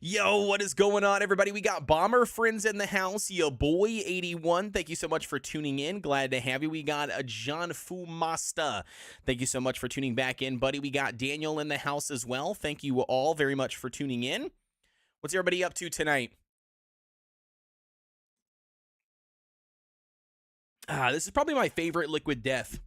Yo, what is going on, everybody? We got Bomber Friends in the house. Yo, boy, 81. Thank you so much for tuning in. Glad to have you. We got a John Fumasta. Thank you so much for tuning back in, buddy. We got Daniel in the house as well. Thank you all very much for tuning in. What's everybody up to tonight? This is probably my favorite Liquid Death.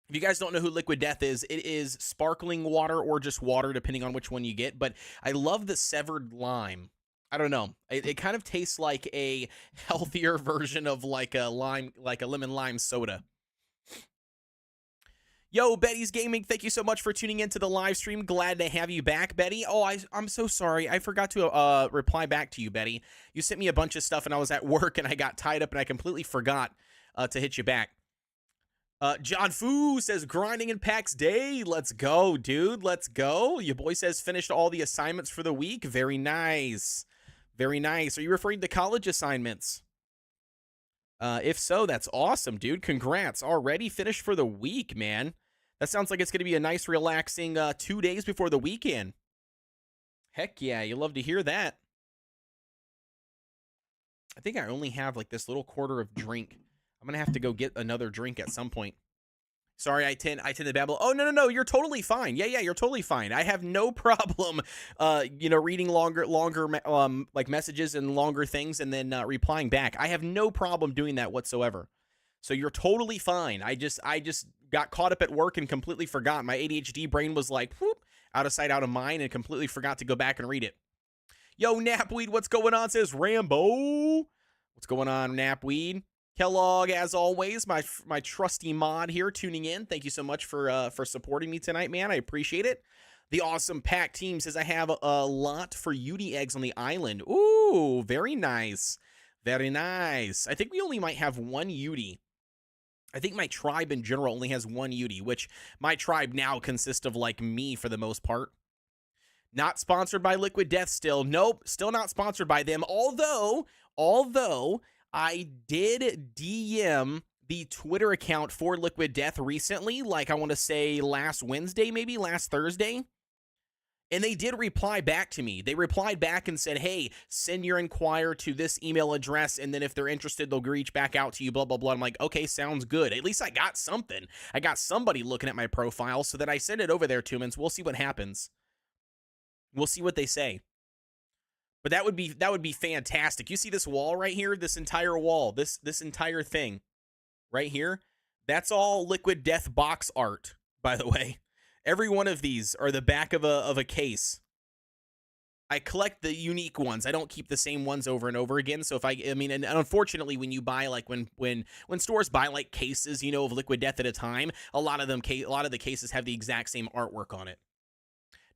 If you guys don't know who Liquid Death is, it is sparkling water or just water, depending on which one you get. But I love the severed lime. I don't know. It kind of tastes like a healthier version of like a lemon lime soda. Yo, Betty's Gaming, thank you so much for tuning into the live stream. Glad to have you back, Betty. Oh, I'm so sorry. I forgot to reply back to you, Betty. You sent me a bunch of stuff, and I was at work, and I got tied up, and I completely forgot to hit you back. John Fu says, grinding in Pax Dei. Let's go, dude. Let's go. Your boy says, finished all the assignments for the week. Very nice. Very nice. Are you referring to college assignments? If so, that's awesome, dude. Congrats. Already finished for the week, man. That sounds like it's going to be a nice, relaxing 2 days before the weekend. Heck yeah. You love to hear that. I think I only have like this little quarter of drink. I'm going to have to go get another drink at some point. Sorry, I tend to babble. Oh, no. You're totally fine. Yeah, you're totally fine. I have no problem, reading longer, like messages and longer things and then replying back. I have no problem doing that whatsoever. So you're totally fine. I just got caught up at work and completely forgot. My ADHD brain was like, whoop, out of sight, out of mind, and completely forgot to go back and read it. Yo, Napweed, what's going on? Says Rambo. What's going on, Napweed? Kellogg, as always, my trusty mod here tuning in. Thank you so much for supporting me tonight, man. I appreciate it. The awesome Pack team says I have a lot for Yudi eggs on the island. Ooh, very nice. Very nice. I think we only might have one Yudi. I think my tribe in general only has one Yudi, which my tribe now consists of like me for the most part. Not sponsored by Liquid Death still. Nope, still not sponsored by them. Although I did DM the Twitter account for Liquid Death recently, like I want to say last Wednesday, maybe last Thursday. And they did reply back to me. They replied back and said, hey, send your inquire to this email address, and then if they're interested, they'll reach back out to you, blah, blah, blah. I'm like, okay, sounds good. At least I got something. I got somebody looking at my profile, so that I send it over there to them, and we'll see what happens. We'll see what they say. But that would be fantastic. You see this wall right here? This entire wall, this entire thing right here, that's all Liquid Death box art, by the way. Every one of these are the back of a case. I collect the unique ones. I don't keep the same ones over and over again. So if I mean, and unfortunately, when you buy like when stores buy like cases, you know, of Liquid Death at a time, a lot of the cases have the exact same artwork on it.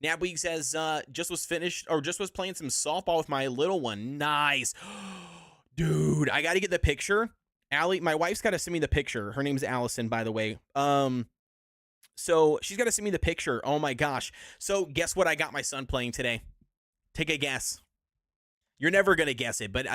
Nabweek says, just was playing some softball with my little one. Nice. Dude, I got to get the picture. Allie, my wife's got to send me the picture. Her name's Allison, by the way. So she's got to send me the picture. Oh my gosh. So guess what I got my son playing today? Take a guess. You're never going to guess it, but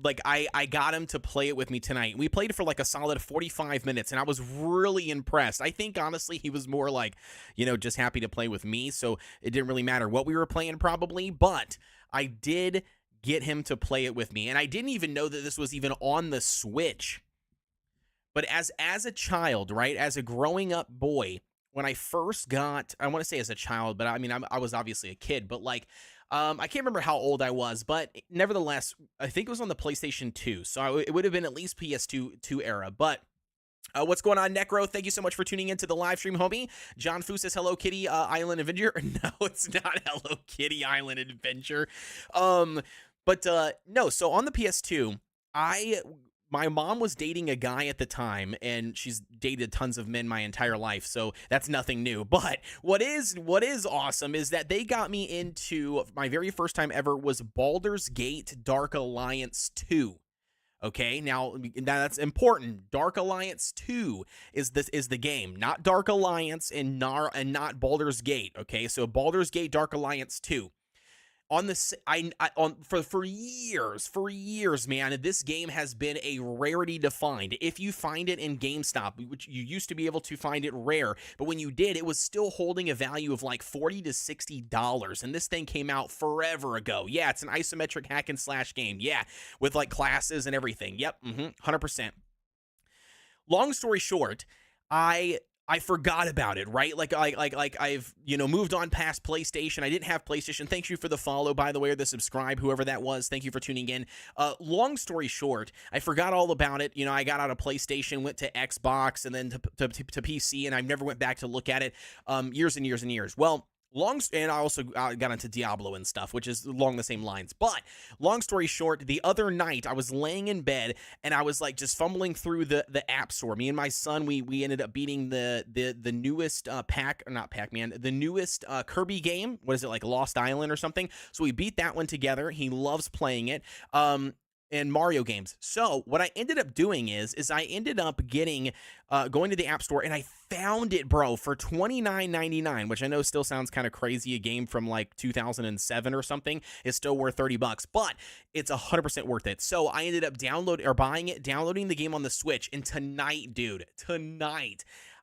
like I got him to play it with me tonight. We played for like a solid 45 minutes and I was really impressed. I think honestly he was more like, just happy to play with me. So it didn't really matter what we were playing probably, but I did get him to play it with me. And I didn't even know that this was even on the Switch. But as a child, right, as a growing up boy, when I first got, I want to say as a child, but I mean, I was obviously a kid, but like, I can't remember how old I was, but nevertheless, I think it was on the PlayStation 2. So it would have been at least PS2 era. But what's going on, Necro? Thank you so much for tuning into the live stream, homie. John Fu says, Hello Kitty Island Adventure. No, it's not Hello Kitty Island Adventure. But no, so on the PS2, my mom was dating a guy at the time, and she's dated tons of men my entire life, so that's nothing new. But what is awesome is that they got me into, my very first time ever was Baldur's Gate Dark Alliance 2. Okay, now that's important. Dark Alliance 2 is the game, not Dark Alliance and not Baldur's Gate. Okay, so Baldur's Gate Dark Alliance 2. On the on for years, man, this game has been a rarity to find. If you find it in GameStop, which you used to be able to find it rare, but when you did, it was still holding a value of like $40 to $60, and this thing came out forever ago. Yeah, it's an isometric hack and slash game. Yeah, with like classes and everything. Yep, 100%. Long story short, I forgot about it, right? Like I've, moved on past PlayStation. I didn't have PlayStation. Thank you for the follow, by the way, or the subscribe, whoever that was. Thank you for tuning in. Long story short, I forgot all about it. I got out of PlayStation, went to Xbox, and then to PC, and I never went back to look at it years and years and years. Well, and I also got into Diablo and stuff, which is along the same lines. But long story short, the other night I was laying in bed and I was like just fumbling through the app store. Me and my son, we ended up beating the newest the newest Kirby game. What is it, like Lost Island or something? So we beat that one together. He loves playing it. And Mario games. So what I ended up doing is I ended up going to the App Store, and I found it, bro, for $29.99, which I know still sounds kind of crazy. A game from like 2007 or something is still worth $30, but it's 100% worth it. So I ended up downloading the game on the Switch, and tonight,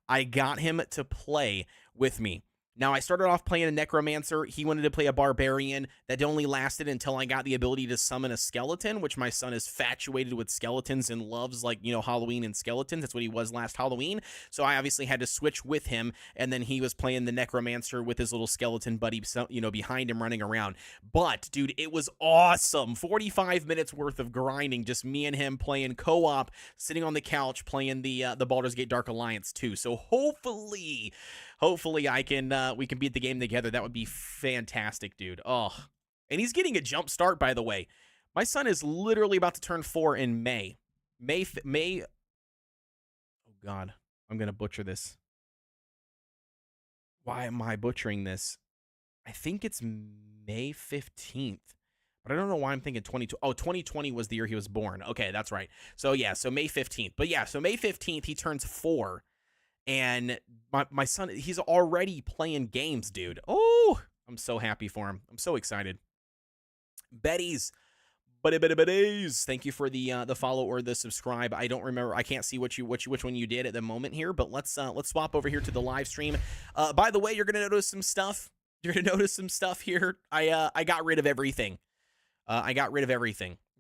I got him to play with me. Now, I started off playing a necromancer. He wanted to play a barbarian. That only lasted until I got the ability to summon a skeleton, which my son is infatuated with skeletons and loves, like, Halloween and skeletons. That's what he was last Halloween. So I obviously had to switch with him, and then he was playing the necromancer with his little skeleton buddy, behind him running around. But, dude, it was awesome. 45 minutes worth of grinding, just me and him playing co-op, sitting on the couch, playing the Baldur's Gate Dark Alliance 2. So hopefully we can beat the game together. That would be fantastic, dude. Oh, and he's getting a jump start, by the way. My son is literally about to turn 4 in May. May. Oh God, I'm gonna butcher this. Why am I butchering this? I think it's May 15th. But I don't know why I'm thinking 22. Oh, 2020 was the year he was born. Okay, that's right. So yeah, so May 15th. But yeah, so May 15th he turns 4. And my son, he's already playing games, dude. Oh, I'm so happy for him. I'm so excited. Betty's, thank you for the follow or the subscribe. I don't remember. I can't see which one you did at the moment here. But let's swap over here to the live stream. By the way, you're gonna notice some stuff. You're gonna notice some stuff here. I got rid of everything.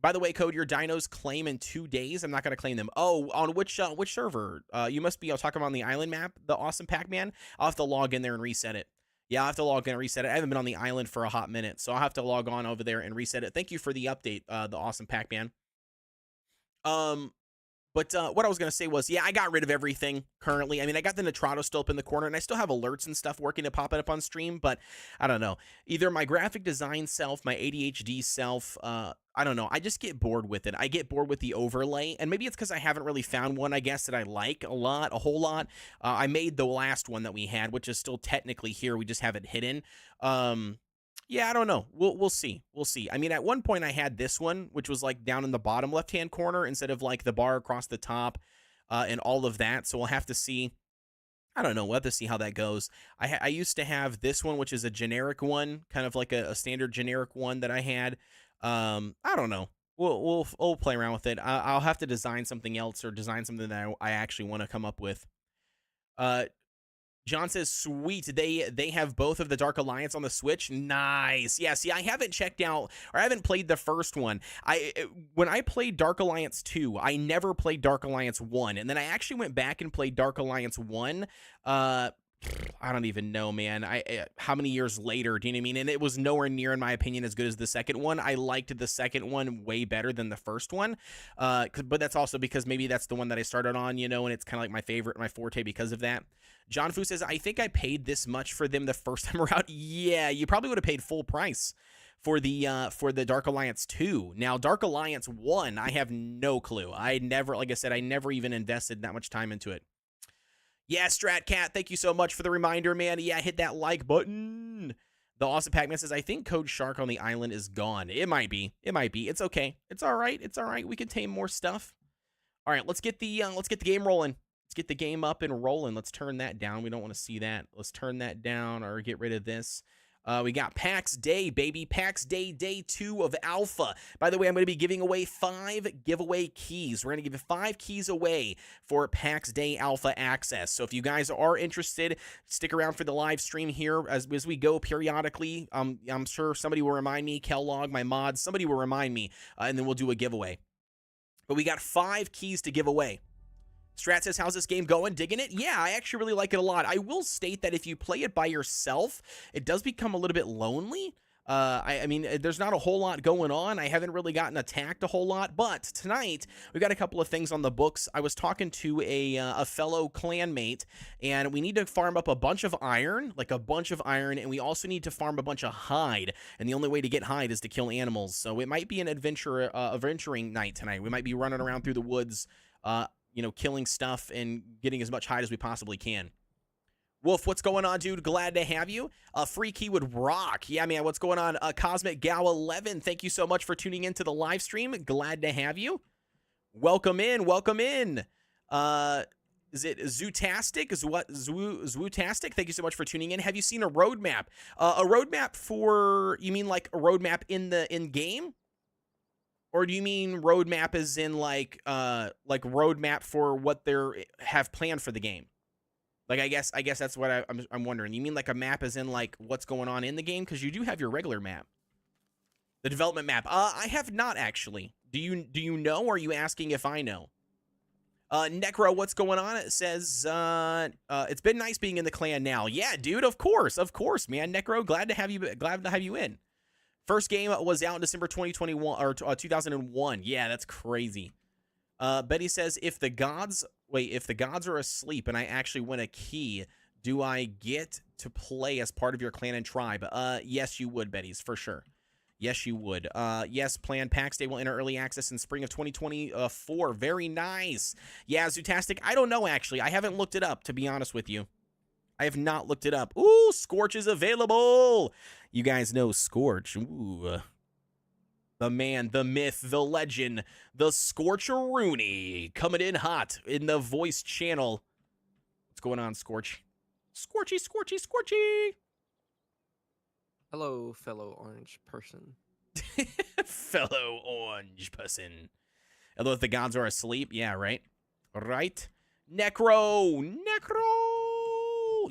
By the way, Code, your dinos claim in 2 days. I'm not going to claim them. Oh, on which server? You must be, I'll talk about on the island map, the Awesome Pac-Man. I'll have to log in there and reset it. Yeah, I'll have to log in and reset it. I haven't been on the island for a hot minute, so I'll have to log on over there and reset it. Thank you for the update, the Awesome Pac-Man. But what I was going to say was, yeah, I got rid of everything currently. I mean, I got the Nitrado still up in the corner, and I still have alerts and stuff working to pop it up on stream, but I don't know. Either my graphic design self, my ADHD self, I don't know. I just get bored with it. I get bored with the overlay, and maybe it's because I haven't really found one, I guess, that I like a whole lot. I made the last one that we had, which is still technically here. We just have it hidden. Yeah, I don't know. We'll see. We'll see. I mean, at one point I had this one, which was like down in the bottom left-hand corner instead of like the bar across the top and all of that. So we'll have to see. I don't know. We'll have to see how that goes. I used to have this one, which is a generic one, kind of like a standard generic one that I had. I don't know. We'll play around with it. I'll have to design something else or design something that I actually want to come up with. John says, sweet, they have both of the Dark Alliance on the Switch. Nice. Yeah, see, I haven't checked out, or I haven't played the first one. When I played Dark Alliance 2, I never played Dark Alliance 1, and then I actually went back and played Dark Alliance 1, I don't even know, man. How many years later, do you know what I mean? And it was nowhere near, in my opinion, as good as the second one. I liked the second one way better than the first one. But that's also because maybe that's the one that I started on, and it's kind of like my favorite, my forte because of that. John Fu says, I think I paid this much for them the first time around. Yeah, you probably would have paid full price for the Dark Alliance 2. Now, Dark Alliance 1, I have no clue. Like I said, I never even invested that much time into it. Yeah, Stratcat, thank you so much for the reminder, man. Yeah, hit that like button. The Awesome Pac-Man says, I think Code Shark on the island is gone. It might be. It's okay. It's all right. We can tame more stuff. All right, let's get the game rolling. Let's get the game up and rolling. Let's turn that down. We don't want to see that. Let's turn that down or get rid of this. We got Pax Dei, baby. Pax Day, day 2 of Alpha. By the way, I'm going to be giving away 5 giveaway keys. We're going to give 5 keys away for Pax Day Alpha access. So if you guys are interested, stick around for the live stream here as we go periodically. I'm sure somebody will remind me, Kellogg, my mod, somebody will remind me, and then we'll do a giveaway. But we got 5 keys to give away. Strat says, how's this game going? Digging it? Yeah, I actually really like it a lot. I will state that if you play it by yourself, it does become a little bit lonely. I mean, there's not a whole lot going on. I haven't really gotten attacked a whole lot, but tonight we've got a couple of things on the books. I was talking to a fellow clanmate, and we need to farm up a bunch of iron, and we also need to farm a bunch of hide, and the only way to get hide is to kill animals. So it might be an adventuring night tonight. We might be running around through the woods, you know, killing stuff and getting as much hide as we possibly can. Wolf, what's going on, dude? Glad to have you. Free key would rock. Yeah, man, what's going on? Cosmic Gal 11, thank you so much for tuning into the live stream. Glad to have you. Welcome in, welcome in. Is it Zootastic? Zwootastic? Thank you so much for tuning in. Have you seen a roadmap? A roadmap for, you mean like a roadmap in game? Or do you mean roadmap as in like roadmap for what they have planned for the game? Like I guess that's what I'm wondering. You mean like a map as in like what's going on in the game? Because you do have your regular map, the development map. I have not actually. Do you know? Or are you asking if I know? Necro, what's going on? It says it's been nice being in the clan now. Yeah, dude. Of course, man. Necro, glad to have you in. First game was out in December 2021 or 2001. Yeah, that's crazy. Betty says, if the gods are asleep and I actually win a key, do I get to play as part of your clan and tribe? Yes, you would, Betty's, for sure. Yes, you would. Yes, planned Pax Day will enter early access in spring of 2024. Very nice. Yeah, Zootastic. I don't know, actually. I haven't looked it up, to be honest with you. I have not looked it up. Ooh, Scorch is available. You guys know Scorch. Ooh. The man, the myth, the legend, the Scorcher-Rooney coming in hot in the voice channel. What's going on, Scorch? Scorchy, Scorchy, Scorchy. Hello, fellow orange person. Fellow orange person. Although if the gods are asleep, yeah, right? Right? Necro!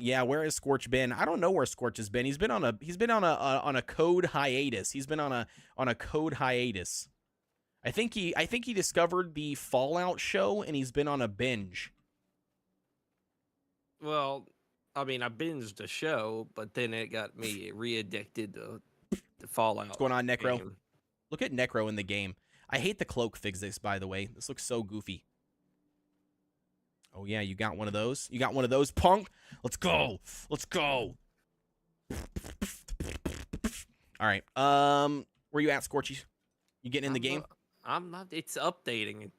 Yeah, where has Scorch been? I don't know where Scorch has been. He's been on a code hiatus. He's been on a code hiatus. I think he discovered the Fallout show and he's been on a binge. Well, I mean, I binged the show, but then it got me re-addicted to Fallout. What's going on, Necro? Game. Look at Necro in the game. I hate the cloak physics, by the way. This looks so goofy. Oh, yeah, you got one of those? You got one of those, punk? Let's go. Let's go. All right. Where you at, Scorchy? You getting in the game? I'm not. It's updating.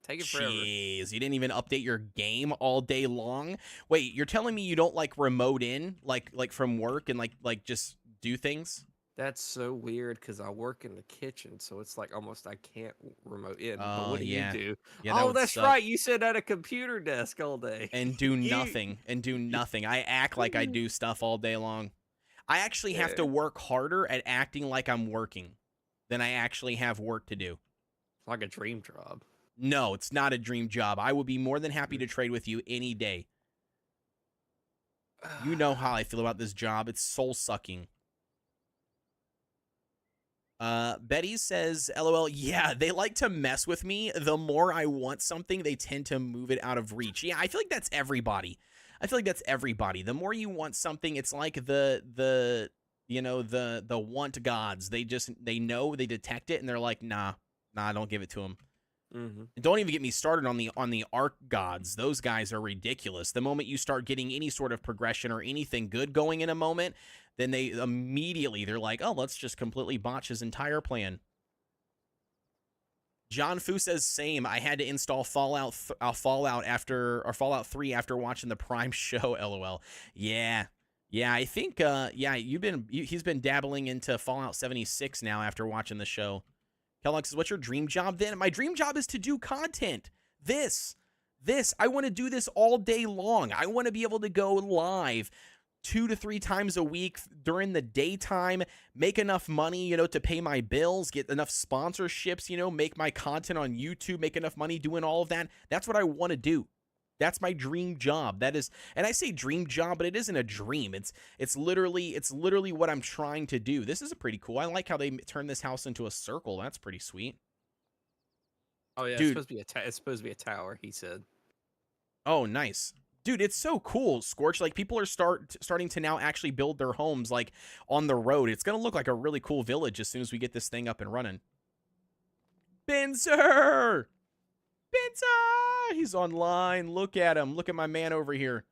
Take it forever. Jeez, you didn't even update your game all day long? Wait, you're telling me you don't, like, remote in? Like from work and, like just do things? That's so weird because I work in the kitchen, so it's like almost I can't remote in. Oh, but what do yeah. you do? Yeah, Oh, that's right. You sit at a computer desk all day. And do nothing. I act like I do stuff all day long. I actually have to work harder at acting like I'm working than I actually have work to do. It's like a dream job. No, it's not a dream job. I would be more than happy to trade with you any day. You know how I feel about this job. It's soul-sucking. Betty says, LOL, yeah, they like to mess with me. The more I want something, they tend to move it out of reach. Yeah, I feel like that's everybody. The more you want something, it's like the want gods. They know, they detect it, and they're like, nah, don't give it to them. Mm-hmm. Don't even get me started on the arc gods. Those guys are ridiculous. The moment you start getting any sort of progression or anything good going in a moment, then they're like, oh, let's just completely botch his entire plan. John Fu says, same. I had to install Fallout 3 after watching the Prime show. LOL. Yeah, I think he's been dabbling into Fallout 76 now after watching the show. Kellogg says, what's your dream job then? My dream job is to do content. I want to do this all day long. I want to be able to go live 2 to 3 times a week during the daytime, make enough money, to pay my bills, get enough sponsorships, make my content on YouTube, make enough money doing all of that. That's what I want to do. That's my dream job. That is, and I say dream job, but it isn't a dream. It's literally what I'm trying to do. This is pretty cool. I like how they turned this house into a circle. That's pretty sweet. Oh yeah, Dude. it's supposed to be a tower. He said. Oh, nice. Dude, it's so cool, Scorch. Like, people are starting to now actually build their homes, like, on the road. It's going to look like a really cool village as soon as we get this thing up and running. Benzer! Benzer! He's online. Look at him. Look at my man over here.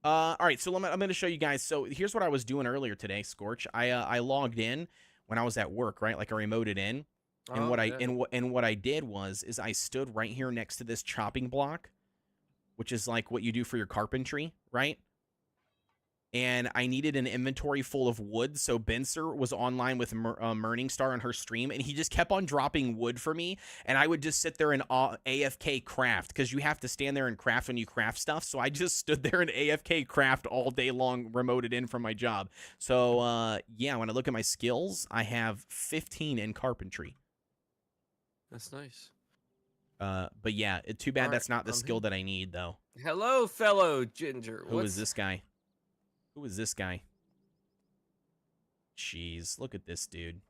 All right, so I'm going to show you guys. So here's what I was doing earlier today, Scorch. I logged in when I was at work, right? Like, I remoted in. And what I did was I stood right here next to this chopping block, which is like what you do for your carpentry, right? And I needed an inventory full of wood, so Benzer was online with Morningstar on her stream, and he just kept on dropping wood for me, and I would just sit there and AFK craft, because you have to stand there and craft when you craft stuff, so I just stood there and AFK craft all day long, remoted in from my job. So, yeah, when I look at my skills, I have 15 in carpentry. That's nice. But yeah, too bad that's not the skill that I need, though. Hello, fellow ginger. Who is this guy? Who is this guy? Jeez, look at this dude.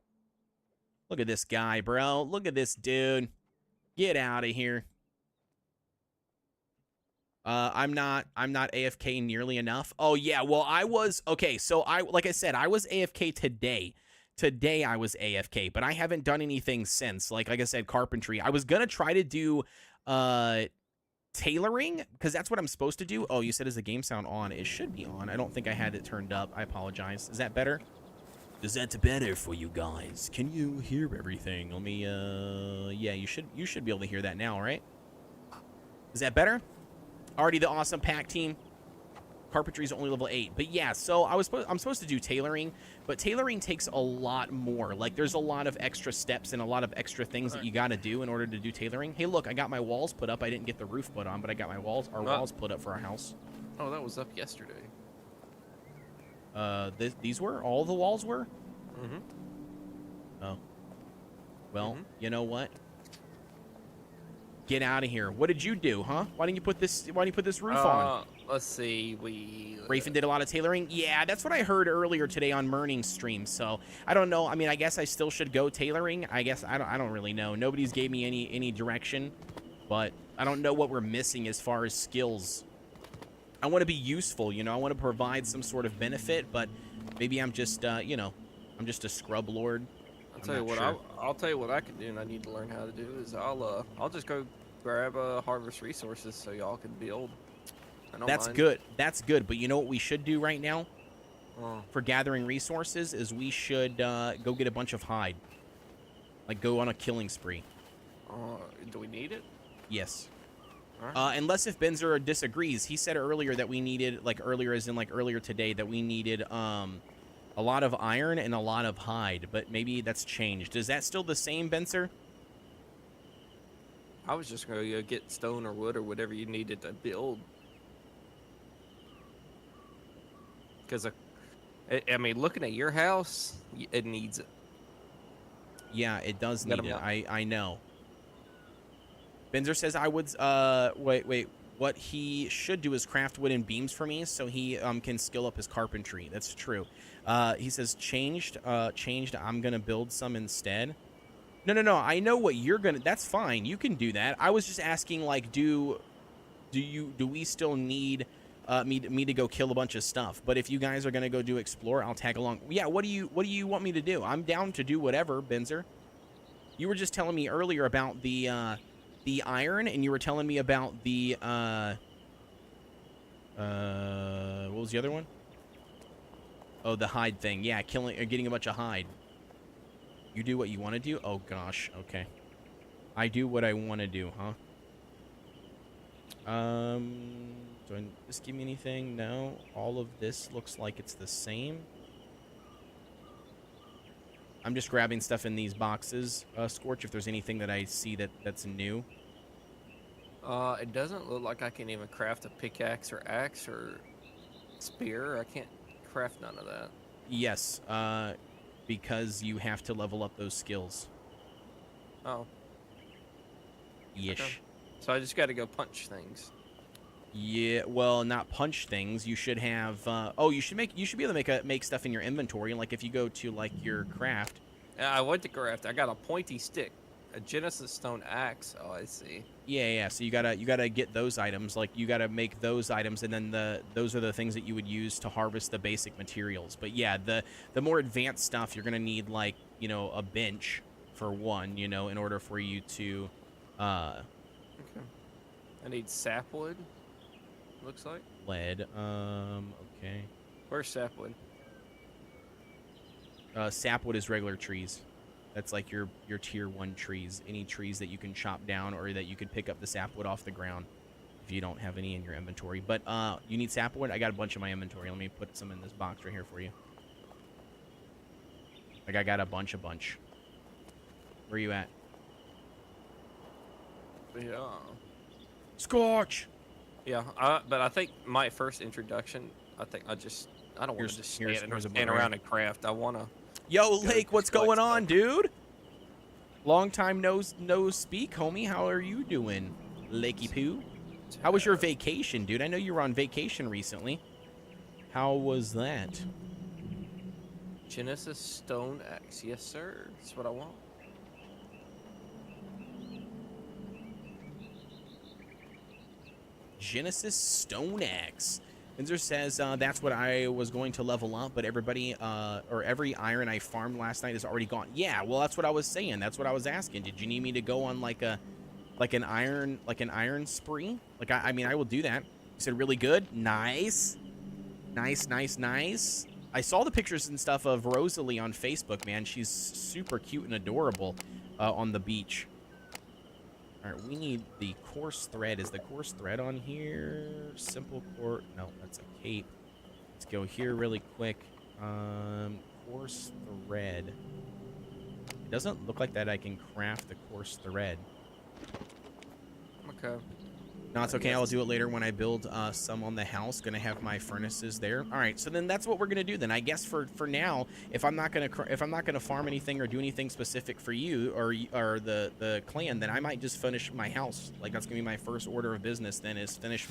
Look at this guy, bro. Look at this dude. Get out of here. I'm not AFK nearly enough. Oh yeah, well I was okay, so like I said, I was AFK today. Today I was AFK, but I haven't done anything since. Like I said, carpentry. I was gonna try to do tailoring, because that's what I'm supposed to do. Oh, you said is the game sound on? It should be on. I don't think I had it turned up. I apologize. Is that better? Is that better for you guys? Can you hear everything? Let me yeah, you should be able to hear that now, right? Is that better? Already the awesome pack team. Carpentry's only level 8. But yeah, so I'm supposed to do tailoring, but tailoring takes a lot more. Like, there's a lot of extra steps and a lot of extra things that you got to do in order to do tailoring. Hey, look, I got my walls put up. I didn't get the roof put on, but I got my walls put up for our house. Oh, that was up yesterday. These were? All the walls were? Mm-hmm. Oh. Well, you know what? Get out of here. What did you do, huh? Why didn't you put this roof on? Let's see. Rafen did a lot of tailoring. Yeah, that's what I heard earlier today on Murning's stream. So I don't know. I mean, I guess I still should go tailoring. I guess I don't really know. Nobody's gave me any direction, but I don't know what we're missing as far as skills. I want to be useful, I want to provide some sort of benefit, but maybe I'm just I'm just a scrub lord. I'll tell you what I can do, and I need to learn how to do is I'll just go grab harvest resources so y'all can build. That's good. That's good. But you know what we should do right now for gathering resources is we should go get a bunch of hide. Like, go on a killing spree. Do we need it? Yes. Right. Unless if Benzer disagrees. He said earlier that we needed, earlier today, that we needed a lot of iron and a lot of hide. But maybe that's changed. Is that still the same, Benzer? I was just going to go get stone or wood or whatever you needed to build. Because, I mean, looking at your house, it needs it. Yeah, it does need it. I know. Benzer says I would, wait. What he should do is craft wooden beams for me so he can skill up his carpentry. That's true. He says changed. I'm going to build some instead. No. I know what you're going to. That's fine. You can do that. I was just asking, like, do we still need me to go kill a bunch of stuff? But if you guys are gonna go do explore, I'll tag along. Yeah, what do you want me to do? I'm down to do whatever, Benzer. You were just telling me earlier about the iron, and you were telling me about the what was the other one? Oh, the hide thing. Yeah, getting a bunch of hide. You do what you want to do? Oh gosh, okay. I do what I want to do, huh? Do this give me anything? No. All of this looks like it's the same. I'm just grabbing stuff in these boxes, Scorch, if there's anything that I see that's new. It doesn't look like I can even craft a pickaxe or axe or spear. I can't craft none of that. Yes, because you have to level up those skills. Oh. Yesh. Okay. So I just got to go punch things. Yeah, well, not punch things. You should have. You should be able to make stuff in your inventory. Like if you go to like your craft. I went to craft. I got a pointy stick, a Genesis stone axe. Oh, I see. Yeah. So you gotta get those items. Like you gotta make those items, and then those are the things that you would use to harvest the basic materials. But yeah, the more advanced stuff, you're gonna need like a bench for one. In order for you to. Okay. I need sapwood. Looks like Lead. Okay. Where's sapwood? Sapwood is regular trees. That's like your tier 1 trees. Any trees that you can chop down or that you could pick up the sapwood off the ground if you don't have any in your inventory. But you need sapwood? I got a bunch in my inventory. Let me put some in this box right here for you. Like I got a bunch. Where are you at? Yeah. Scorch! Yeah, but I think my first introduction, I don't want to just stand around and craft. I want to. Yo, Lake, what's going on, stuff. dude? Long time no speak, homie. How are you doing, Lakey Poo? How was your vacation, dude? I know you were on vacation recently. How was that? Genesis stone axe, yes sir. That's what I want. Genesis Stone Axe. Windsor says that's what I was going to level up, but every iron I farmed last night is already gone. Yeah, well that's what I was saying. That's what I was asking. Did you need me to go on like an iron spree? Like I mean I will do that. You said really good. Nice. I saw the pictures and stuff of Rosalie on Facebook, man. She's super cute and adorable on the beach. All right, we need the coarse thread. Is the coarse thread on here? Simple core. No, that's a cape. Let's go here really quick. Coarse thread. It doesn't look like that I can craft the coarse thread. Okay. No, it's okay. I'll do it later when I build some on the house. Gonna have my furnaces there. All right, so then that's what we're gonna do. Then I guess for now, if I'm not gonna farm anything or do anything specific for you or the clan, then I might just finish my house. Like that's gonna be my first order of business. Then is finish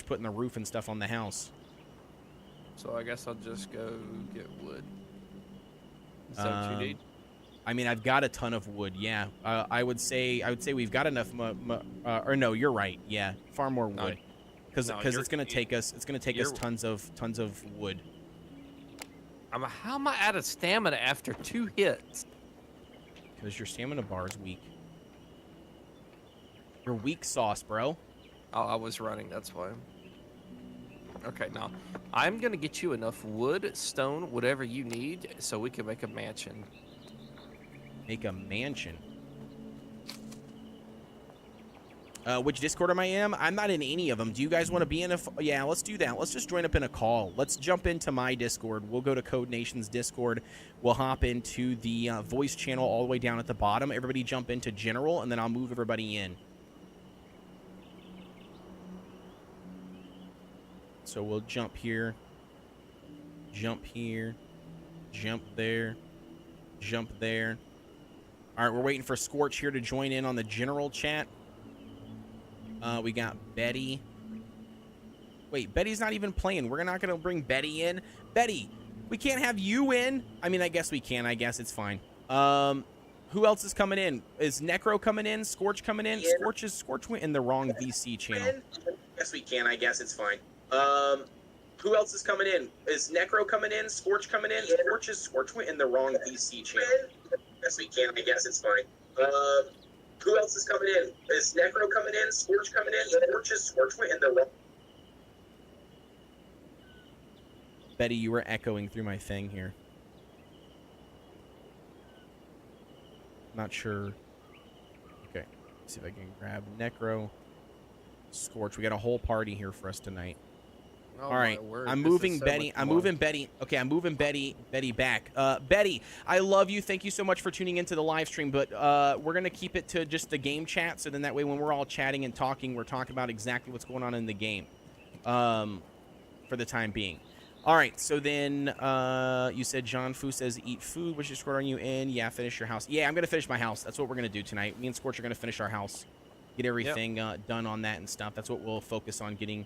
putting the roof and stuff on the house. So I guess I'll just go get wood. Is that what you need? I mean, I've got a ton of wood. Yeah, I would say we've got enough. Or no, you're right. Yeah, far more wood, because it's gonna take us tons of wood. How am I out of stamina after 2 hits? Because your stamina bar is weak. You're weak sauce, bro. Oh, I was running. That's why. Okay, now I'm gonna get you enough wood, stone, whatever you need, so we can make a mansion. Make a mansion. Which Discord am I in? I'm not in any of them. Do you guys want to be in a... Yeah, let's do that. Let's just join up in a call. Let's jump into my Discord. We'll go to Kodeations Discord. We'll hop into the voice channel all the way down at the bottom. Everybody jump into general, and then I'll move everybody in. So we'll jump here. Jump here. Jump there. Jump there. All right, we're waiting for Scorch here to join in on the general chat. We got Betty. Wait, Betty's not even playing. We're not going to bring Betty in. Betty, we can't have you in. I mean, I guess we can. I guess it's fine. Who else is coming in? Is Necro coming in? Scorch coming in? Scorch went in the wrong VC channel. Yes, we can. I guess it's fine. Who else is coming in? Is Necro coming in? Scorch coming in? Scorch went in the wrong VC channel. Yes, we can. I guess it's fine. Who else is coming in? Is Necro coming in? Scorch coming in? Scorch went in the wrong. Betty, you were echoing through my thing here. Not sure. Okay. Let's see if I can grab Necro. Scorch. We got a whole party here for us tonight. Oh, all right, I'm moving Betty. I'm moving Betty. Okay, I'm moving Betty back. Betty, I love you. Thank you so much for tuning into the live stream, but we're going to keep it to just the game chat, so then that way when we're all chatting and talking, we're talking about exactly what's going on in the game. for the time being. All right, so then you said John Fu says eat food, which is scored on you in. Yeah, finish your house. Yeah, I'm going to finish my house. That's what we're going to do tonight. Me and Scorch are going to finish our house, get everything done on that and stuff. That's what we'll focus on getting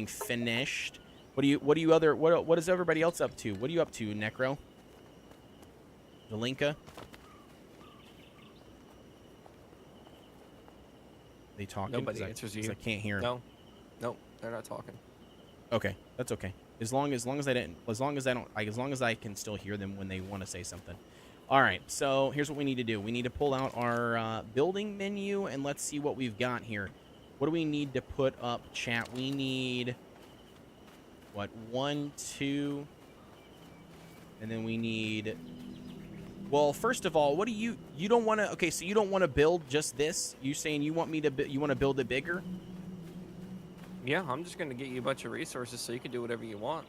finished. What is everybody else up to? What are you up to, Necro? Zelinka? They talking? Nobody answers you. I can't hear. No, they're not talking. Okay, that's okay. As long as I can still hear them when they want to say something. All right, so here's what we need to do. We need to pull out our building menu, and let's see what we've got here. What do we need to put up, chat? We need, what, 1, 2, and then we need, well, first of all, what do you don't want to, okay, so you don't want to build just this? You saying you want me to, you want to build it bigger? Yeah, I'm just going to get you a bunch of resources so you can do whatever you want.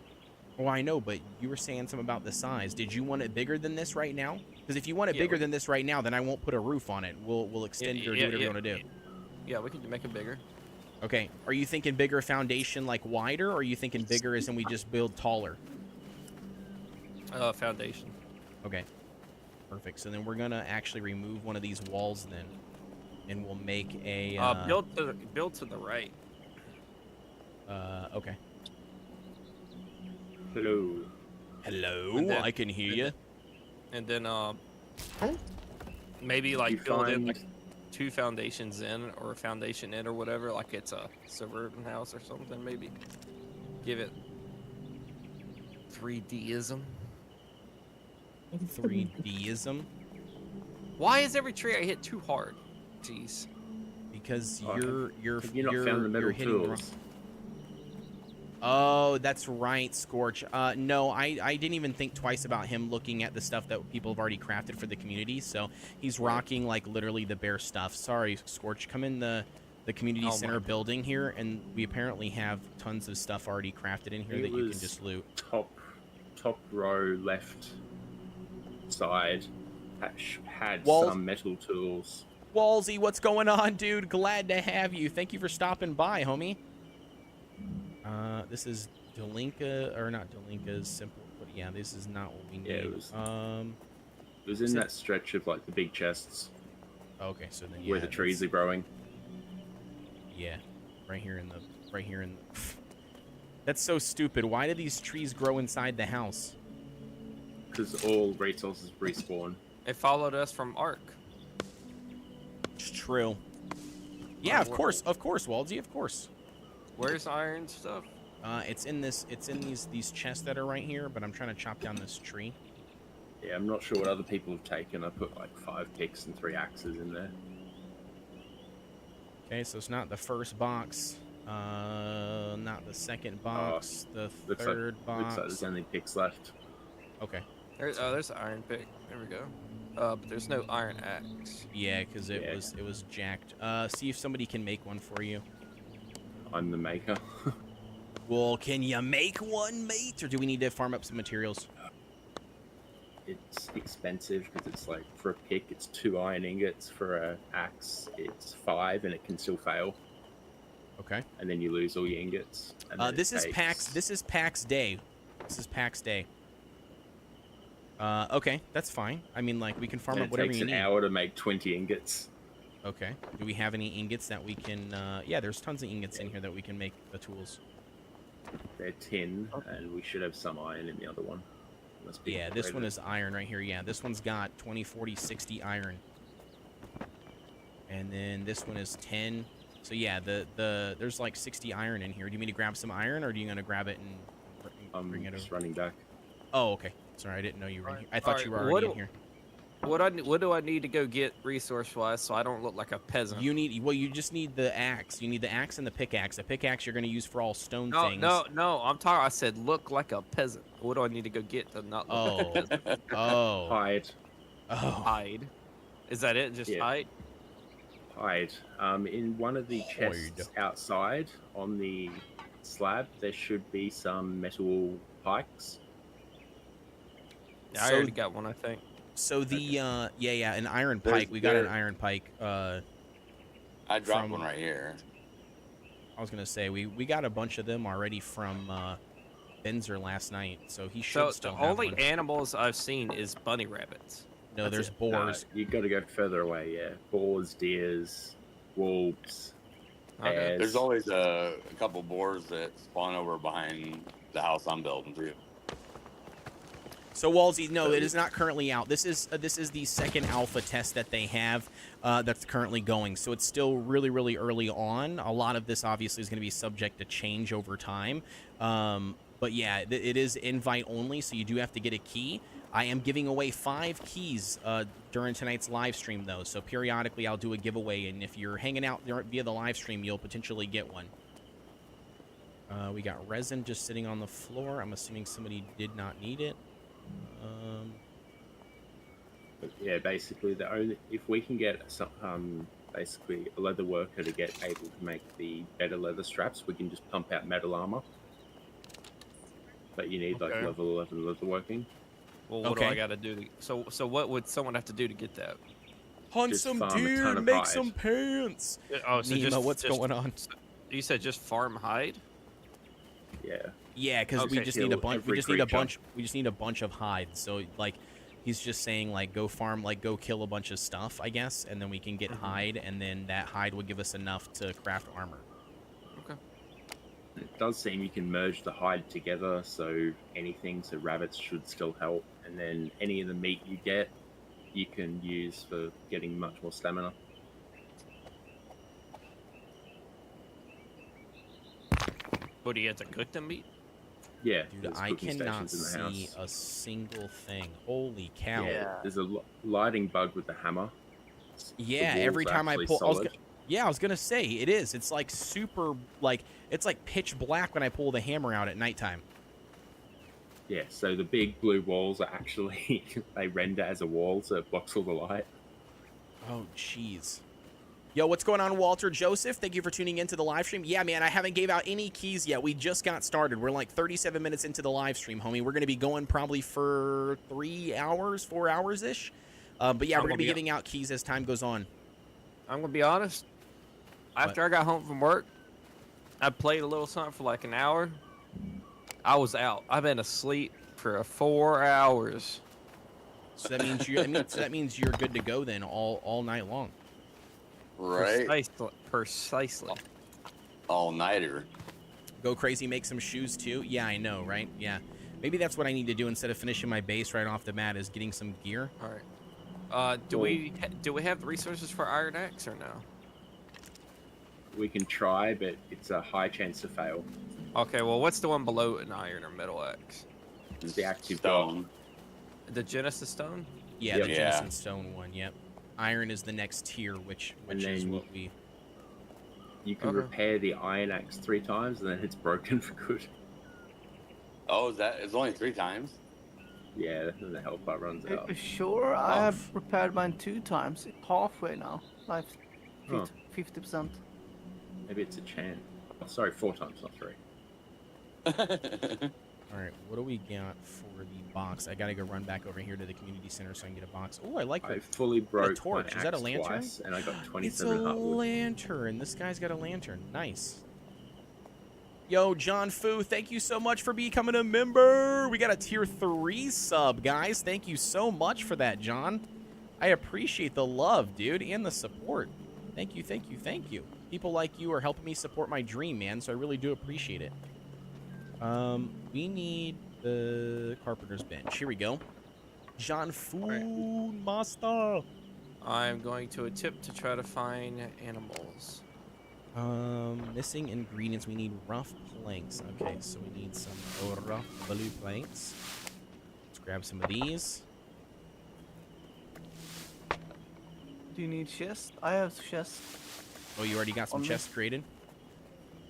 Oh, I know, but you were saying something about the size. Did you want it bigger than this right now? Because if you want it bigger than this right now, then I won't put a roof on it. We'll extend it or do whatever you want to do. Yeah, we can make it bigger. Okay. Are you thinking bigger foundation, like wider, or are you thinking bigger as in we just build taller? Foundation. Okay. Perfect. So then we're going to actually remove one of these walls then, and we'll make a... build to the right. Okay. Hello. Hello, I can hear you. And then, maybe like build in like 2 foundations in, or a foundation in, or whatever. Like it's a suburban house or something. Maybe give it 3Dism. 3Dism. Why is every tree I hit too hard? Jeez. Because you're not found the metal tools. Oh, that's right, Scorch. No, I didn't even think twice about him looking at the stuff that people have already crafted for the community. So he's rocking like literally the bare stuff. Sorry, Scorch. Come in the community center building here, and we apparently have tons of stuff already crafted in here that you can just loot. Top row left side had some metal tools. Walsy, what's going on, dude? Glad to have you. Thank you for stopping by, homie. This is Delinka, or not Delinka's simple, but yeah, this is not what we need. Yeah, it was in that stretch of like the big chests. Okay, so then where the trees are growing. Yeah, right here in the. That's so stupid. Why do these trees grow inside the house? Because all resources respawn. It followed us from Ark. It's true. Yeah, of course, Waldsy, of course. Where's iron stuff? It's in these chests that are right here, but I'm trying to chop down this tree. Yeah, I'm not sure what other people have taken. I put like 5 picks and 3 axes in there. Okay, so it's not the first box, not the second box, the third box. Looks like there's only picks left. Okay. There's an iron pick. There we go. But there's no iron axe. Yeah, because it was jacked. See if somebody can make one for you. I'm the maker. Well, can you make one, mate? Or do we need to farm up some materials? It's expensive because it's like, for a pick, it's 2 iron ingots. For an axe, it's 5, and it can still fail. Okay. And then you lose all your ingots. And this is Pax Dei. This is Pax Dei. Okay, that's fine. I mean, like, we can farm up whatever you need. It takes an hour to make 20 ingots. Okay. Do we have any ingots that we can... yeah, there's tons of ingots in here that we can make the tools. They're tin, and we should have some iron in the other one. Yeah, this one is iron right here. Yeah, this one's got 20, 40, 60 iron. And then this one is 10. So yeah, there's like 60 iron in here. Do you mean to grab some iron, or do you going to grab it and bring it over? Just running back. Oh, okay. Sorry, I didn't know you were in here. I thought you were already in here. What do I need to go get resource-wise so I don't look like a peasant? You just need the axe. You need the axe and the pickaxe. The pickaxe you're going to use for all stone things. No, I'm talking. I said look like a peasant. What do I need to go get to not look like a peasant? Oh. Hide. Oh. Hide. Is that it? Just hide? Hide. In one of the chests outside on the slab, there should be some metal pikes. Yeah, I already got one, I think. So the an iron pike. We got an iron pike. I dropped one right here. I was gonna say we got a bunch of them already from Benzer last night, so he should So still the have only one. animals I've seen is bunny rabbits. No, That's there's it. boars. You got to go further away. Yeah, boars, deers, wolves, Okay. bears. There's always a couple boars that spawn over behind the house I'm building too. So Walsey, no, it is not currently out. This is the second alpha test that they have that's currently going. So it's still really, really early on. A lot of this obviously is going to be subject to change over time. But yeah, it is invite only, so you do have to get a key. I am giving away 5 keys during tonight's live stream, though. So periodically I'll do a giveaway, and if you're hanging out there via the live stream, you'll potentially get one. We got resin just sitting on the floor. I'm assuming somebody did not need it. But yeah, basically if we can get some basically a leather worker to get able to make the better leather straps, we can just pump out metal armor. But you need like Okay. level 11 leather working. Well, what do I got to do? So what would someone have to do to get that? Hunt Just some farm a ton deer, of make hide. some pants. Oh, so Nemo, what's going on? You said just farm hide? Yeah. Yeah, because we Okay, just need a kill bunch. We every just need a creature. bunch. We just need a bunch of hides. So like, he's just saying like go farm, like go kill a bunch of stuff, I guess, and then we can get hide, and then that hide would give us enough to craft armor. Okay. It does seem you can merge the hide together, so anything, so rabbits should still help, and then any of the meat you get, you can use for getting much more stamina. What do you have to cook them meat? Yeah, Dude, there's I cooking cannot stations in the see house. a single thing. Holy cow! Yeah, there's a lighting bug with the hammer. The Yeah, walls every are time I actually pull, solid. I was gonna say it is. It's like super, like it's like pitch black when I pull the hammer out at nighttime. Yeah, so the big blue walls are actually they render as a wall, so it blocks all the light. Oh, jeez. Yo, what's going on, Walter Joseph? Thank you for tuning into the live stream. Yeah, man, I haven't gave out any keys yet. We just got started. We're like 37 minutes into the live stream, homie. We're going to be going probably for 3 hours, 4 hours-ish. But yeah, we're going to be giving out keys as time goes on. I'm going to be honest. After I got home from work, I played a little something for like an hour. I was out. I've been asleep for 4 hours. So that means that means you're good to go then all night long. Right? Precisely. All nighter. Go crazy, make some shoes too. Yeah, I know, right? Yeah. Maybe that's what I need to do instead of finishing my base right off the bat is getting some gear. All right. Do we have the resources for Iron Axe or no? We can try, but it's a high chance to fail. Okay, well, what's the one below an iron or metal axe? It's the active Stone. The Genesis Stone? Yeah, Yep. the Yeah. Jensen Stone one. Yep. Iron is the next tier, which And is then what we. You can Okay. repair the iron axe 3 times, and then it's broken for good. Oh, it's only 3 times? Yeah, then the health bar runs out. Sure, I have repaired mine 2 times. It's halfway now. Like Huh. 50%. Maybe it's a chant. Oh, sorry, 4 times, not 3. All right, what do we got for the box? I gotta go run back over here to the community center so I can get a box. Oh, I like I it. fully broke torch. my Is that a axe lantern? twice, and I got It's a 27 heartwood. lantern. This guy's got a lantern. Nice. Yo, John Fu, thank you so much for becoming a member. We got a tier 3 sub, guys. Thank you so much for that, John. I appreciate the love, dude, and the support. Thank you, thank you, thank you. People like you are helping me support my dream, man, so I really do appreciate it. We need the carpenter's bench. Here we go. John Fu, master. I'm going to attempt to try to find animals. Missing ingredients. We need rough planks. Okay, so we need some rough blue planks. Let's grab some of these. Do you need chest? I have chest. Oh, you already got some On me. chests created?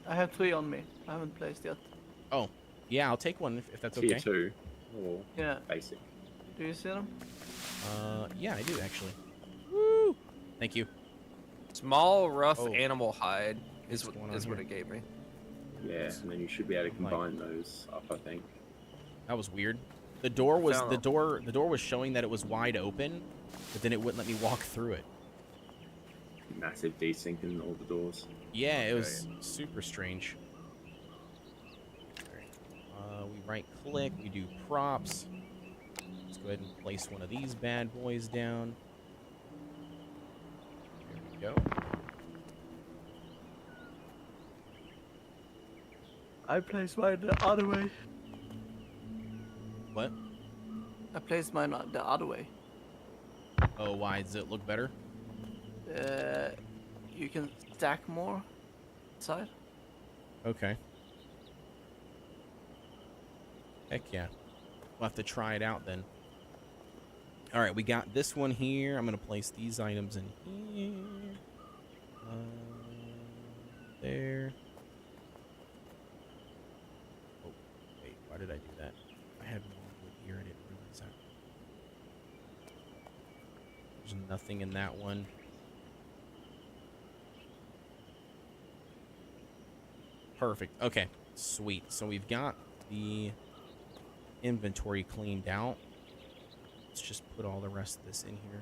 I have 3 on me. I haven't placed yet. Oh, yeah, I'll take one if that's Tier okay. 2, or Yeah. basic. Do you see them? Yeah, I do actually. Woo! Thank you. Small, rough Oh. animal hide is What's what going on here? it gave me. Yeah, and then you should be able to Like- combine those up, I think. That was weird. The door was Found the them. door was showing that it was wide open, but then it wouldn't let me walk through it. Massive desync in all the doors. Yeah, it Okay. was super strange. Alright. We right click, we do props. Let's go ahead and place one of these bad boys down. There we go. I placed mine the other way. What? I placed mine the other way. Oh, why does it look better? You can stack more inside. Okay. Heck yeah. We'll have to try it out then. All right, we got this one here. I'm going to place these items in here. There. Oh, wait, why did I do that? I had more wood here. I didn't realize that. There's nothing in that one. Perfect. Okay, sweet. So we've got the inventory cleaned out. Let's just put all the rest of this in here.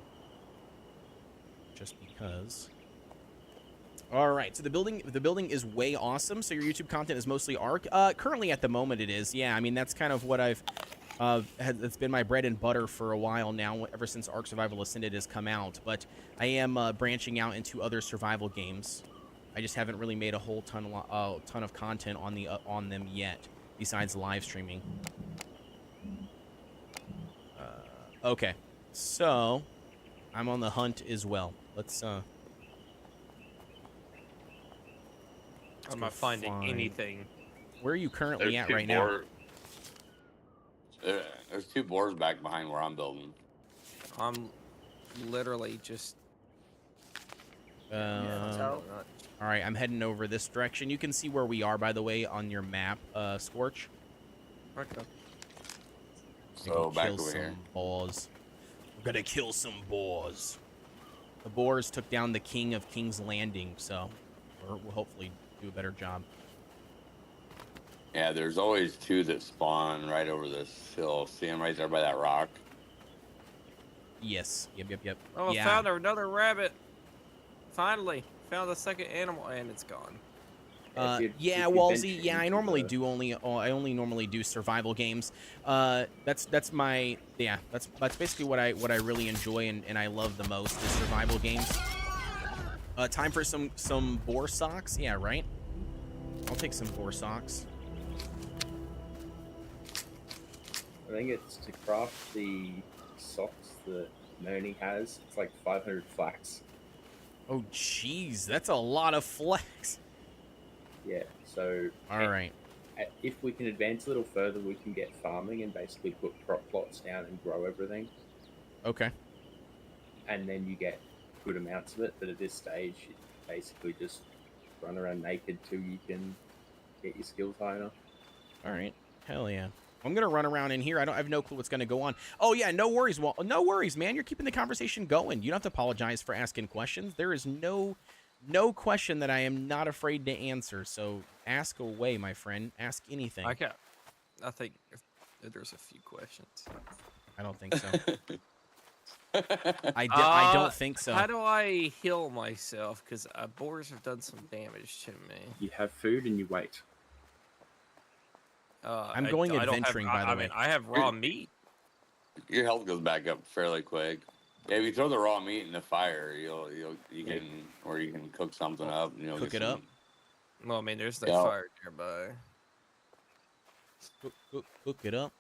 Just because. All right, so the building is way awesome. So your YouTube content is mostly Ark. Currently at the moment it is. Yeah, I mean that's kind of what I've it's been my bread and butter for a while now, ever since Ark Survival Ascended has come out. But I am branching out into other survival games. I just haven't really made a whole ton of content on them yet, besides live streaming. Okay, so I'm on the hunt as well. Let's I'm not finding anything. Where are you currently There's at two right now? boar- There's 2 boars back behind where I'm building. I'm literally just. So All right, I'm heading over this direction. You can see where we are, by the way, on your map, Scorch. Okay. So back over some here. boars. We're gonna kill some boars. The boars took down the king of King's Landing, so we'll hopefully do a better job. Yeah, there's always 2 that spawn right over this hill. See them right there by that rock? Yes. Yep. Oh, I yeah. found another rabbit. Finally, found the second animal, and it's gone. Yeah, Walsey. Yeah, I normally do I only normally do survival games. That's my that's basically what I really enjoy and I love the most is survival games. Time for some boar socks. Yeah, right. I'll take some boar socks. I think it's to craft the socks that Noni has. It's like 500 flax. Oh, jeez, that's a lot of flex. Yeah, so All right. if we can advance a little further, we can get farming and basically put crop plots down and grow everything, Okay. and then you get good amounts of it. But at this stage, you basically just run around naked till you can get your skills high enough. All right. Hell yeah. I'm gonna run around in here. I have no clue what's gonna go on. Oh yeah, no worries. Well, no worries, man. You're keeping the conversation going. You don't have to apologize for asking questions. There is no question that I am not afraid to answer. So ask away, my friend. Ask anything. I think if there's a few questions. I don't think so. I don't think so. How do I heal myself? Because boars have done some damage to me. You have food and you wait. I'm going I don't have- adventuring, by the I way. mean, I have raw meat. Your health goes back up fairly quick. Yeah, if you throw the raw meat in the fire, you can cook something up. And you'll Cook get it up? Well, I mean, there's the Yeah. fire nearby. Cook it up.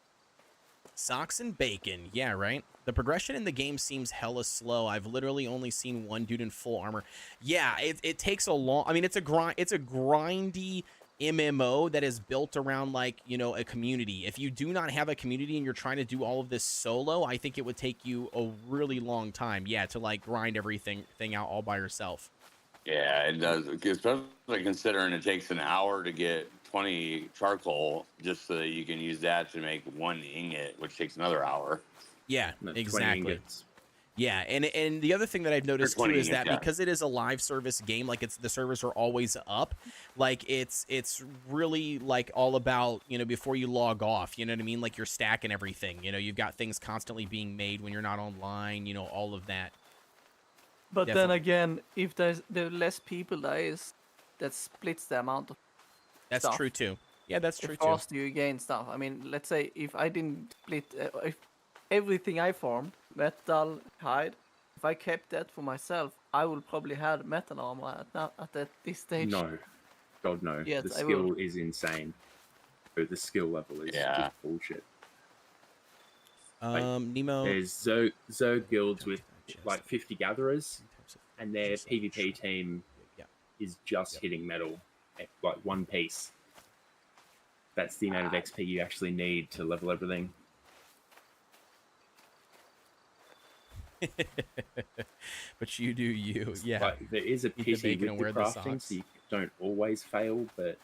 Socks and bacon. Yeah, right? The progression in the game seems hella slow. I've literally only seen one dude in full armor. Yeah, it takes a long... I mean, it's a grindy MMO that is built around, like, you know, a community. If you do not have a community and you're trying to do all of this solo, I think it would take you a really long time, yeah, to, like, grind everything out all by yourself. Yeah, it does. Especially considering it takes an hour to get 20 charcoal just so that you can use that to make 1 ingot, which takes another hour. Yeah, And that's 20 exactly. ingots. Yeah, and the other thing that I've noticed too 20 is that yeah. because it is a live service game, like the servers are always up, like it's really like all about, you know, before you log off, you know what I mean? Like you're stacking everything, you know, you've got things constantly being made when you're not online, you know, all of that. But Definitely. then again, if there's less people there is, that splits the amount of That's stuff. true too. Yeah, that's the true too. faster you gain stuff. I mean, let's say if I didn't split, if everything I farmed, metal, hide, if I kept that for myself, I would probably have metal armor this stage. No, God no. Yes, The I will. skill is insane. So the skill level is Yeah. just bullshit. Nemo. There's Zerg guilds with Digest. like 50 gatherers, 3 types of and their just like PvP team Yeah. is just Yep. hitting metal at like one piece. That's the amount of XP you actually need to level everything. But you do you. Yeah. Like, there is a Eat the pity bacon and with wear the the crafting, socks. so you don't always fail, but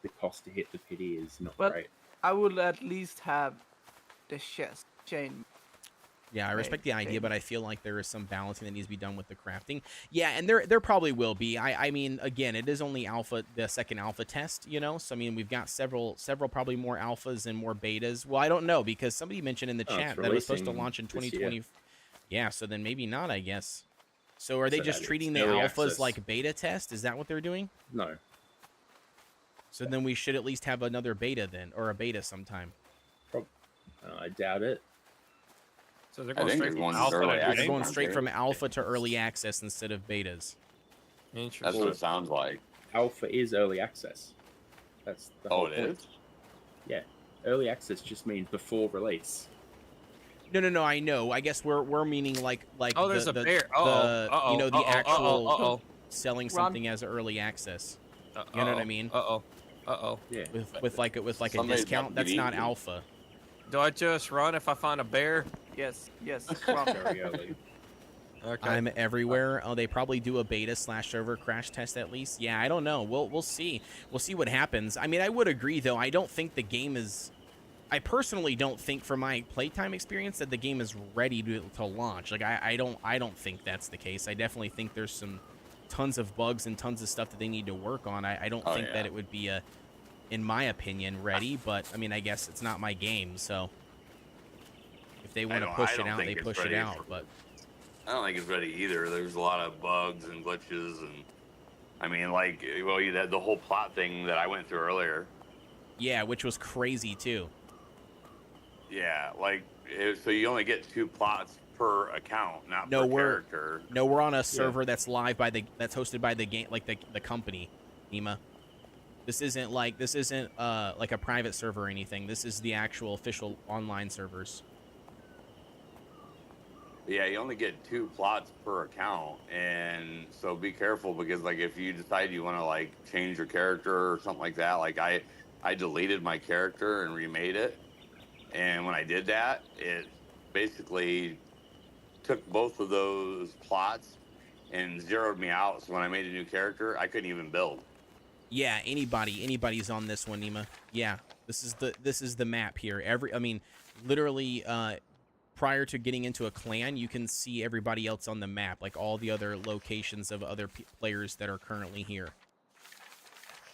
the cost to hit the pity is not But- great. I would at least have the chest chain. Yeah, I respect the idea, Okay. but I feel like there is some balancing that needs to be done with the crafting. Yeah, and there probably will be. I mean, again, it is only the second alpha test, you know. So I mean, we've got several probably more alphas and more betas. Well, I don't know because somebody mentioned in the Oh, it's chat that it was supposed to releasing launch in this 2020. year. Yeah, so then maybe not, I guess. So are they So just that is treating the early alphas access. like beta test? Is that what they're doing? No, So then we should at least have another beta then, or a beta sometime. I doubt it. So they're I going think straight there's from one alpha early to access. They're game? going aren't straight they? from alpha to early access instead of betas. That's Interesting. what it sounds like. Alpha is early access. That's the Oh, whole it point. is? Yeah, early access just means before release. No, I know. I guess we're meaning like Oh, there's the, a the, bear. the you know, the actual Uh-oh. selling Run. something as early access You know what I mean? Uh-oh. Yeah, with like a Somebody's discount. about to That's get not eaten. alpha. Do I just run if I find a bear? Yes, run. very early. Okay. I'm everywhere. Oh, they probably do a beta / server crash test at least. Yeah, I don't know. We'll see. We'll see what happens. I mean, I would agree though. I don't think the game is. I personally don't think, from my playtime experience, that the game is ready to launch. Like I don't think that's the case. I definitely think there's some tons of bugs and tons of stuff that they need to work on. I don't think that it would be in my opinion, ready. But I mean, I guess it's not my game, so if they want to push it don't out, think they it's push it ready out. for- But I don't think it's ready either. There's a lot of bugs and glitches, and I mean, like, well, you had the whole plot thing that I went through earlier. yeah, which was crazy too. Yeah, like, so you only get 2 plots per account, not No, per we're- character. No, we're on a server that's live that's hosted by the game, like the company, Nima. This isn't like a private server or anything. This is the actual official online servers. Yeah, you only get 2 plots per account, and so be careful because, like, if you decide you want to like change your character or something like that, like I deleted my character and remade it, and when I did that, it basically took both of those plots and zeroed me out. So when I made a new character, I couldn't even build. Yeah, anybody's on this one, Nima. Yeah, this is the map here. Literally, prior to getting into a clan, you can see everybody else on the map, like all the other locations of other players that are currently here.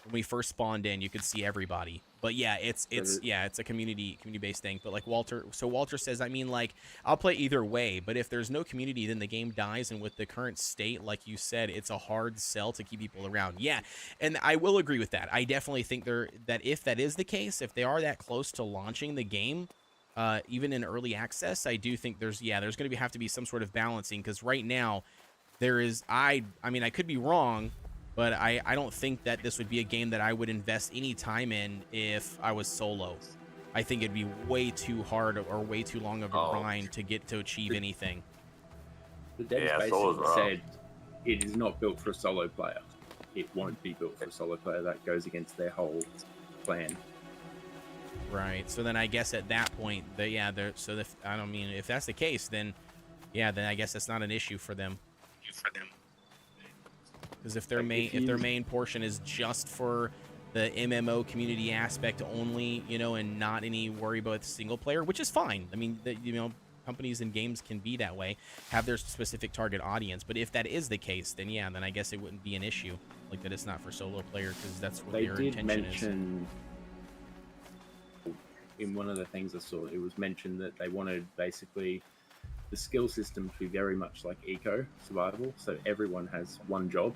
When we first spawned in, you could see everybody. But yeah, it's a community-based thing. But like Walter says, I mean, like, I'll play either way, but if there's no community, then the game dies. And with the current state, like you said, it's a hard sell to keep people around. Yeah, and I will agree with that. I definitely think that if that is the case, if they are that close to launching the game, even in early access, I do think there's going to have to be some sort of balancing, because right now there is. I mean, I could be wrong, but I don't think that this would be a game that I would invest any time in if I was solo. I think it'd be way too hard or way too long of a grind to achieve anything. The devs Yeah, basically solo's rough. said it is not built for a solo player. It won't be built for a solo player. That goes against their whole plan. Right. So then I guess at that point, if that's the case, then I guess that's not an issue for them. Because if their Like, main portion is just for the MMO community aspect only, and not any worry about single player, which is fine. I mean, companies and games can be that way, have their specific target audience. But if that is the case, then I guess it wouldn't be an issue, like that it's not for solo player, because that's what They their did intention is. mention in one of the things I saw, it was mentioned that they wanted basically the skill system to be very much like eco survival, so everyone has one job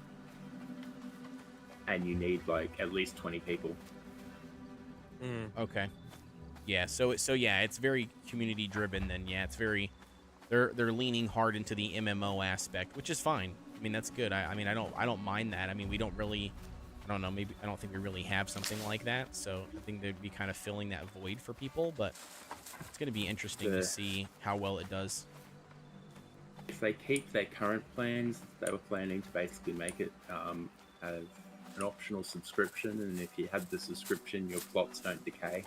and you need like at least 20 people. Okay. Yeah. So yeah, it's very community driven. Then yeah, it's very they're leaning hard into the MMO aspect, which is fine. I mean, that's good. I mean, I don't mind that. I mean, we don't really. I don't know. Maybe I don't think we really have something like that. So I think they'd be kind of filling that void for people. But it's going to be interesting to see how well it does. If they keep their current plans, they were planning to basically make it have an optional subscription, and if you have the subscription, your plots don't decay,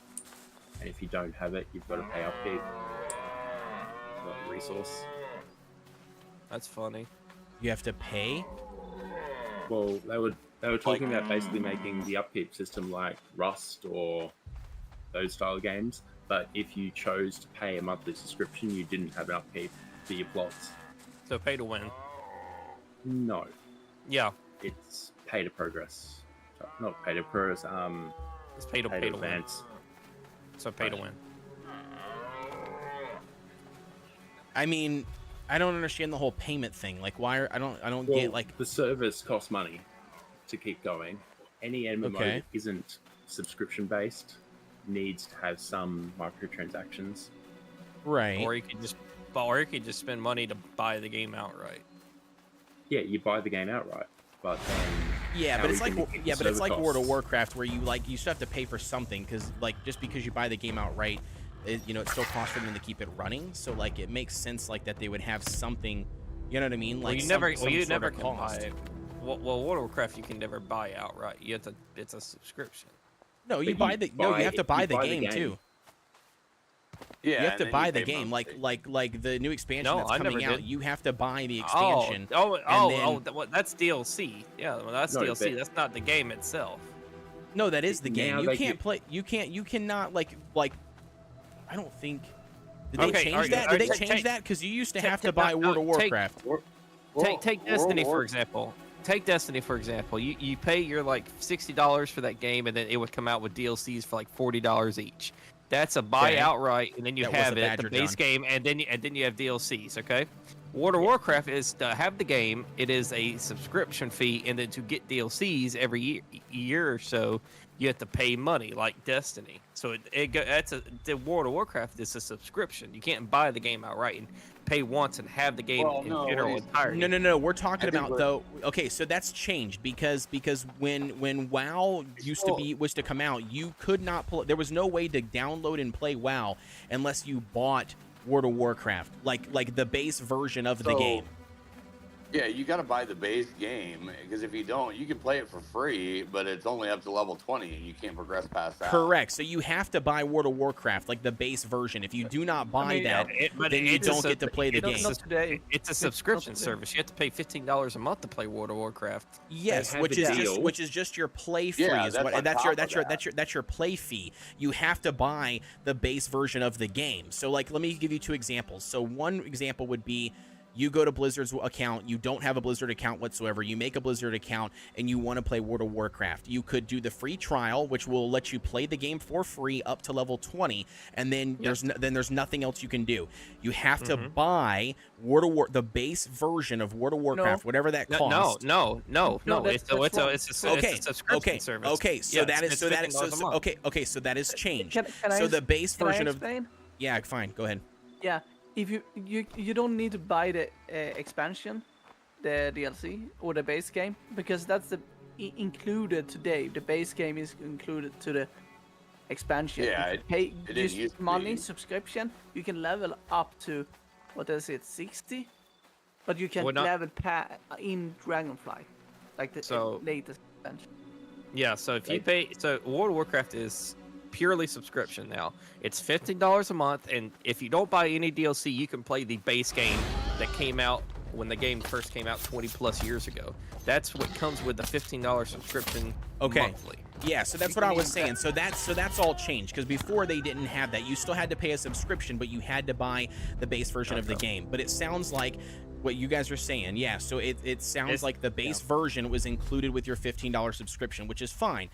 and if you don't have it, you've got to pay upkeep for the resource. That's funny. You have to pay? Well, they were talking about basically making the upkeep system like Rust or those style of games, but if you chose to pay a monthly subscription, you didn't have an upkeep for your plots. So pay to win. No, Yeah. it's pay to progress. Not pay to progress. It's pay to win. advance. So pay to win. I mean, I don't understand the whole payment thing. Like, why? I don't Well, get like. the service costs money to keep going. Any MMO Okay. that isn't subscription based needs to have some microtransactions. Right. Or you could just spend money to buy the game outright. Yeah, you buy the game outright, but then Yeah, how but are it's you like gonna keep yeah, the but it's server like World of costs? Warcraft where you still have to pay for something because like just because you buy the game outright, it still costs for them to keep it running. So like it makes sense like that they would have something, you know what I mean? Like Well, you some never sort of can cost. buy. Well, World of Warcraft you can never buy outright. It's a subscription. No, you But buy you the no, you have to buy the game game. too. Yeah, You have and to then buy you the pay game, monthly. like the new expansion No, that's I never coming out. did. You have to buy the expansion. That's DLC. Yeah, well, that's No, DLC. but- That's not the game itself. No, that is the game. Now You they can't get- play. You cannot like. I don't think. Did Okay, they change alright, that? alright, Did they take- change that? Because you used to take- have to take- buy no, World of take- Warcraft. Take Destiny for example. Take Destiny for example. You pay your like $60 for that game, and then it would come out with DLCs for like $40 each. That's a buy Okay. outright, and then you That was have a it, Badger, the base John. game, and then you have DLCs. Okay. World of Warcraft is to have the game. It is a subscription fee, and then to get DLCs every year or so, you have to pay money like Destiny. So the World of Warcraft is a subscription. You can't buy the game outright and pay once and have the game Well, in no, general what he's- entirety. No. We're talking I think about we're- though. Okay, so that's changed because when WoW was to come out, you could not pull. There was no way to download and play WoW unless you bought World of Warcraft, like the base version of the So, game. Yeah, you got to buy the base game because if you don't, you can play it for free, but it's only up to level 20 and you can't progress past that. Correct. So you have to buy World of Warcraft, like the base version. If you do not buy mean, that, But then you it's don't a- get to play the Not- game. not today. It's a subscription service. You have to pay $15 a month to play World of Warcraft. Yes, have which a is deal. just your play fee. Yeah, is that's what, on and that's top of that's your play fee. You have to buy the base version of the game. So like, let me give you two examples. So one example would be. You go to Blizzard's account, you don't have a Blizzard account whatsoever, you make a Blizzard account, and you want to play World of Warcraft. You could do the free trial, which will let you play the game for free up to level 20, and then there's nothing else you can do. You have to buy the base version of World of Warcraft, whatever that costs. No. No, It's a subscription service. Okay, so Yeah, that is it's so that is $15 a month. okay, so that is changed. Can I So ex- the base Can I version of explain? yeah, fine, go ahead. Yeah, if you don't need to buy the expansion, the DLC or the base game because that's included today. The base game is included to the expansion. Yeah, If you pay it didn't just used to money be. subscription, you can level up to what is it, 60? But you can Well, not- level in Dragonfly, like the So- latest expansion. Yeah, so if you pay, so World of Warcraft is purely subscription now. It's $15 a month, and if you don't buy any DLC, you can play the base game that came out when the game first came out 20 plus years ago. That's what comes with the $15 subscription monthly. Yeah, so that's what I was saying. So that's all changed because before they didn't have that. You still had to pay a subscription, but you had to buy the base version of the game. But it sounds like what you guys are saying. Yeah, so it sounds like the base version was included with your $15 subscription, which is fine.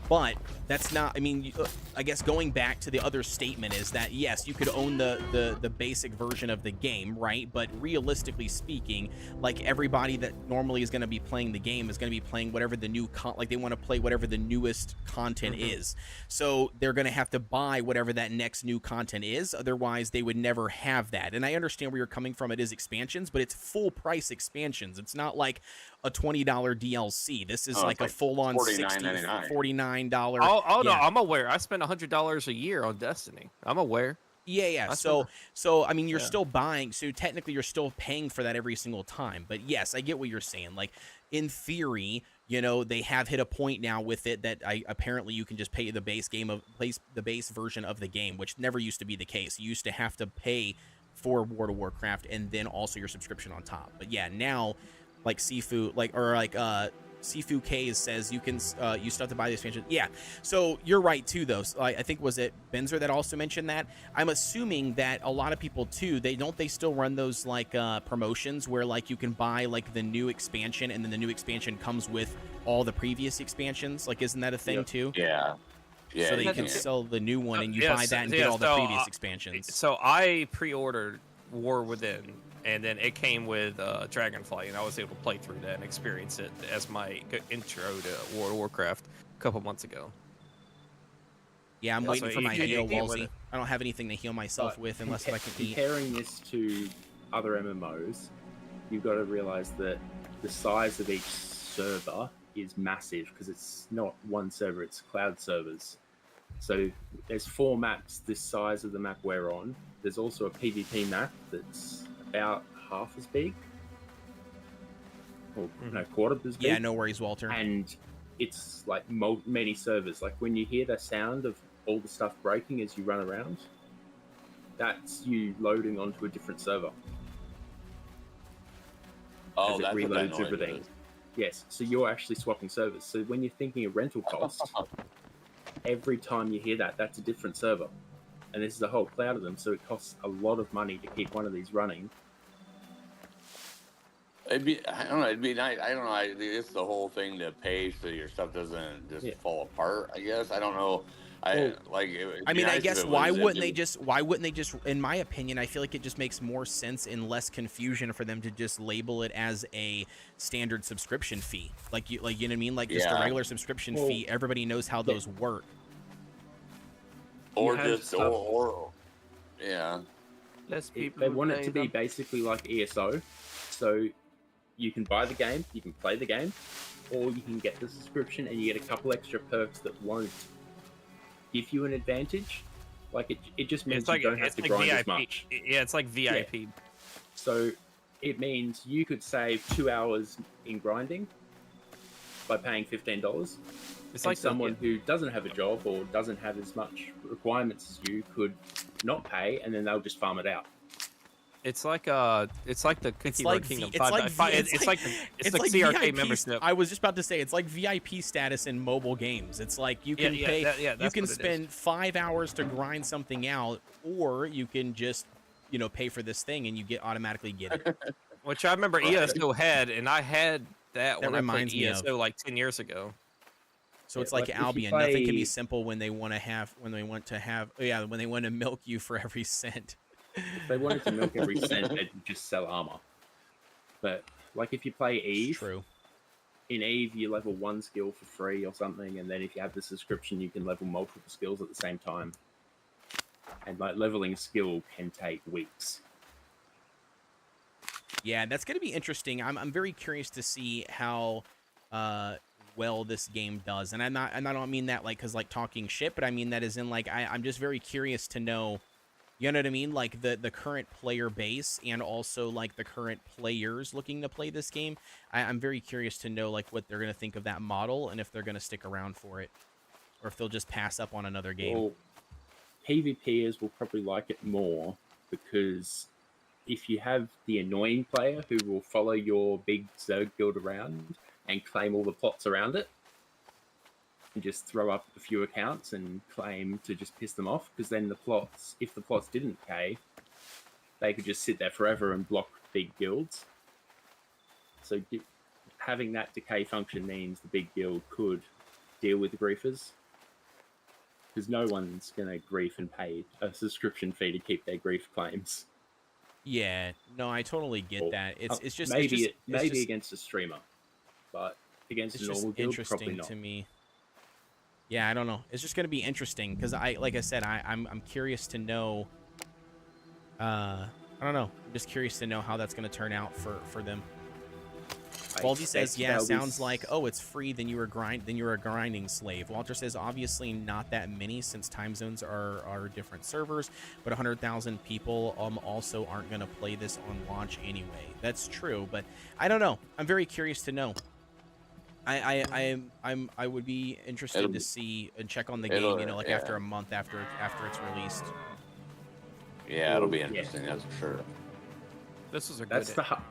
But that's not. I mean, I guess going back to the other statement is that yes, you could own the basic version of the game, right? But realistically speaking, like everybody that normally is going to be playing the game is going to be playing whatever the new like they want to play whatever the newest content is. So they're going to have to buy whatever that next new content is. Otherwise, they would never have that. And I understand where you're coming from. It is expansions, but it's full price expansions. It's not like a $20 DLC. This is like a full-on $49. No, I'm aware. I spend $100 a year on Destiny. I'm aware. Yeah. So I mean, you're still buying. So technically, you're still paying for that every single time. But yes, I get what you're saying. Like in theory, you know, they have hit a point now with it that apparently you can just pay the base version of the game, which never used to be the case. You used to have to pay for World of Warcraft and then also your subscription on top. But yeah, now like Sifu, Sifu K says you can you still have to buy the expansion. Yeah, so you're right too though. So I think was it Benzer that also mentioned that. I'm assuming that a lot of people too, they still run those like promotions where like you can buy like the new expansion and then the new expansion comes with all the previous expansions. Like isn't that a thing too? Yeah. Yeah, so that you can sell the new one and you buy that and get all the previous expansions. So I pre-ordered War Within, and then it came with Dragonflight, and I was able to play through that and experience it as my intro to World of Warcraft a couple months ago. Yeah, I'm waiting for my heal, Walsey. I don't have anything to heal myself with unless I can eat. Comparing this to other MMOs, you've got to realize that the size of each server is massive because it's not one server, it's cloud servers. So there's 4 maps this size of the map we're on. There's also a PvP map that's about half as big. Or no, quarter as big. Yeah, no worries, Walter. And it's like many servers. Like when you hear the sound of all the stuff breaking as you run around, that's you loading onto a different server. Oh, as it that's reloads what that everything. is. Yes, so you're actually swapping servers. So when you're thinking of rental cost, every time you hear that, that's a different server. And this is a whole cloud of them, so it costs a lot of money to keep one of these running. I don't know. It'd be nice. I don't know. It's the whole thing to pay so your stuff doesn't just fall apart. I guess I don't know. I mean, I guess why wouldn't they just? In my opinion, I feel like it just makes more sense and less confusion for them to just label it as a standard subscription fee. Like you know what I mean? Like just a regular subscription fee. Everybody knows how those work. Or yeah. Less people. They want it to be basically like ESO, so you can buy the game, you can play the game, or you can get the subscription and you get a couple extra perks that won't give you an advantage. Like it just means you don't have to grind VIP. as much. Yeah, it's like VIP. Yeah. So it means you could save 2 hours in grinding by paying $15. It's like someone who doesn't have a job or doesn't have as much requirements as you could not pay, and then they'll just farm it out. It's like the Cookie Run Kingdom. It's like CRK membership. I was just about to say it's like VIP status in mobile games. It's like you can pay. You can spend 5 hours to grind something out, or you can just pay for this thing and you automatically get it. Which I remember ESO had, and I had that when I played ESO like 10 years ago. So it's like Albion. Nothing can be simple when they want to milk you for every cent. If they wanted to milk every cent, they'd just sell armor. But like if you play Eve, true. In Eve you level 1 skill for free or something, and then if you have the subscription, you can level multiple skills at the same time. And like leveling skill can take weeks. Yeah, that's going to be interesting. I'm very curious to see how well this game does, and I don't mean that like because like talking shit, but I mean that as in like I'm just very curious to know, you know what I mean, like the current player base and also like the current players looking to play this game. I'm very curious to know like what they're gonna think of that model and if they're gonna stick around for it, or if they'll just pass up on another game. Well, PvPers will probably like it more because if you have the annoying player who will follow your big Zerg guild around and claim all the plots around it, and just throw up a few accounts and claim to just piss them off, because then the plots, if the plots didn't decay, they could just sit there forever and block big guilds. So having that decay function means the big guild could deal with the griefers. because no one's gonna grief and pay a subscription fee to keep their grief claims. Yeah, no, I totally get Or, that. It's just maybe it's just against a streamer, but against it's a just normal guild, probably interesting not. to me. Yeah, I don't know. It's just gonna be interesting because like I said, I'm curious to know. I don't know. I'm just curious to know how that's gonna turn out for them. Baldy says, yeah, sounds like, oh, it's free, then you're a grinding slave. Walter says, obviously not that many since time zones are different servers, but 100,000 people also aren't going to play this on launch anyway. That's true, but I don't know. I'm very curious to know. I would be interested to see and check on the game, you know, like after a month after it's released. Yeah, it'll be interesting, that's for sure. This is a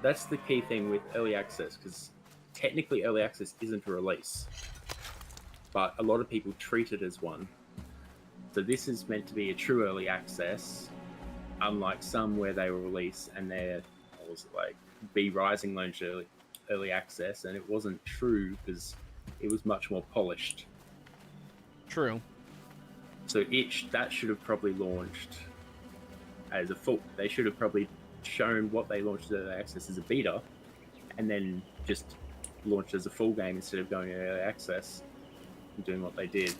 that's the key thing with early access, because technically early access isn't a release, but a lot of people treat it as one. So this is meant to be a true early access, unlike some where they were released and they're, what was it, like B Rising launched early access, and it wasn't true because it was much more polished. True. So that should have probably launched as a full. They should have probably shown what they launched as early access as a beta, and then just launched as a full game instead of going early access and doing what they did.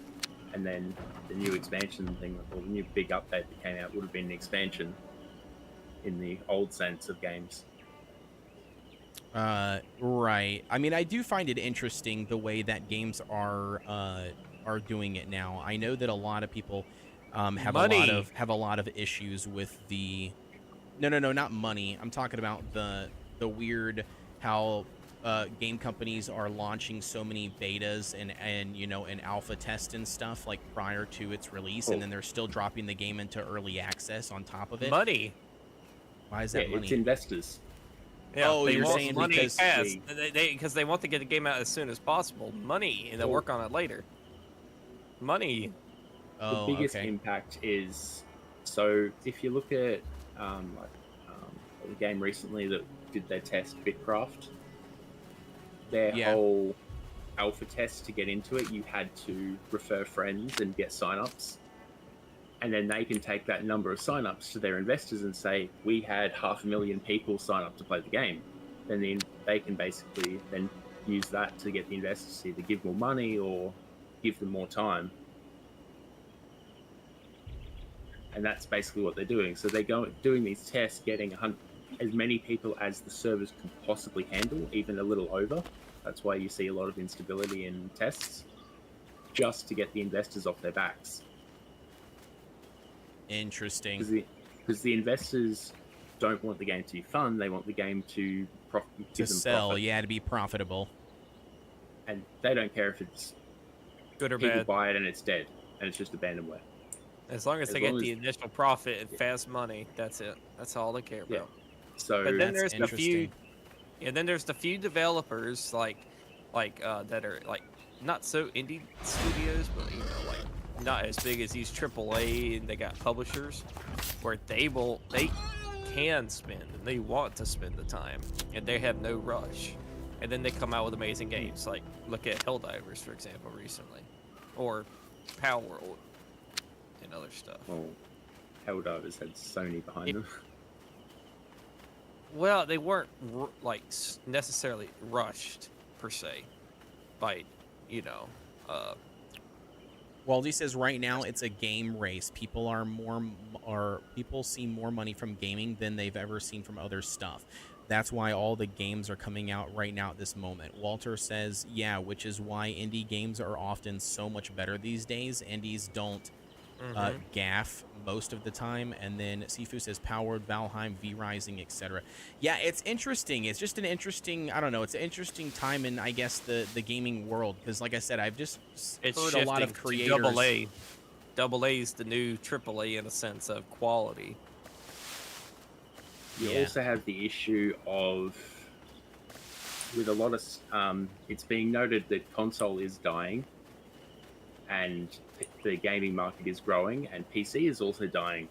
And then the new expansion thing, or the new big update that came out, would have been an expansion in the old sense of games. Right. I mean, I do find it interesting the way that games are doing it now. I know that a lot of people have a lot of issues with the no, not money. I'm talking about the weird how game companies are launching so many betas and you know, and alpha tests and stuff like prior to its release, and then they're still dropping the game into early access on top of it. Money. Why is that money? It's investors. Yeah, oh, they you're want saying money because fast. Because they want to get the game out as soon as possible. Money, and they'll work on it later. Money. Oh, the biggest okay. impact is, so if you look at the game recently that did their test, Bitcraft, their whole alpha test to get into it, you had to refer friends and get signups. And then they can take that number of signups to their investors and say, we had 500,000 people sign up to play the game. Then they can basically then use that to get the investors to either give more money or give them more time. And that's basically what they're doing. So they're doing these tests, getting as many people as the servers can possibly handle, even a little over. That's why you see a lot of instability in tests, just to get the investors off their backs. Interesting. Because the investors don't want the game to be fun; they want the game to give them sell. profit. Yeah, to be profitable. And they don't care if it's Good or people bad. buy it and it's dead, and it's just abandonware. As long as they get the initial profit and fast money, that's it. That's all they care about. So, but then there's the few developers like that are like not so indie studios, but you know, like not as big as these AAA, and they got publishers where they can spend and they want to spend the time and they have no rush, and then they come out with amazing games. Like look at Helldivers, for example, recently, or Power World and other stuff. Well, Helldivers had Sony behind them. Well, they weren't necessarily rushed per se by, you know. Waldy says right now it's a game race. People see more money from gaming than they've ever seen from other stuff. That's why all the games are coming out right now at this moment. Walter says, yeah, which is why indie games are often so much better these days. Indies don't gaff most of the time. And then Sifu says Powered, Valheim, V Rising, etc. Yeah, it's interesting. It's just an interesting, I don't know, it's an interesting time in, I guess, the gaming world, because like I said, I've just heard a lot of creators. Double A is the new AAA in a sense of quality. You also have the issue of, with a lot of it's being noted that console is dying and the gaming market is growing, and PC is also dying.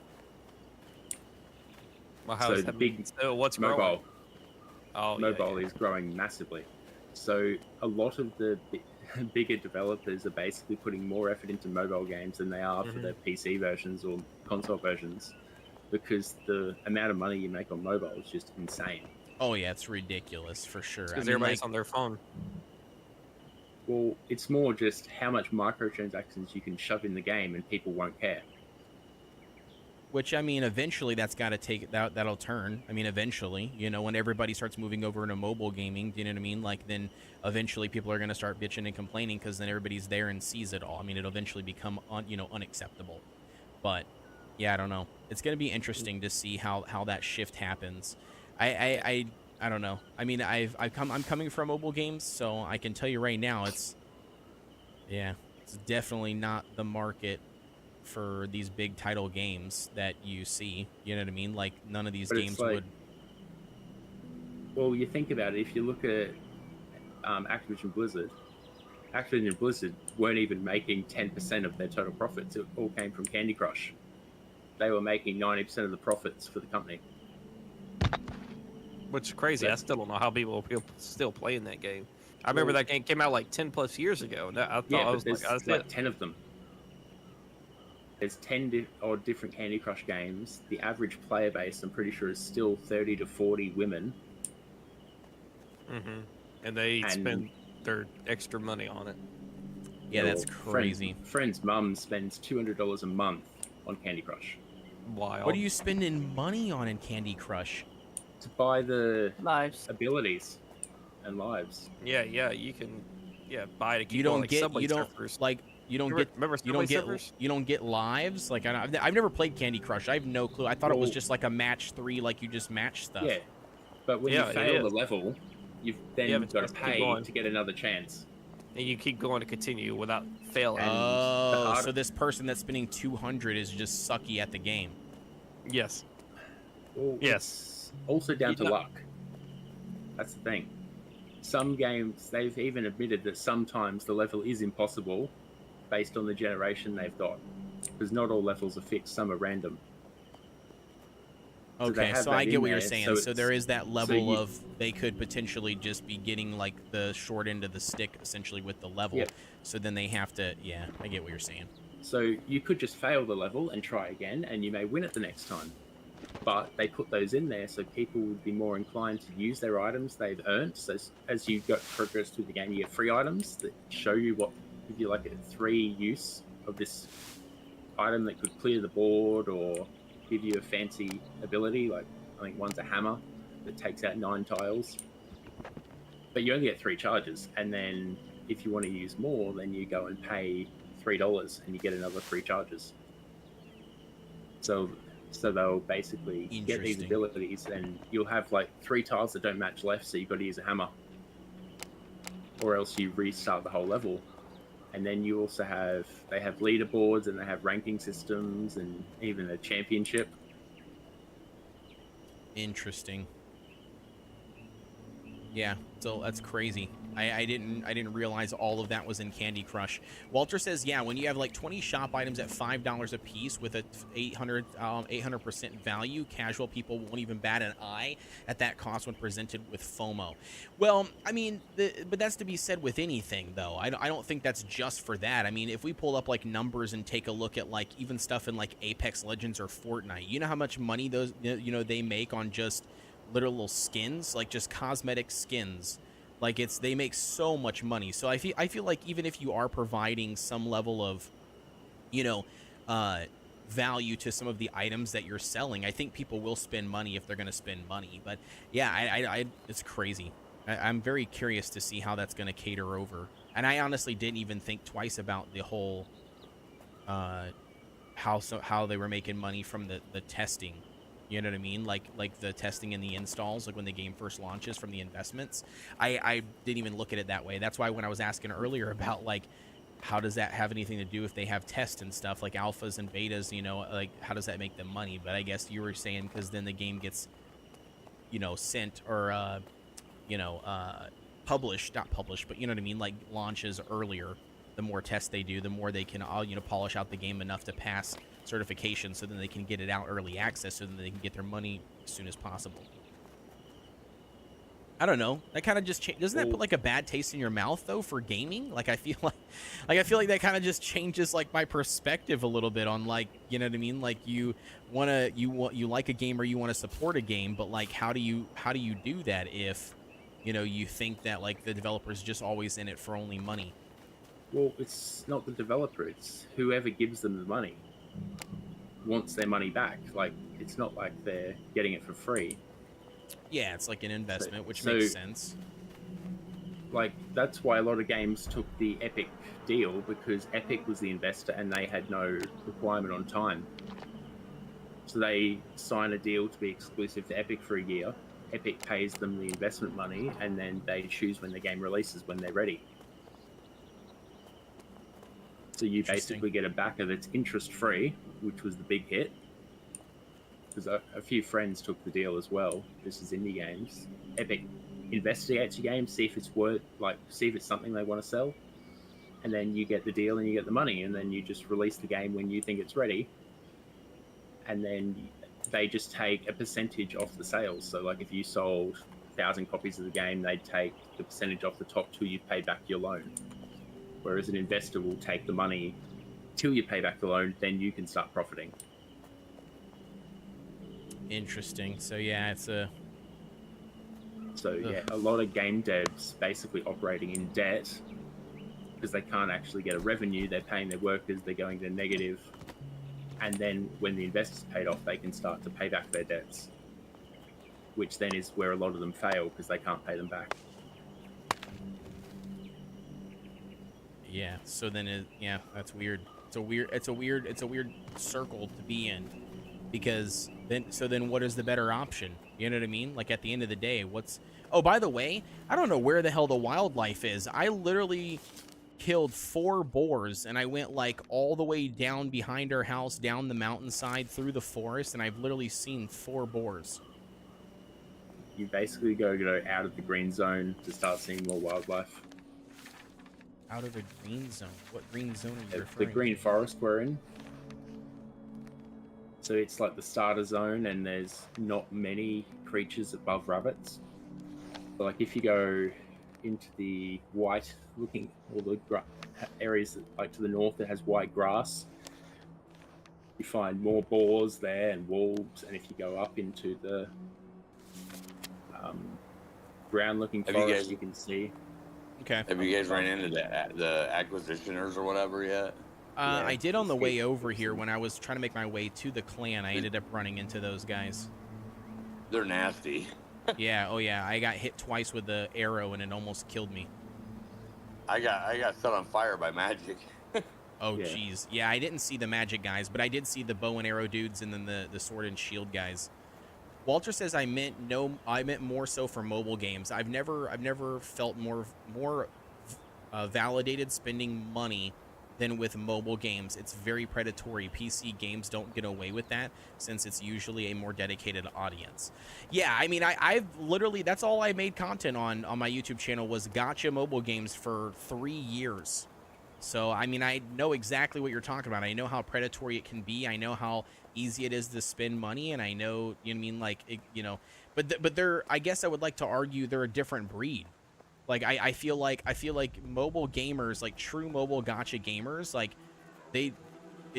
Well, how does that mean? So what's mobile growing? Mobile is growing massively. So a lot of bigger developers are basically putting more effort into mobile games than they are for their PC versions or console versions, because the amount of money you make on mobile is just insane. Oh yeah, it's ridiculous for sure. Because everybody's on their phone. Well, it's more just how much microtransactions you can shove in the game and people won't care. Which, I mean, eventually that's got to take that'll turn. I mean, eventually, you know, when everybody starts moving over into mobile gaming, you know what I mean? Like, then eventually people are going to start bitching and complaining because then everybody's there and sees it all. I mean, it'll eventually become unacceptable. But yeah, I don't know. It's going to be interesting to see how that shift happens. I don't know. I mean, I'm coming from mobile games, so I can tell you right now, it's definitely not the market for these big title games that you see. You know what I mean? Like, none of these games would. Well, you think about it. If you look at Activision Blizzard weren't even making 10% of their total profits. It all came from Candy Crush. They were making 90% of the profits for the company. Which is crazy. I still don't know how people are still playing that game. I remember that game came out like 10 plus years ago. And I thought I was like 10 of them. There's 10 different Candy Crush games. The average player base, I'm pretty sure, is still 30 to 40 women. And they spend their extra money on it. Yeah, that's crazy. Friend's mum spends $200 a month on Candy Crush. Wild. What are you spending money on in Candy Crush? To buy the Lives. abilities and lives. Yeah, you can buy to keep You don't going, like get Subway you don't surfers. like you don't get remember you don't Subway get surfers? you don't get lives. Like, I've never played Candy Crush. I have no clue. I thought it was just like a match 3, like you just match stuff. Yeah, but when you it fail is. the level, you've then but got you to have to keep pay going. to get another chance. And you keep going to continue without failing. Oh, so this person that's spending 200 is just sucky at the game. Yes. Well, Yes. it's also down to No. luck. That's the thing. Some games, they've even admitted that sometimes the level is impossible based on the generation they've got. Because not all levels are fixed, some are random. Okay, so I get what you're saying. So it's- there is that level of they could potentially just be getting like the short end of the stick essentially with the level. Yep. So then they have to, yeah, I get what you're saying. So you could just fail the level and try again, and you may win it the next time. But they put those in there so people would be more inclined to use their items they've earned. So as you progress through the game, you get free items that show you what, if you like, a 3 use of this item that could clear the board or give you a fancy ability. Like, I think one's a hammer that takes out 9 tiles. But you only get 3 charges, and then if you want to use more, then you go and pay $3 and you get another 3 charges. So they'll basically get these Interesting. abilities, and you'll have like 3 tiles that don't match left, so you've got to use a hammer, or else you restart the whole level. And then you also have leaderboards, and they have ranking systems, and even a championship. Interesting. Yeah, so that's crazy. I didn't realize all of that was in Candy Crush. Walter says, yeah, when you have like 20 shop items at $5 a piece with a 800% value, casual people won't even bat an eye at that cost when presented with FOMO. Well, I mean, but that's to be said with anything, though. I don't think that's just for that. I mean, if we pull up like numbers and take a look at like even stuff in like Apex Legends or Fortnite, you know how much money those they make on just literal skins, like just cosmetic skins. Like, they make so much money. So I feel like even if you are providing some level of, value to some of the items that you're selling, I think people will spend money if they're going to spend money. But yeah, it's crazy. I'm very curious to see how that's going to cater over. And I honestly didn't even think twice about the whole how they were making money from the testing. You know what I mean? Like the testing and the installs, like when the game first launches from the investments. I didn't even look at it that way. That's why when I was asking earlier about like how does that have anything to do if they have tests and stuff like alphas and betas, like how does that make them money? But I guess you were saying because then the game gets, sent or published, not published, but you know what I mean, like launches earlier. The more tests they do, the more they can polish out the game enough to pass certification, so then they can get it out early access, so then they can get their money as soon as possible. I don't know. That kind of just doesn't that Well- put like a bad taste in your mouth though for gaming? Like I feel like that kind of just changes like my perspective a little bit on like, you know what I mean? Like you like a game or you want to support a game, but like how do you do that if you know you think that like the developer's just always in it for only money? Well, it's not the developer; it's whoever gives them the money wants their money back. Like, it's not like they're getting it for free. Yeah, it's like an investment, which so- makes sense. Like, that's why a lot of games took the Epic deal, because Epic was the investor and they had no requirement on time. So they sign a deal to be exclusive to Epic for a year. Epic pays them the investment money, and then they choose when the game releases when they're ready. So you Interesting. basically get a backer that's interest-free, which was the big hit. Because a few friends took the deal as well. This is indie games. Epic investigates your game, see if it's see if it's something they want to sell, and then you get the deal and you get the money, and then you just release the game when you think it's ready, and then they just take a percentage off the sales. So, like, if you sold 1,000 copies of the game, they'd take the percentage off the top till you've paid back your loan. Whereas an investor will take the money till you pay back the loan, then you can start profiting. Interesting. So yeah, it's a So yeah, a lot of game devs basically operating in debt because they can't actually get a revenue. They're paying their workers, they're going to negative, and then when the investors paid off, they can start to pay back their debts, which then is where a lot of them fail because they can't pay them back. yeah. So then yeah, that's weird. It's a weird circle to be in, because then what is the better option? You know what I mean? Like at the end of the day, oh, by the way, I don't know where the hell the wildlife is. I literally killed 4 boars and I went like all the way down behind our house, down the mountainside, through the forest, and I've literally seen 4 boars. You basically go out of the green zone to start seeing more wildlife. Out of a green zone? What green zone are you The referring green to? forest we're in. So it's like the starter zone, and there's not many creatures above rabbits. So like if you go into the white looking, or the areas that, like to the north that has white grass, you find more boars there and wolves. And if you go up into the brown looking Have you forest, guys- you can see. Okay. Have you guys ran into the acquisitioners or whatever yet? Yeah, I did on the way escape over routes here and- when I was trying to make my way to the clan. I ended up running into those guys. They're nasty. Yeah, oh yeah, I got hit twice with the arrow and it almost killed me. I got set on fire by magic. Oh Yeah. jeez. Yeah, I didn't see the magic guys, but I did see the bow and arrow dudes and then the sword and shield guys. Walter says I meant more so for mobile games. I've never felt more validated spending money than with mobile games. It's very predatory. PC games don't get away with that since it's usually a more dedicated audience. Yeah, I mean, I've literally, that's all I made content on my YouTube channel was gotcha mobile games for 3 years. So, I mean, I know exactly what you're talking about. I know how predatory it can be. I know how easy it is to spend money, and I know, you know what I mean, like, but they're, I guess I would like to argue they're a different breed. Like, I feel like mobile gamers, like true mobile gotcha gamers, like it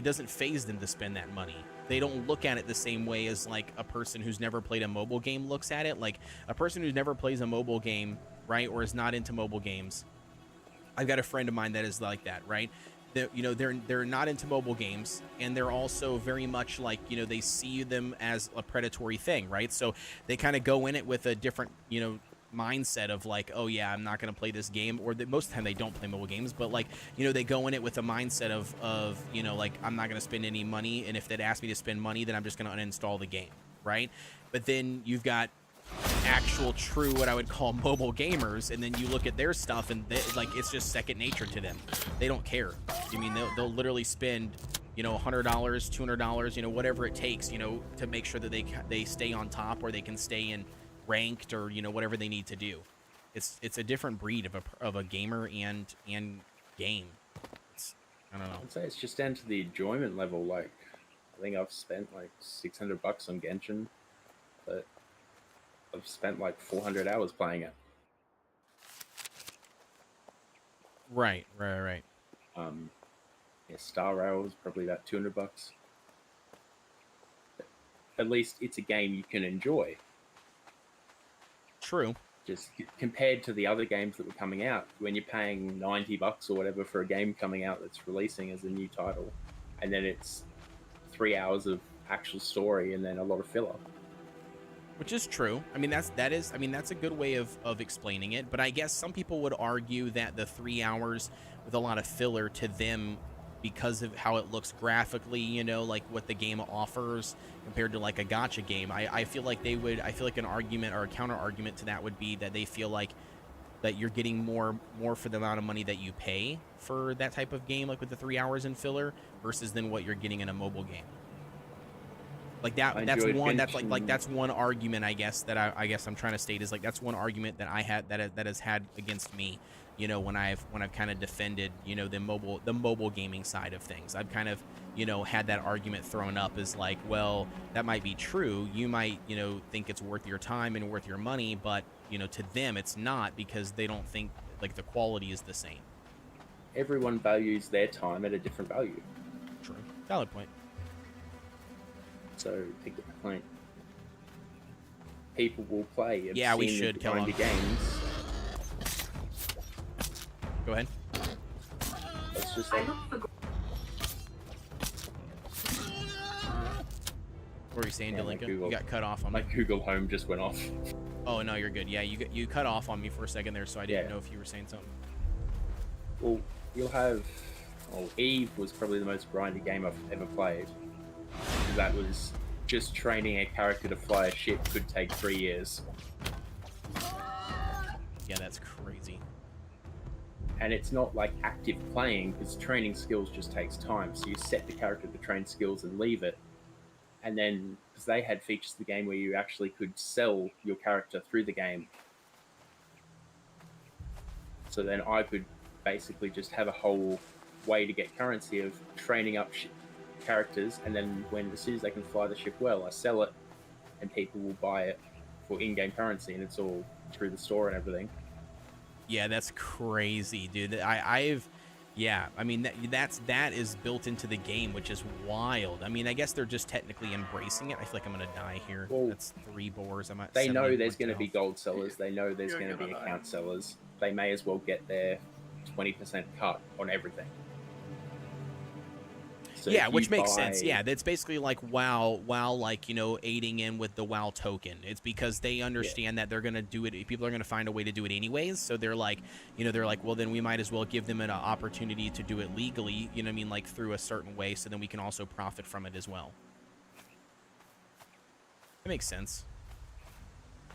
doesn't faze them to spend that money. They don't look at it the same way as like a person who's never played a mobile game looks at it. Like a person who never plays a mobile game, right, or is not into mobile games. I've got a friend of mine that is like that, right? They're not into mobile games, and they're also very much like, they see them as a predatory thing, right? So they kind of go in it with a different, mindset of like, oh yeah, I'm not going to play this game, or most of the time they don't play mobile games, but like, they go in it with a mindset of like, I'm not going to spend any money, and if they'd ask me to spend money, then I'm just going to uninstall the game, right? But then you've got actual true what I would call mobile gamers, and then you look at their stuff and like it's just second nature to them. They don't care. I mean, they'll literally spend $100, $200, whatever it takes, to make sure that they stay on top, or they can stay in ranked, or whatever they need to do. It's a different breed of a gamer and game. I don't know. I'd say it's just down to the enjoyment level. Like, I think I've spent like $600 on Genshin, but I've spent like 400 hours playing it. Right. Yeah, Star Rail is probably about $200. At least it's a game you can enjoy. True. Just compared to the other games that were coming out, when you're paying $90 or whatever for a game coming out that's releasing as a new title, and then it's 3 hours of actual story and then a lot of filler. Which is true. I mean, that's a good way of explaining it. But I guess some people would argue that the 3 hours with a lot of filler to them, because of how it looks graphically, you know, like what the game offers compared to like a gacha game, I feel like an argument or a counter argument to that would be that they feel like that you're getting more for the amount of money that you pay for that type of game, like with the 3 hours in filler, versus than what you're getting in a mobile game. Like that's one argument, I guess, that I guess I'm trying to state is like that's one argument that I had that has had against me, you know, when I've kind of defended, you know, the mobile gaming side of things. I've kind of, you know, had that argument thrown up as like, well, that might be true. You might, you know, think it's worth your time and worth your money, but, you know, to them it's not, because they don't think like the quality is the same. Everyone values their time at a different value. True. Valid point. So, I get the point. People will play. Yeah, we should kill the games. Go ahead. It's just like, What were you saying, Yeah, Delinka? Google. You got cut off on my me. Google Home just went off. Oh no, you're good. Yeah, you cut off on me for a second there, so I didn't Yeah. know if you were saying something. Well, you'll have... Well, Eve was probably the most grindy game I've ever played. That was just training a character to fly a ship could take 3 years. Yeah, that's crazy. And it's not like active playing, because training skills just takes time. So you set the character to train skills and leave it. And then, because they had features of the game where you actually could sell your character through the game. So then I could basically just have a whole way to get currency of training up characters, and then as soon as they can fly the ship well, I sell it, and people will buy it for in-game currency, and it's all through the store and everything. Yeah, that's crazy, dude. Yeah, I mean that is built into the game, which is wild. I mean, I guess they're just technically embracing it. I feel like I'm gonna die here. Well, that's 3 boars. I'm at They know 70 there's going to health. be gold sellers. They know there's going to be account sellers. They may as well get their 20% cut on everything. So Yeah, if which you makes sense. buy- Yeah, that's basically like WoW, like, you know, aiding in with the WoW token. It's because they understand that they're going to do it. People are going to find a way to do it anyways. So they're like, you know, well, then we might as well give them an opportunity to do it legally, you know what I mean, like through a certain way, so then we can also profit from it as well. That makes sense.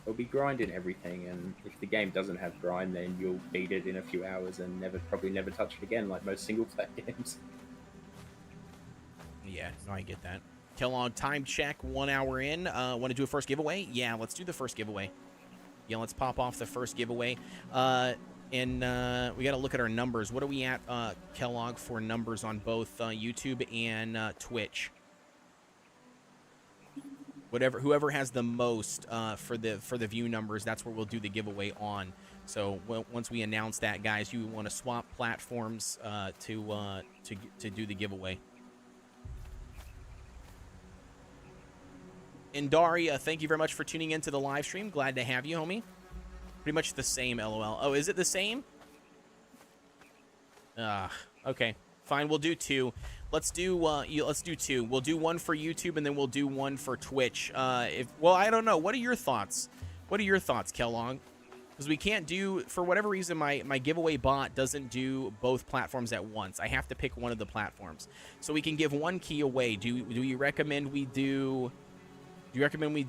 There'll be grind in everything, and if the game doesn't have grind, then you'll beat it in a few hours and probably never touch it again, like most single-player games. Yeah, no, I get that. Kellogg, time check, 1 hour in. Want to do a first giveaway? Yeah, let's do the first giveaway. Yeah, let's pop off the first giveaway. And we got to look at our numbers. What are we at, Kellogg, for numbers on both YouTube and Twitch? Whoever has the most for the view numbers, that's where we'll do the giveaway on. So once we announce that, guys, you want to swap platforms to do the giveaway. And Daria, thank you very much for tuning into the live stream. Glad to have you, homie. Pretty much the same, LOL. Oh, is it the same? Okay. Fine, we'll do 2. Let's do 2. We'll do 1 for YouTube, and then we'll do 1 for Twitch. Well, I don't know. What are your thoughts? What are your thoughts, Kellogg? Because we can't do, for whatever reason, my giveaway bot doesn't do both platforms at once. I have to pick one of the platforms. So we can give 1 key away. Do you recommend we do... Do you recommend we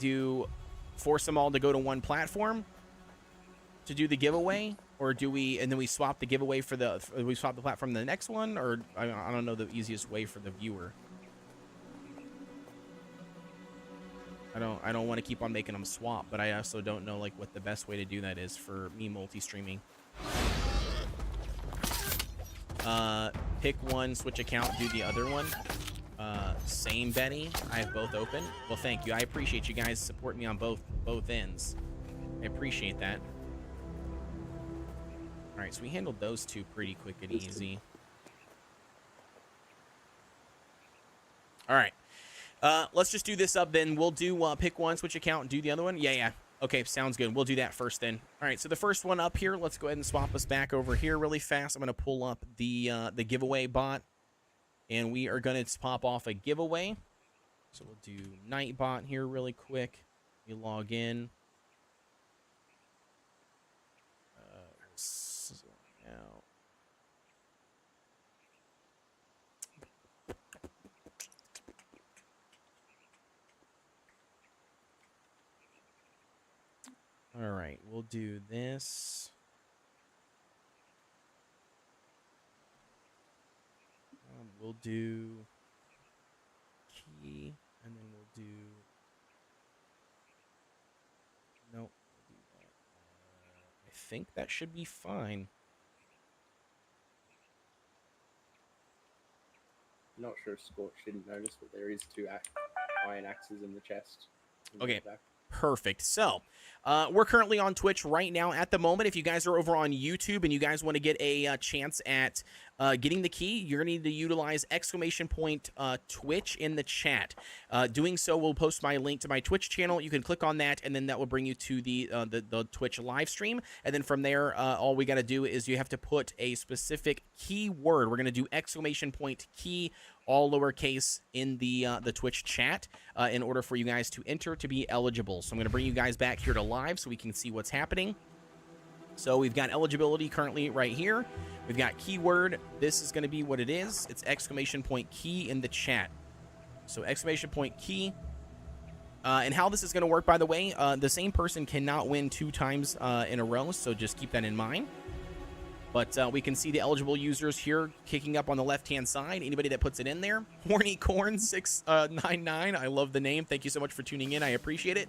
force them all to go to 1 platform to do the giveaway, or do we, and then we swap the giveaway we swap the platform to the next one, or I don't know the easiest way for the viewer. I don't want to keep on making them swap, but I also don't know like what the best way to do that is for me multi-streaming. Pick one, switch account, do the other one. Same, Benny. I have both open. Well, thank you. I appreciate you guys supporting me on both ends. I appreciate that. All right, so we handled those two pretty quick and easy. All right. Let's just do this up then. We'll do pick one, switch account, and do the other one. Yeah. Okay, sounds good. We'll do that first then. All right, so the first one up here, let's go ahead and swap us back over here really fast. I'm going to pull up the giveaway bot, and we are going to pop off a giveaway. So we'll do Nightbot here really quick. We log in. Out. All right, we'll do this. We'll do key, and then we'll do. Nope, we'll do that. I think that should be fine. I'm not sure if Scorch didn't notice, but there is 2 iron axes in the chest. Okay. Perfect. So, we're currently on Twitch right now at the moment. If you guys are over on YouTube and you guys want to get a chance at getting the key, you're going to need to utilize !Twitch in the chat. Doing so will post my link to my Twitch channel. You can click on that, and then that will bring you to the Twitch live stream. And then from there, all we got to do is you have to put a specific keyword. We're going to do !key, all lowercase, in the Twitch chat in order for you guys to enter to be eligible. So I'm going to bring you guys back here to live so we can see what's happening. So we've got eligibility currently right here. We've got keyword. This is going to be what it is. It's !key in the chat. So !key. And how this is going to work, by the way, the same person cannot win 2 times in a row, so just keep that in mind. But we can see the eligible users here kicking up on the left-hand side. Anybody that puts it in there. Horny Corn 699. I love the name. Thank you so much for tuning in. I appreciate it.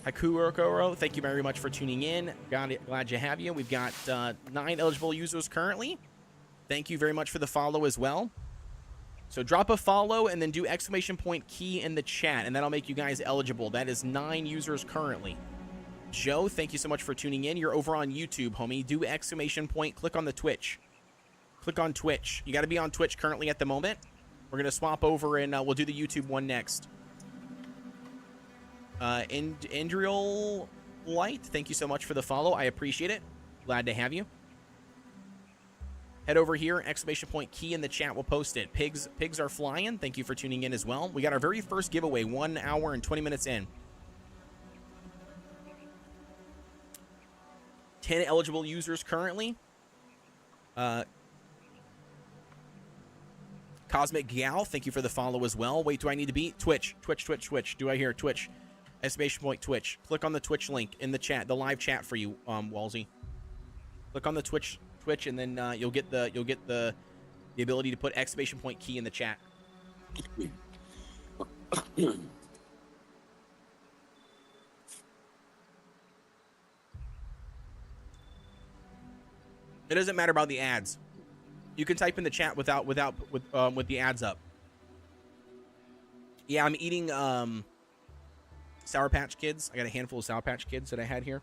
Hakurokoro, thank you very much for tuning in. Glad to have you. We've got 9 eligible users currently. Thank you very much for the follow as well. So drop a follow and then do !key in the chat, and that'll make you guys eligible. That is 9 users currently. Joe, thank you so much for tuning in. You're over on YouTube, homie. Do !, click on the Twitch. Click on Twitch. You got to be on Twitch currently at the moment. We're going to swap over, and we'll do the YouTube one next. Indriel Light, thank you so much for the follow. I appreciate it. Glad to have you. Head over here, !key in the chat. We'll post it. Pigs are flying. Thank you for tuning in as well. We got our very first giveaway 1 hour and 20 minutes in. 10 eligible users currently. Cosmic Gal, thank you for the follow as well. Wait, do I need to be? Twitch. Do I hear Twitch? !Twitch. Click on the Twitch link in the chat, the live chat for you, Walsey. Click on the Twitch, and then you'll get the ability to put !key in the chat. It doesn't matter about the ads. You can type in the chat with the ads up. Yeah, I'm eating Sour Patch Kids. I got a handful of Sour Patch Kids that I had here.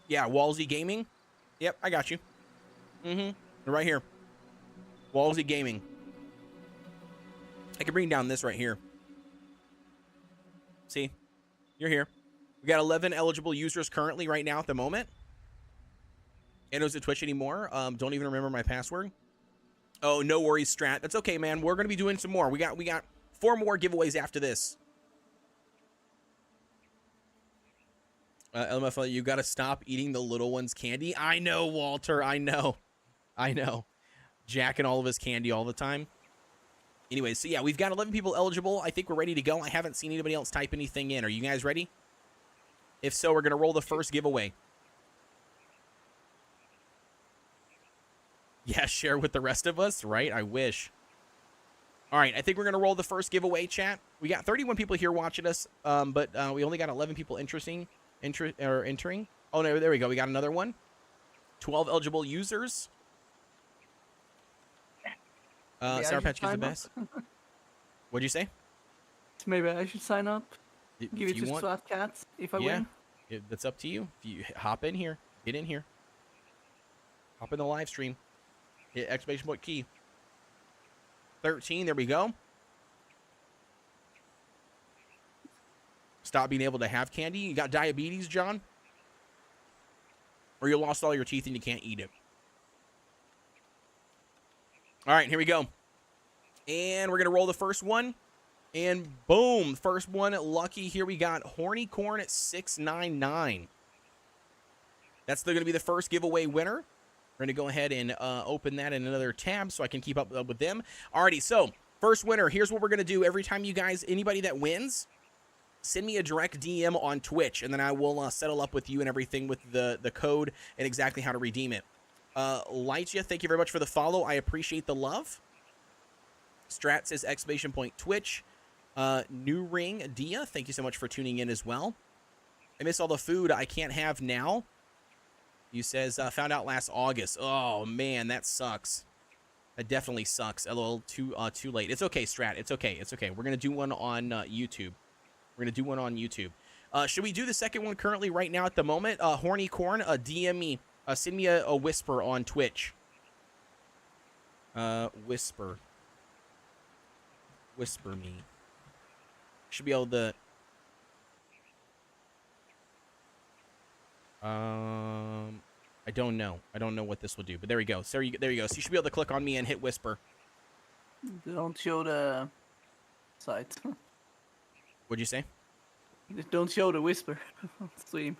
Yeah, Walsey Gaming. Yep, I got you. Right here. Walsey Gaming. I can bring down this right here. See? You're here. We got 11 eligible users currently right now at the moment. And is it Twitch anymore? Don't even remember my password. Oh, no worries, Strat. That's okay, man. We're gonna be doing some more. We got 4 more giveaways after this. LMFL, you gotta stop eating the little one's candy. I know, Walter. I know. Jacking all of his candy all the time. Anyway, so yeah, we've got 11 people eligible. I think we're ready to go. I haven't seen anybody else type anything in. Are you guys ready? If so, we're going to roll the first giveaway. Yeah, share with the rest of us, right? I wish. All right, I think we're going to roll the first giveaway, chat. We got 31 people here watching us, but we only got 11 people entering. Oh, no, there we go. We got another one. 12 eligible users. Maybe I Sour should Patch Kids the sign up. best. What'd you say? Maybe I should sign up. If Give it you to want, Swat Cats if I yeah, win. that's up to you. If you hop in here, get in here. Hop in the live stream. Hit exclamation point key. 13, there we go. Stop being able to have candy. You got diabetes, John? Or you lost all your teeth and you can't eat it. All right, here we go. And we're going to roll the first one. And boom, first one, lucky. Here we got Horny Corn at 699. That's going to be the first giveaway winner. We're going to go ahead and open that in another tab so I can keep up with them. Alrighty, so first winner, here's what we're going to do. Every time you guys, anybody that wins, send me a direct DM on Twitch, and then I will settle up with you and everything with the code and exactly how to redeem it. Lytia, thank you very much for the follow. I appreciate the love. Strat says exclamation point Twitch. New Ring Dia, thank you so much for tuning in as well. I miss all the food I can't have now. You says found out last August. Oh man, that sucks. That definitely sucks. LOL, too late. It's okay, Strat. It's okay. It's okay. We're gonna do one on YouTube. We're gonna do one on YouTube. Should we do the second one currently right now at the moment? Horny Corn, DM me. Send me a whisper on Twitch. Whisper me. Should be able to. I don't know. I don't know what this will do, but there we go. So there you go. So you should be able to click on me and hit whisper. Don't show the site. What'd you say? Don't show the whisper stream.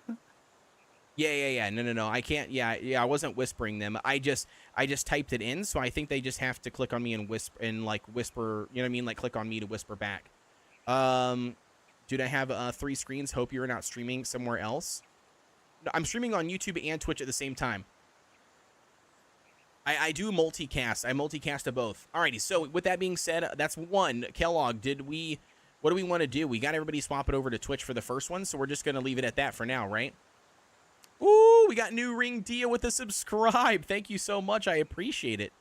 Yeah. No. I can't. Yeah. I wasn't whispering them. I just typed it in, so I think they just have to click on me and whisper and like whisper. You know what I mean? Like click on me to whisper back. Dude, I have 3 screens. Hope you're not streaming somewhere else. No, I'm streaming on YouTube and Twitch at the same time. I do multicast. I multicast to both. Alrighty. So with that being said, that's one. Kellogg, what do we want to do? We got everybody swap it over to Twitch for the first one, so we're just gonna leave it at that for now, right? Ooh, we got New Ring Dia with a subscribe. Thank you so much. I appreciate it.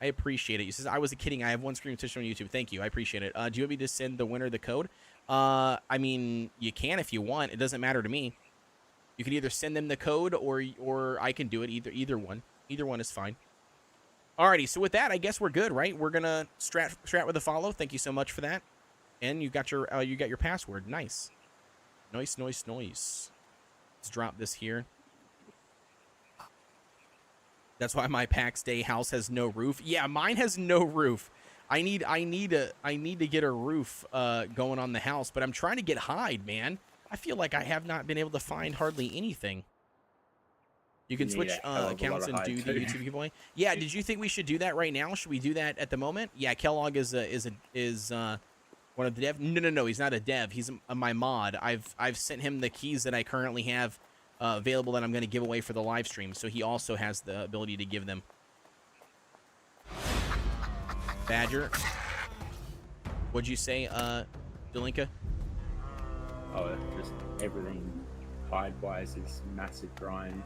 You says I was kidding. I have one screen Twitch on YouTube. Thank you. I appreciate it. Do you want me to send the winner the code? I mean, you can if you want. It doesn't matter to me. You can either send them the code or I can do it. Either one. Either one is fine. Alrighty. So with that, I guess we're good, right? We're gonna strat with a follow. Thank you so much for that. And you got your password. Nice. Nice. Let's drop this here. That's why my Pax Dei house has no roof. Yeah, mine has no roof. I need to get a roof going on the house, but I'm trying to get hide, man. I feel like I have not been able to find hardly anything. You can switch accounts and do the YouTube giveaway. Yeah, did you think we should do that right now? Should we do that at the moment? Yeah, Kellogg is one of the dev. No, he's not a dev. He's my mod. I've sent him the keys that I currently have available that I'm going to give away for the live stream, so he also has the ability to give them. Badger, what'd you say, Delinka? Oh, just everything hide-wise is massive grind.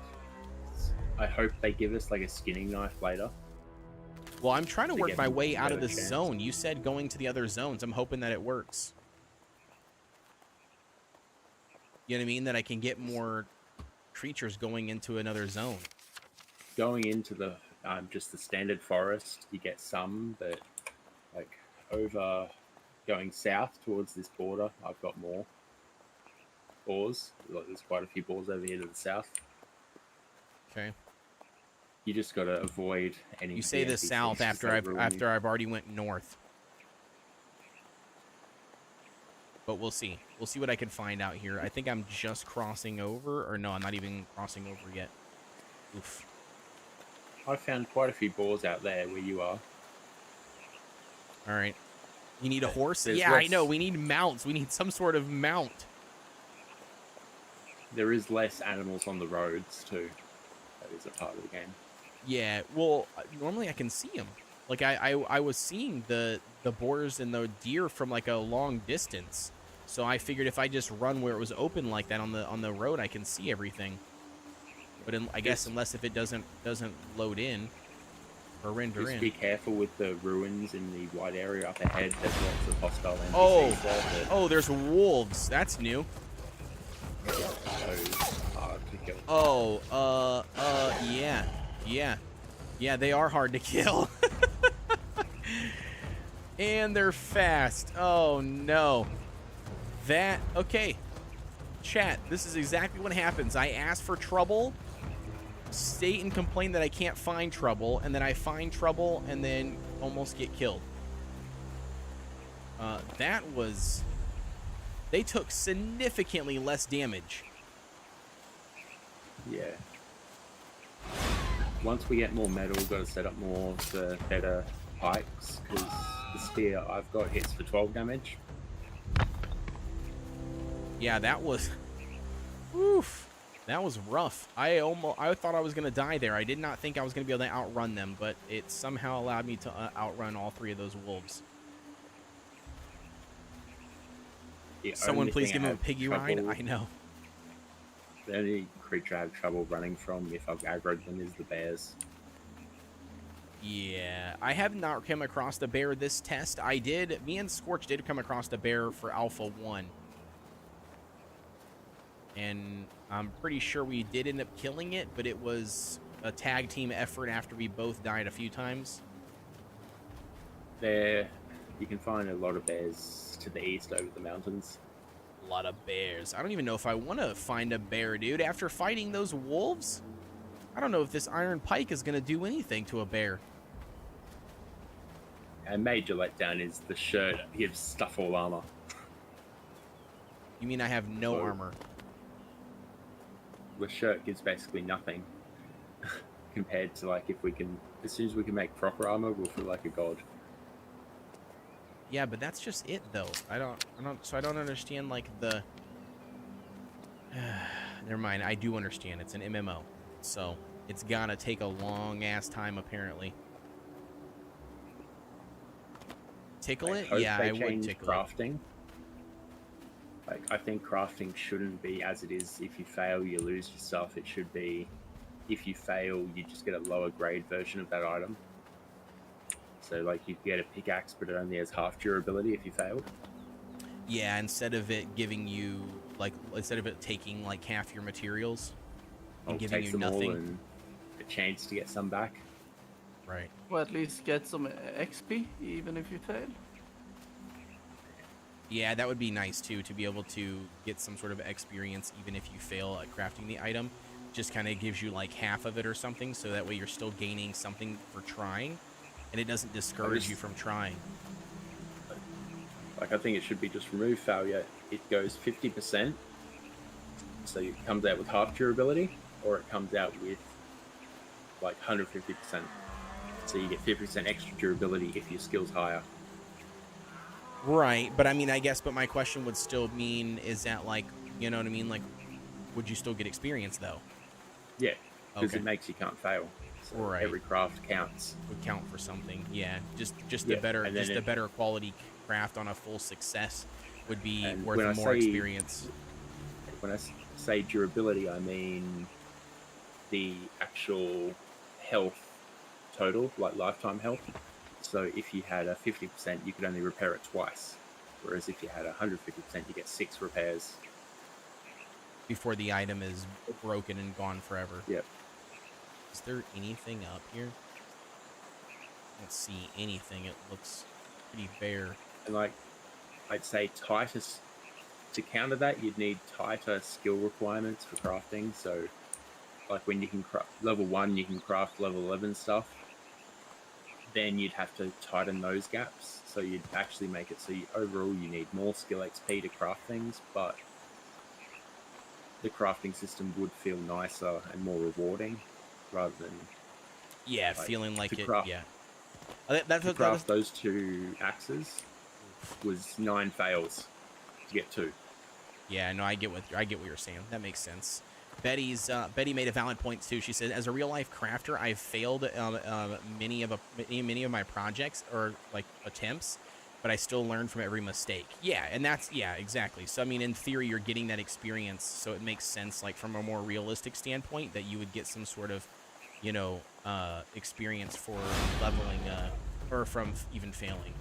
I hope they give us like a skinning knife later. Well, I'm trying to work get my way out of better the chance. zone. You said going to the other zones. I'm hoping that it works. You know what I mean? That I can get more creatures going into another zone. Going into the just the standard forest, you get some, but like over going south towards this border, I've got more boars. Like, there's quite a few boars over here to the south. Okay. You just got to avoid any. You say the NPCs south 'cause after they I've ruin you. already went north. But we'll see. We'll see what I can find out here. I think I'm just crossing over, or no, I'm not even crossing over yet. Oof. I found quite a few boars out there where you are. All right. You need a horse? There's Yeah, I less- know. We need mounts. We need some sort of mount. There is less animals on the roads too. That is a part of the game. Yeah, well, normally I can see them. Like I was seeing the boars and the deer from like a long distance. So I figured if I just run where it was open like that on the road, I can see everything. But I guess unless if it doesn't load in or render Just in. be careful with the ruins in the wide area up ahead. There's lots of hostile NPCs Oh, there that oh, there's wolves. That's new. are so hard to kill. Oh, yeah, they are hard to kill. And they're fast. Oh no. Okay. Chat, this is exactly what happens. I ask for trouble, state and complain that I can't find trouble, and then I find trouble and then almost get killed. They took significantly less damage. Yeah. Once we get more metal, we've got to set up more the better pikes, because the spear I've got hits for 12 damage. Yeah, that was... Oof. That was rough. I thought I was going to die there. I did not think I was going to be able to outrun them, but it somehow allowed me to outrun all 3 of those wolves. Someone please give him a piggy ride. I know. The only creature I have trouble running from if I've aggroed them is the bears. Yeah, I have not come across the bear this test. Me and Scorch did come across the bear for Alpha 1. And I'm pretty sure we did end up killing it, but it was a tag team effort after we both died a few times. There, you can find a lot of bears to the east over the mountains. A lot of bears. I don't even know if I want to find a bear, dude. After fighting those wolves, I don't know if this iron pike is going to do anything to a bear. A major letdown is the shirt gives stuff all armor. You mean I have no armor? The shirt gives basically nothing compared to, like, if we can, as soon as we can make proper armor, we'll feel like a god. Yeah, but that's just it, though. I don't understand, like, the... Never mind, I do understand. It's an MMO, so it's gotta take a long-ass time, apparently. Tickle it? Yeah, I would tickle crafting. Like, I think crafting shouldn't be as it is. If you fail, you lose your stuff. It should be, if you fail, you just get a lower grade version of that item. So, like, you get a pickaxe, but it only has half durability if you failed. Yeah, instead of it giving you, like, instead of it taking, like, half your materials and giving you nothing. And a chance to get some back. Right. Or at least get some XP, even if you fail. Yeah, that would be nice, too, to be able to get some sort of experience even if you fail at crafting the item. Just kind of gives you, like, half of it or something, so that way you're still gaining something for trying, and it doesn't discourage you from trying. Like, I think it should be just remove failure. It goes 50%, so it comes out with half durability, or it comes out with, like, 150%. So you get 50% extra durability if your skill's higher. Right, but I mean, but my question would still mean, is that, like, you know what I mean? Like, would you still get experience, though? Yeah, because Okay. it makes you can't fail. So Right. every craft counts. Would count for something. Yeah, just Yeah, a better, and then just a better quality craft on a full success would be And worth when I more say- experience. When I say durability, I mean the actual health total, like lifetime health. So if you had a 50%, you could only repair it twice. Whereas if you had 150%, you get 6 repairs. Before the item is broken and gone forever. Yep. Is there anything up here? I don't see anything. It looks pretty bare. And, like, I'd say Titus, to counter that, you'd need tighter skill requirements for crafting. So, like, when you can craft level 1, you can craft level 11 stuff. Then you'd have to tighten those gaps. So you'd actually make it so overall you need more skill XP to craft things, but the crafting system would feel nicer and more rewarding rather than... Yeah, Like, feeling like to it. craft- Yeah. To craft those 2 axes was 9 fails to get 2. Yeah, no, I get what you're saying. That makes sense. Betty made a valid point too. She said, as a real life crafter, I've failed many of my projects or like attempts, but I still learn from every mistake. Yeah, and that's, yeah, exactly. So, I mean, in theory, you're getting that experience, so it makes sense, like, from a more realistic standpoint, that you would get some sort of, you know, experience for leveling, or from even failing.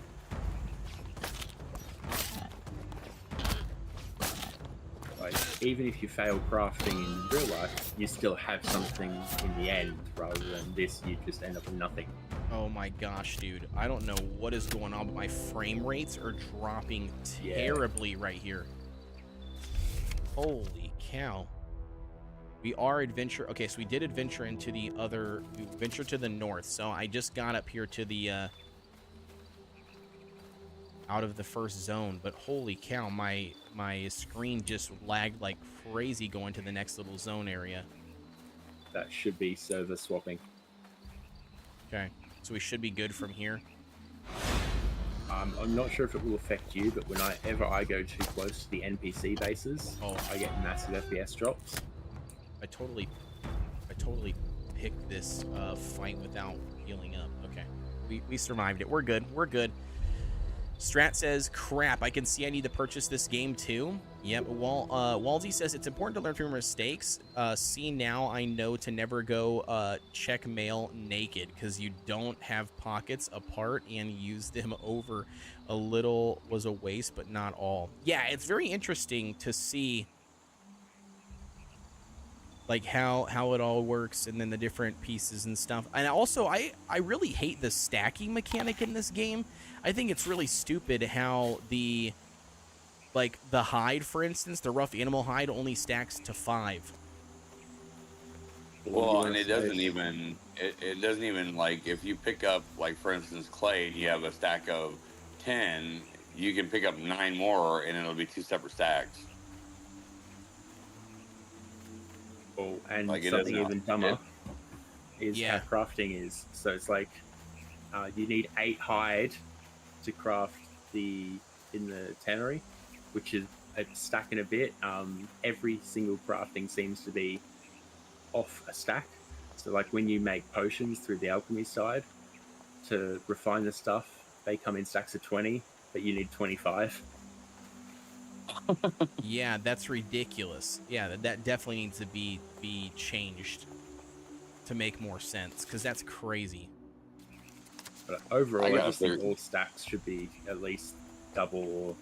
Like, even if you fail crafting in real life, you still have something in the end, rather than this, you just end up with nothing. Oh my gosh, dude. I don't know what is going on, but my frame rates are dropping terribly right here. Holy cow. We are adventure. Okay, so we did adventure into the other, we ventured to the north. So I just got up here to the, out of the first zone, but holy cow, my screen just lagged like crazy going to the next little zone area. That should be server swapping. Okay, so we should be good from here. I'm not sure if it will affect you, but whenever I go too close to the NPC bases, I get massive FPS drops. I totally picked this fight without healing up. Okay, we survived it. We're good. We're good. Strat says, crap, I can see I need to purchase this game too. Yep. Walsey says, it's important to learn from your mistakes. See, now I know to never go check mail naked, because you don't have pockets apart, and use them over a little was a waste, but not all. Yeah, it's very interesting to see like how it all works, and then the different pieces and stuff. And also, I really hate the stacking mechanic in this game. I think it's really stupid how the hide, for instance, the rough animal hide only stacks to 5. Well, and it doesn't even like, if you pick up, like, for instance, clay, and you have a stack of 10, you can pick up 9 more, and it'll be 2 separate stacks. Oh, and Like, something even dumber is Yeah. how crafting is. So it's like you need 8 hide to craft in the tannery, which is a stack and a bit. Every single crafting seems to be off a stack. So like when you make potions through the alchemy side to refine the stuff, they come in stacks of 20, but you need 25. Yeah, that's ridiculous. Yeah, that definitely needs to be changed to make more sense, because that's crazy. But overall, I just think figure- all stacks should be at least double, or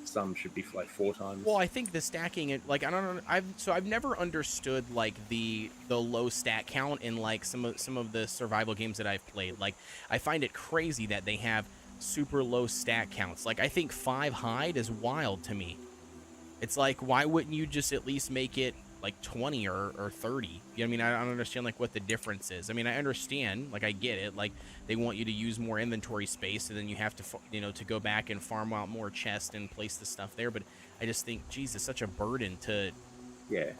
some should be like 4 times. Well, I think the stacking, like, I don't know, I've never understood like the low stat count in like some of the survival games that I've played. Like, I find it crazy that they have super low stat counts. Like, I think 5 hide is wild to me. It's like, why wouldn't you just at least make it like 20 or 30? You know what I mean? I don't understand like what the difference is. I mean, I understand, like, I get it, like they want you to use more inventory space, and then you have to, you know, to go back and farm out more chests and place the stuff there. But I just think, geez, it's such a burden to. Yeah.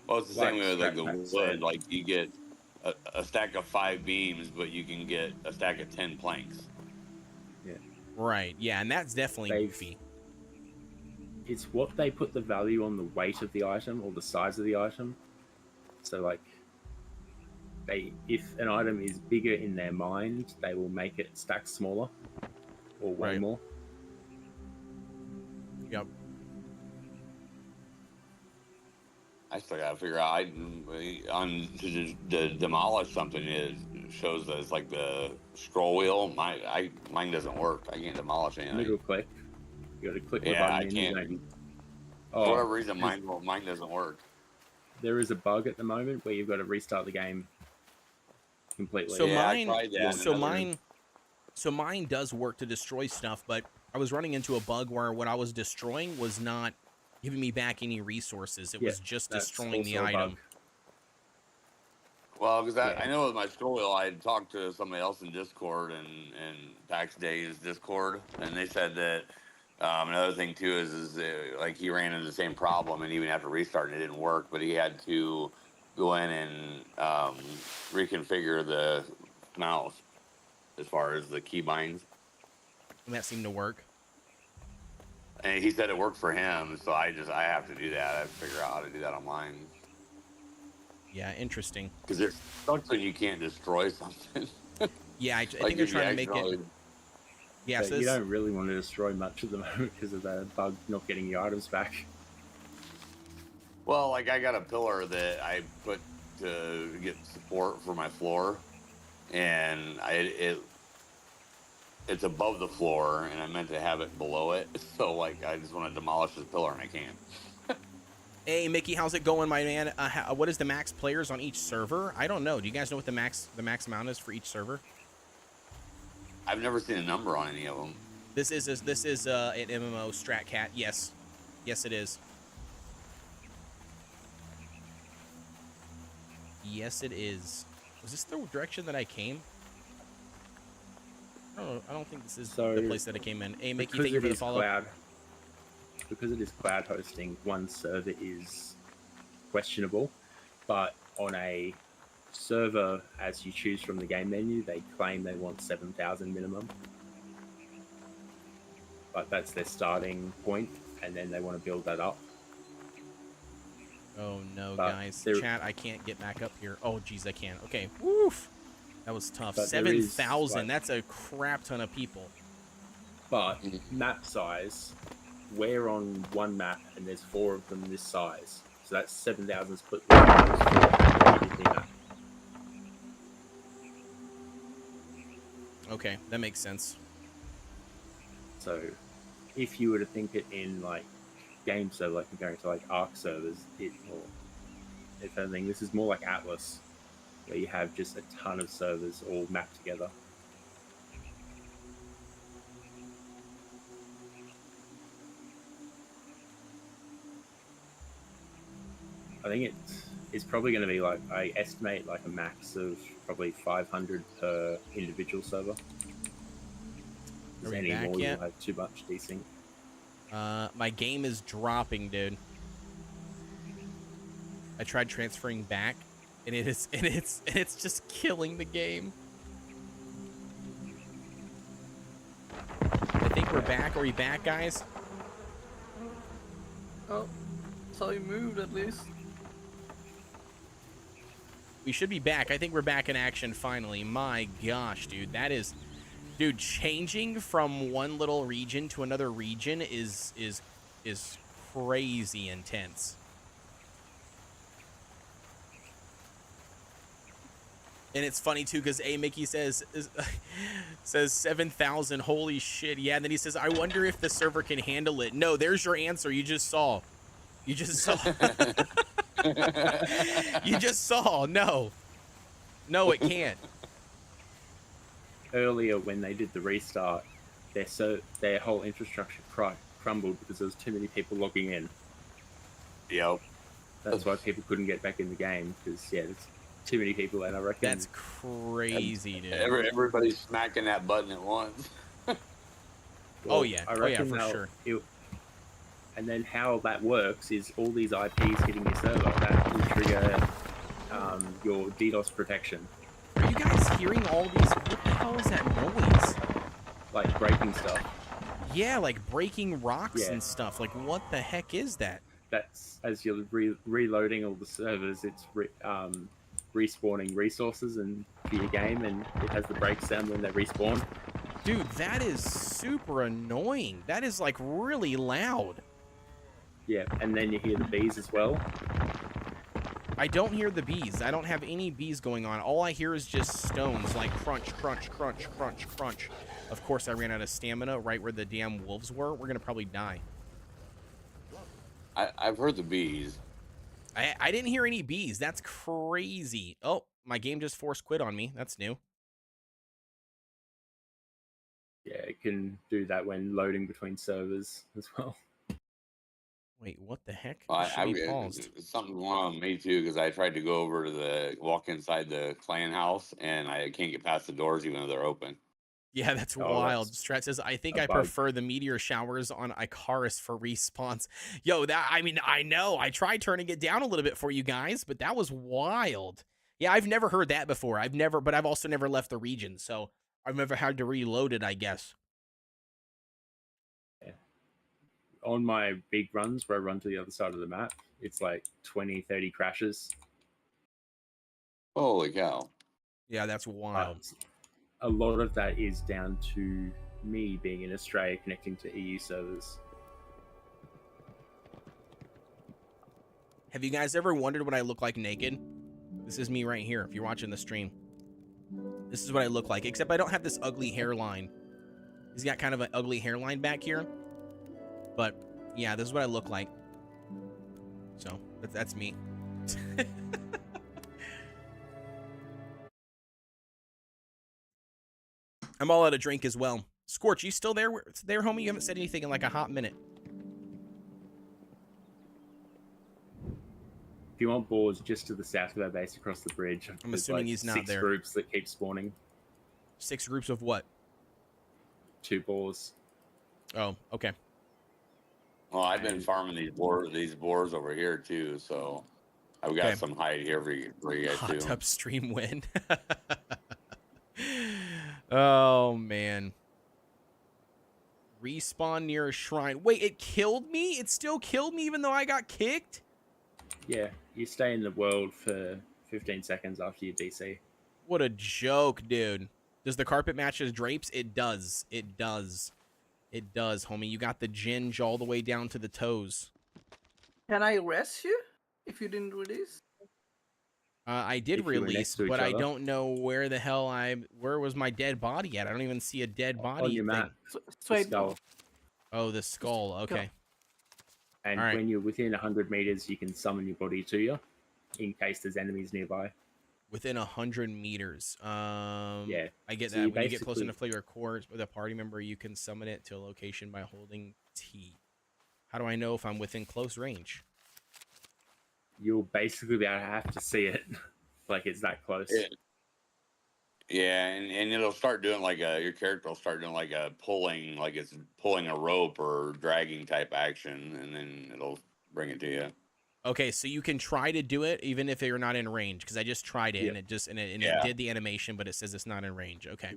Well, it's the Like same way with like the Pax wood. Dei. Like, you get a stack of 5 beams, but you can get a stack of 10 planks. Right. Yeah, and that's definitely They've- goofy. It's what they put the value on the weight of the item or the size of the item. So like if an item is bigger in their mind, they will make it stack smaller or way Right. more. Yep. I still gotta figure out. To demolish something, it shows that it's like the scroll wheel. Mine doesn't work. I can't demolish anything. Middle click. You got to click the Yeah, button. I and can't. you For oh, whatever reason, mine doesn't work. there is a bug at the moment where you've got to restart the game completely. So Yeah, I mine, tried that, so another- mine does work to destroy stuff, but I was running into a bug where what I was destroying was not giving me back any resources. It Yeah, was just that's destroying the also a item. bug. Well, because Yeah. I know with my scroll wheel, I had talked to somebody else in Discord and Pax Dei's Discord, and they said that another thing too is like he ran into the same problem, and even after restarting, it didn't work. But he had to go in and reconfigure the mouse as far as the keybinds, And that seemed to work. and he said it worked for him. So I have to do that. I have to figure out how to do that on mine. Yeah, interesting. Because it sucks when you can't destroy something. Yeah, I Like, think they're if you trying to make it. accidentally- Yeah, But so you this, don't really want to destroy much at the moment because of the bug not getting your items back. Well, like I got a pillar that I put to get support for my floor, and it's above the floor, and I meant to have it below it. So like I just want to demolish this pillar, and I can't. hey Mickey, how's it going, my man? What is the max players on each server? I don't know. Do you guys know what the max amount is for each server? I've never seen a number on any of them. This is an MMO strat cat. Yes, yes it is. Yes it is. Was this the direction that I came? I don't think this is the place that I came in. Hey Mickey, thank you for the follow. Because it is cloud hosting, one server is questionable, but on a server as you choose from the game menu, they claim they want 7,000 minimum. But that's their starting point, and then they want to build that up. Oh no, But guys. there- Chat, I can't get back up here. Oh geez, I can. Okay. Woof. That was tough. But there is, 7,000. like- That's a crap ton of people. But map size, we're on one map, and there's 4 of them this size. So that's 7,000 split. Okay, that makes sense. So if you were to think it in like game server, like comparing to like Arc servers, if anything, this is more like Atlas, where you have just a ton of servers all mapped together. I think it's probably going to be like, I estimate like a max of probably 500 per individual server. Are we Any back more, yet? you'll have too much desync. My game is dropping, dude. I tried transferring back, and it's just killing the game. I think we're back. Are we back, guys? Oh, so you moved at least. We should be back. I think we're back in action finally. My gosh, dude, that is, dude, changing from one little region to another region is crazy intense. And it's funny too, because Mickey says 7,000. Holy shit! Yeah. And then he says, "I wonder if the server can handle it." No, there's your answer. You just saw. You just saw. You just saw. No, it can't. Earlier, when they did the restart, their whole infrastructure crumbled because there was too many people logging in. Yep. That's why people couldn't get back in the game, because there's too many people, and I reckon That's crazy, dude. Everybody's smacking that button at once. Oh yeah, I for reckon sure. And then how that works is all these IPs hitting your server, that will trigger your DDoS protection, Are you guys hearing all these? What the hell is that noise? like breaking stuff. Yeah, like breaking rocks Yeah. and stuff. Like, what the heck is that? That's as you're reloading all the servers, it's respawning resources and for your game, and it has the break sound when they respawn. Dude, that is super annoying. That is like really loud. Yeah, and then you hear the bees as well. I don't hear the bees. I don't have any bees going on. All I hear is just stones, like crunch, crunch, crunch, crunch, crunch. Of course, I ran out of stamina right where the damn wolves were. We're gonna probably die. I've heard the bees. I didn't hear any bees. That's crazy. Oh, my game just forced quit on me. That's new. Yeah, it can do that when loading between servers as well. Wait, what the heck? Well, It should be paused. something going on with me too, because I tried to go over to walk inside the clan house, and I can't get past the doors even though they're open. Yeah, that's Oh, wild. that's Strat says, I think a I bug. prefer the meteor showers on Icarus for respawns. Yo, I mean, I know. I tried turning it down a little bit for you guys, but that was wild. Yeah, I've never heard that before. But I've also never left the region, so I've never had to reload it, I guess. On my big runs where I run to the other side of the map, it's like 20, 30 crashes. Holy cow! Yeah, that's wild. A lot of that is down to me being in Australia connecting to EU servers. Have you guys ever wondered what I look like naked? This is me right here, if you're watching the stream. This is what I look like, except I don't have this ugly hairline. He's got kind of an ugly hairline back here. But, yeah, this is what I look like. So, that's me. I'm all out of drink as well. Scorch, you still there? There, homie? You haven't said anything in like a hot minute. If you want boars just to the south of our base across the bridge, I'm there's assuming like he's not 6 there. groups that keep spawning. 6 groups of what? 2 boars. Oh, okay. Well, I've been farming these boars over here too, so I've got Okay. some hide here for you guys Hot too. tub stream win. Oh, man. Respawn near a shrine. Wait, it killed me? It still killed me even though I got kicked? Yeah, you stay in the world for 15 seconds after you DC. What a joke, dude. Does the carpet match his drapes? It does. It does. It does, homie. You got the ginge all the way down to the toes. Can I rest you if you didn't release? I did If you were next release, to each but I other. don't know where the hell where was my dead body at? I don't even see a dead body On your thing. map, the Straight skull. Oh, the skull. Okay. And Alright. when you're within 100 meters, you can summon your body to you in case there's enemies nearby. Within 100 meters. Yeah. I get So that. you When you get close basically- enough to your course with a party member, you can summon it to a location by holding T. How do I know if I'm within close range? You'll basically be able to have to see it. Like it's that close. Yeah, and it'll start doing like your character will start doing like a pulling, like it's pulling a rope or dragging type action, and then it'll bring it to you. Okay, so you can try to do it even if you're not in range, because I just tried it Yeah. and it just it Yeah. did the animation, but it says it's not in range. Okay.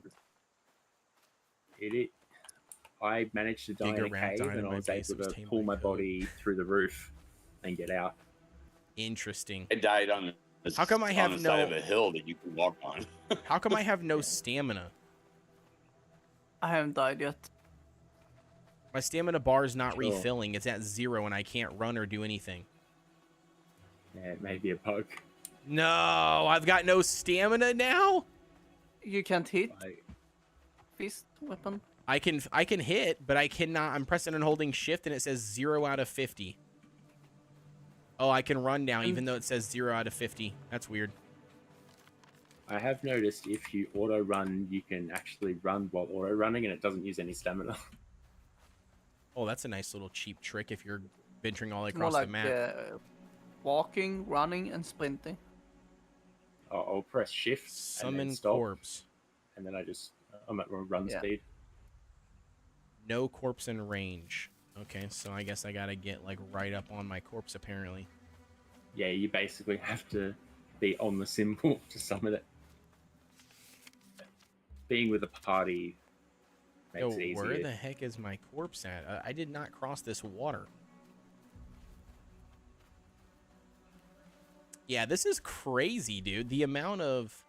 I managed to die Bigger in a rat cave, died in and I my was base, able it was to tamed pull by my code. body through the roof and get out. Interesting. It died on the, How come I have on the side no- of a hill that you can walk on. How come I have no stamina? I haven't died yet. My stamina bar is not Sure. refilling. It's at 0 and I can't run or do anything. Yeah, it may be a bug. No, I've got no stamina now? You can't hit Like, fist weapon. I can hit, but I cannot. I'm pressing and holding shift and it says 0 out of 50. Oh, I can run now even though it says 0 out of 50. That's weird. I have noticed if you auto run, you can actually run while auto running, and it doesn't use any stamina. Oh, that's a nice little cheap trick if you're venturing all It's more across like the map. walking, running, and sprinting. I'll press shift and Summon then stop, corpse. and then I'm at run Yeah. speed. No corpse in range. Okay, so I guess I gotta get like right up on my corpse apparently. Yeah, you basically have to be on the symbol to summon it. Being with a party makes Yo, it easier. where the heck is my corpse at? I did not cross this water. Yeah, this is crazy, dude. The amount of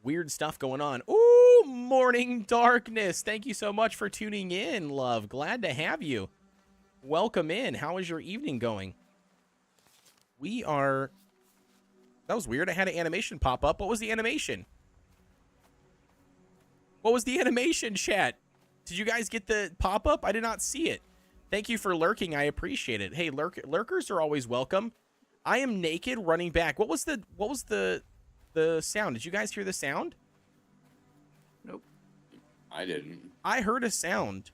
weird stuff going on. Ooh, Morning Darkness. Thank you so much for tuning in, love. Glad to have you. Welcome in. How is your evening going? We are... That was weird. I had an animation pop up. What was the animation? What was the animation, chat? Did you guys get the pop-up? I did not see it. Thank you for lurking. I appreciate it. Hey, lurkers are always welcome. I am naked running back. What was the sound? Did you guys hear the sound? Nope. I didn't. I heard a sound.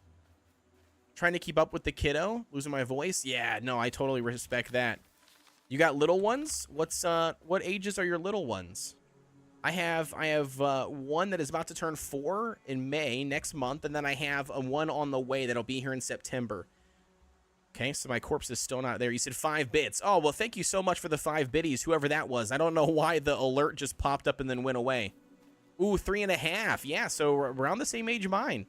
Trying to keep up with the kiddo, losing my voice. Yeah, no, I totally respect that. You got little ones? What ages are your little ones? I have one that is about to turn 4 in May next month, and then I have a one on the way that'll be here in September. Okay, so my corpse is still not there. You said 5 bits. Oh, well, thank you so much for the 5 biddies, whoever that was. I don't know why the alert just popped up and then went away. Ooh, 3.5. Yeah, so around the same age mine.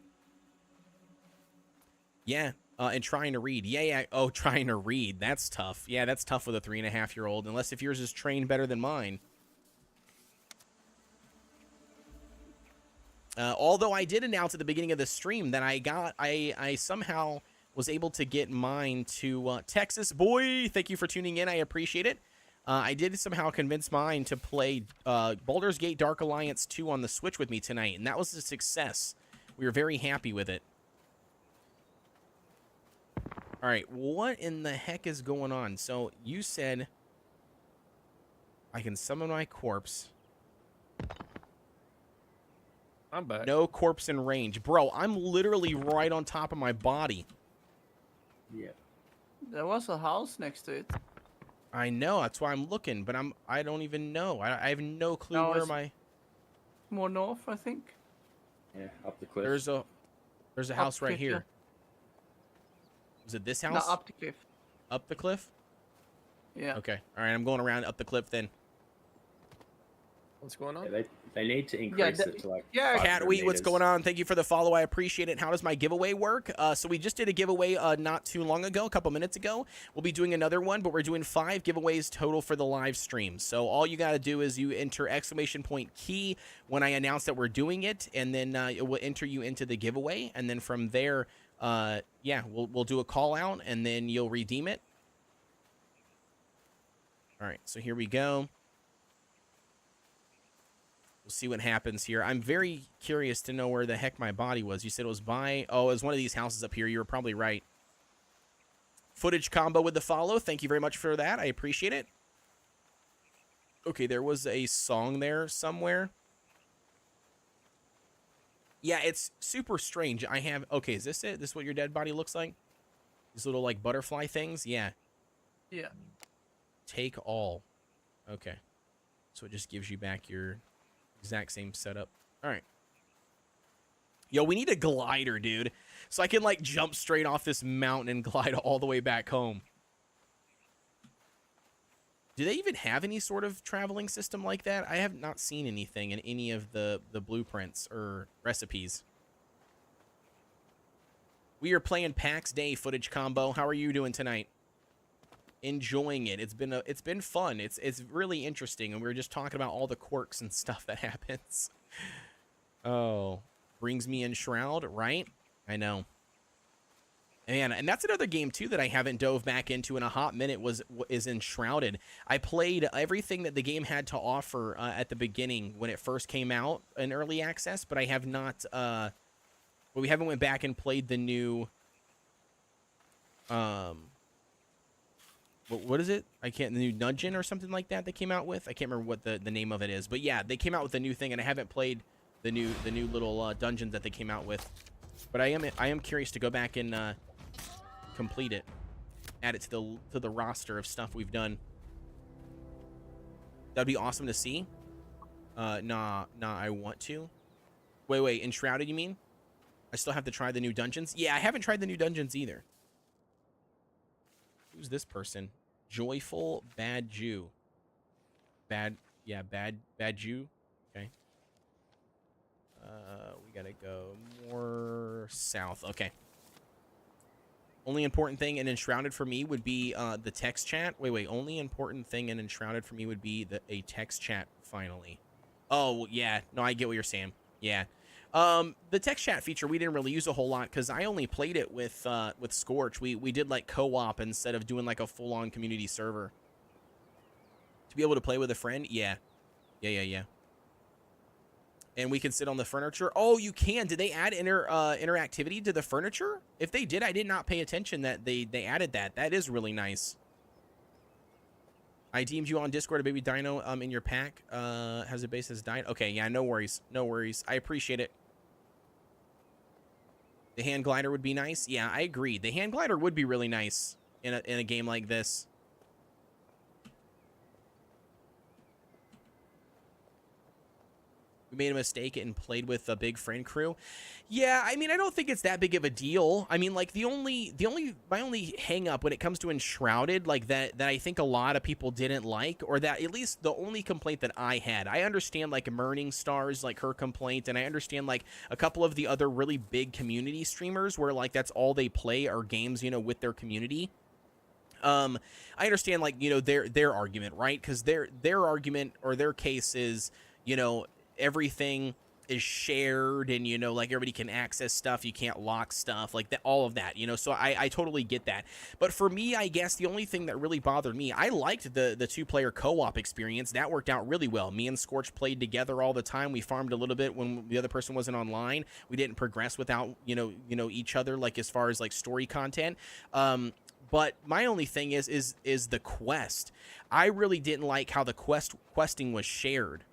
Yeah, and trying to read. Yeah. Oh, trying to read. That's tough. Yeah, that's tough with a 3.5-year-old, unless if yours is trained better than mine. Although I did announce at the beginning of the stream that I somehow was able to get mine to Texas boy. Thank you for tuning in. I appreciate it. I did somehow convince mine to play Baldur's Gate Dark Alliance 2 on the Switch with me tonight, and that was a success. We were very happy with it. All right, what in the heck is going on? So you said I can summon my corpse. I'm back. No corpse in range. Bro, I'm literally right on top of my body. Yeah. There was a house next to it. I know, that's why I'm looking, but I don't even know. I have no clue No, where it's my... more north, I think. Yeah, up the cliff. There's a house right cliff, yeah. here. Was it this No, house? up the cliff. Up the cliff? Yeah. Okay. All right, I'm going around up the cliff then. What's going on? Yeah, they need to increase that- it to like. yeah, 500 Catweet, what's meters. going on? Thank you for the follow. I appreciate it. How does my giveaway work? So we just did a giveaway not too long ago, a couple minutes ago. We'll be doing another one, but we're doing 5 giveaways total for the live stream. So all you got to do is you enter !key when I announce that we're doing it, and then it will enter you into the giveaway. And then from there, yeah, we'll do a call out, and then you'll redeem it. All right, so here we go. We'll see what happens here. I'm very curious to know where the heck my body was. You said it was by... Oh, it was one of these houses up here. You were probably right. Footage combo with the follow. Thank you very much for that. I appreciate it. Okay, there was a song there somewhere. Yeah, it's super strange. I have... Okay, is this it? This is what your dead body looks like? These little, like, butterfly things? Yeah. Yeah. Take all. Okay. So it just gives you back your... exact same setup. All right. Yo, we need a glider, dude. So I can, like, jump straight off this mountain and glide all the way back home. Do they even have any sort of traveling system like that? I have not seen anything in any of the blueprints or recipes. We are playing Pax Dei footage combo. How are you doing tonight? Enjoying it. It's been fun. It's really interesting, and we were just talking about all the quirks and stuff that happens. Oh, brings me in Shroud, right? I know. And that's another game too that I haven't dove back into in a hot minute is Enshrouded. I played everything that the game had to offer at the beginning when it first came out in early access, but I have not well, we haven't went back and played the new what is it? The new dungeon or something like that they came out with. I can't remember what the name of it is, but yeah, they came out with a new thing, and I haven't played the new little dungeons that they came out with. But I am curious to go back and complete it, add it to the roster of stuff we've done. That'd be awesome to see. Nah, I want to. Wait, Enshrouded, you mean? I still have to try the new dungeons. Yeah, I haven't tried the new dungeons either. Who's this person? Joyful Bad Jew. Bad Jew. Okay. We gotta go more south. Okay. Only important thing in Enshrouded for me would be the text chat. Wait. Only important thing in Enshrouded for me would be a text chat finally. Oh, yeah. No, I get what you're saying. Yeah. The text chat feature we didn't really use a whole lot because I only played it with Scorch. We did like co-op instead of doing like a full-on community server. To be able to play with a friend, yeah. And we can sit on the furniture. Oh, you can. Did they add interactivity to the furniture? If they did, I did not pay attention that they added that. That is really nice. I deemed you on Discord a baby dino in your pack. Has a base that's died. Okay, yeah, no worries. I appreciate it. The hand glider would be nice. Yeah, I agree. The hand glider would be really nice in a game like this. We made a mistake and played with a big friend crew. Yeah, I mean, I don't think it's that big of a deal. I mean, like my only hang up when it comes to Enshrouded, like that I think a lot of people didn't like, or that at least the only complaint that I had. I understand like Murning Stars, like her complaint, and I understand like a couple of the other really big community streamers where like that's all they play are games, you know, with their community. I understand like, you know, their argument, right? Because their argument or their case is, you know, everything is shared, and you know, like everybody can access stuff, you can't lock stuff, like that, all of that, you know. So I totally get that. But for me, I guess the only thing that really bothered me, I liked the 2-player co-op experience. That worked out really well. Me and Scorch played together all the time. We farmed a little bit when the other person wasn't online. We didn't progress without you know each other, like as far as like story content. But my only thing is the quest. I really didn't like how the questing was shared.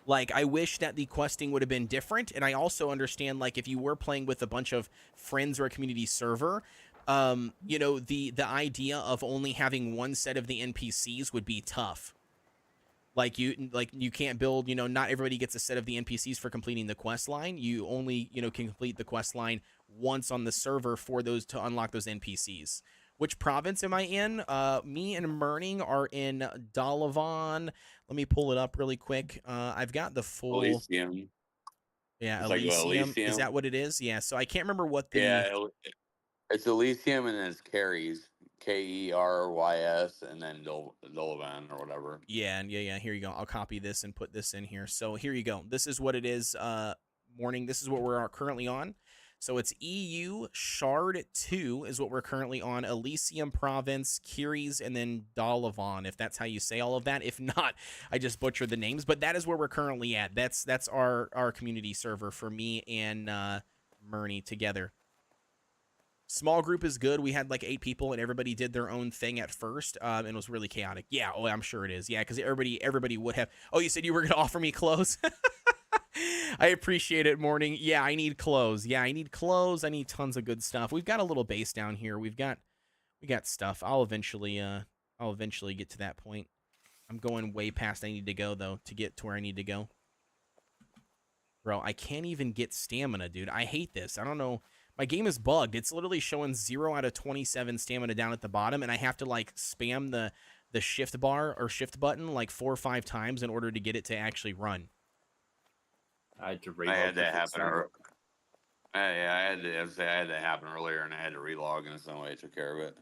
Like, I wish that the questing would have been different, and I also understand, like, if you were playing with a bunch of friends or a community server, you know, the idea of only having one set of the NPCs would be tough. Like, you can't build, you know, not everybody gets a set of the NPCs for completing the quest line. You only, you know, can complete the quest line once on the server for those to unlock those NPCs. Which province am I in? Me and Merning are in Dalavan. Let me pull it up really quick. I've got the full... Elysium. Yeah, It's like Elysium. Is Elysium. that what it is? Yeah, so I can't remember what the... Yeah, it's Elysium and then it's Kerys. Kerys, and then Dolavan or whatever. Yeah, here you go. I'll copy this and put this in here. So here you go. This is what it is, Morning. This is what we're currently on. So it's EU Shard 2 is what we're currently on. Elysium Province, Kerys, and then Dalavan, if that's how you say all of that. If not, I just butchered the names. But that is where we're currently at. That's our community server for me and Murney together. Small group is good. We had like 8 people, and everybody did their own thing at first, and it was really chaotic. Yeah, oh, I'm sure it is. Yeah, because everybody would have... Oh, you said you were going to offer me clothes? I appreciate it, Morning. Yeah, I need clothes. Yeah, I need clothes. I need tons of good stuff. We've got a little base down here. We got stuff. I'll eventually get to that point. I'm going way past I need to go though to get to where I need to go. Bro, I can't even get stamina, dude. I hate this. I don't know. My game is bugged. It's literally showing 0 out of 27 stamina down at the bottom, and I have to like spam the shift bar or shift button like 4 or 5 times in order to get it to actually run. I had to I had that happen. I had that happen earlier, and I had to relog, and some way I took care of it.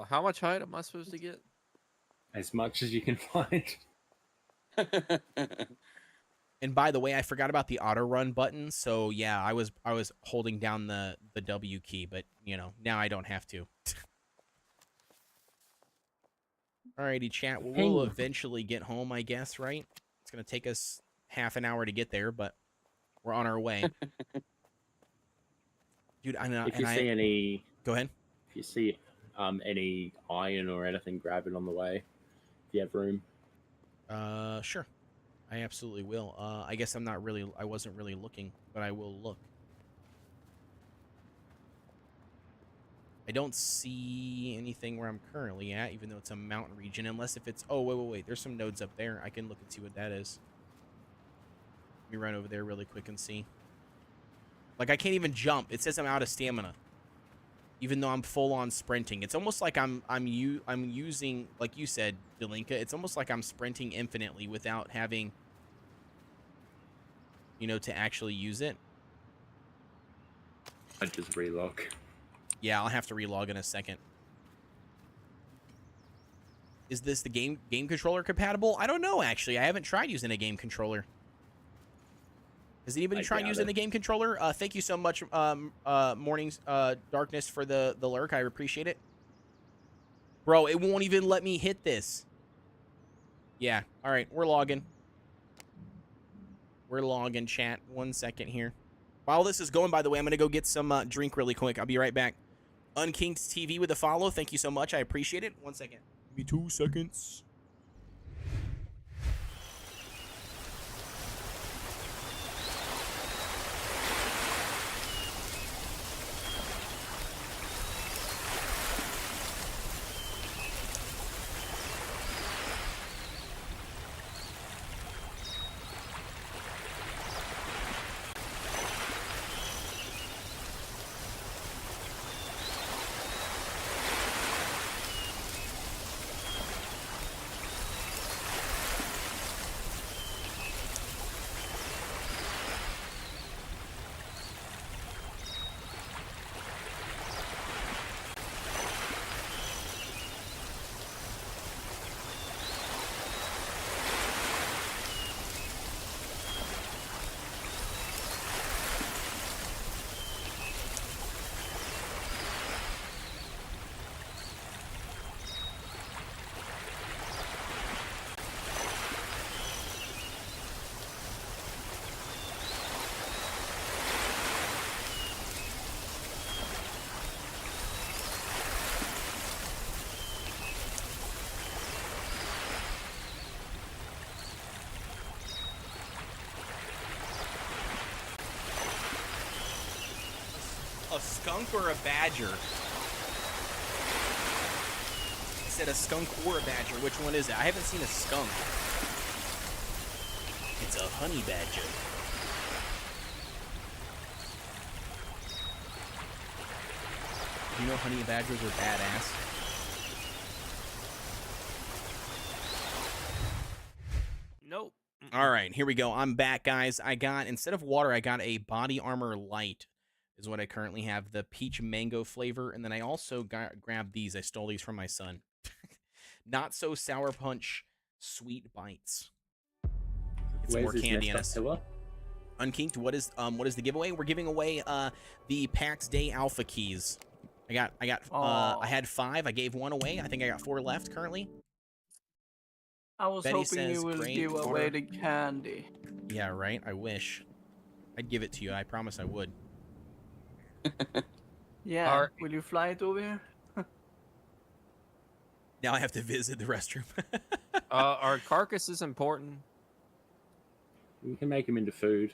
How much height am I supposed to get? As much as you can find. And by the way, I forgot about the auto run button. So yeah, I was holding down the W key, but you know, now I don't have to. Alrighty, chat. Well, we'll eventually get home, I guess, right? It's gonna take us half an hour to get there, but we're on our way. Dude, If you see any... Go ahead. If you see any iron or anything, grab it on the way. If you have room. Sure. I absolutely will. I guess I wasn't really looking, but I will look. I don't see anything where I'm currently at, even though it's a mountain region, unless if it's... Oh, wait. There's some nodes up there. I can look and see what that is. Let me run over there really quick and see. Like, I can't even jump. It says I'm out of stamina, even though I'm full-on sprinting. It's almost like I'm using, like you said, Delinka, it's almost like I'm sprinting infinitely without having, you know, to actually use it. I just relog. Yeah, I'll have to relog in a second. Is this the game controller compatible? I don't know, actually. I haven't tried using a game controller. Has anybody tried using the game controller? Thank you so much, Morning's Darkness, for the lurk. I appreciate it. Bro, it won't even let me hit this. Yeah, all right, we're logging. We're logging, chat. 1 second here. While this is going, by the way, I'm going to go get some drink really quick. I'll be right back. Unkinked TV with a follow. Thank you so much. I appreciate it. 1 second. Give me 2 seconds. A skunk or a badger? He said a skunk or a badger. Which one is it? I haven't seen a skunk. It's a honey badger. You know honey badgers are badass. Nope. All right, here we go. I'm back, guys. I got, instead of water, I got a body armor light is what I currently have. The peach mango flavor. And then I also grabbed these. I stole these from my son. Not so sour punch sweet bites. Get some more candy in us. Unkinked, what is the giveaway? We're giving away the Pax Dei alpha keys. I had 5. I gave 1 away. I think I got 4 left currently. I was Betty hoping says, you would "Great give order." away the candy. Yeah, right. I wish. I'd give it to you. I promise I would. Yeah, Are- will you fly it over here? Now I have to visit the restroom. Are carcasses important? We can make them into food.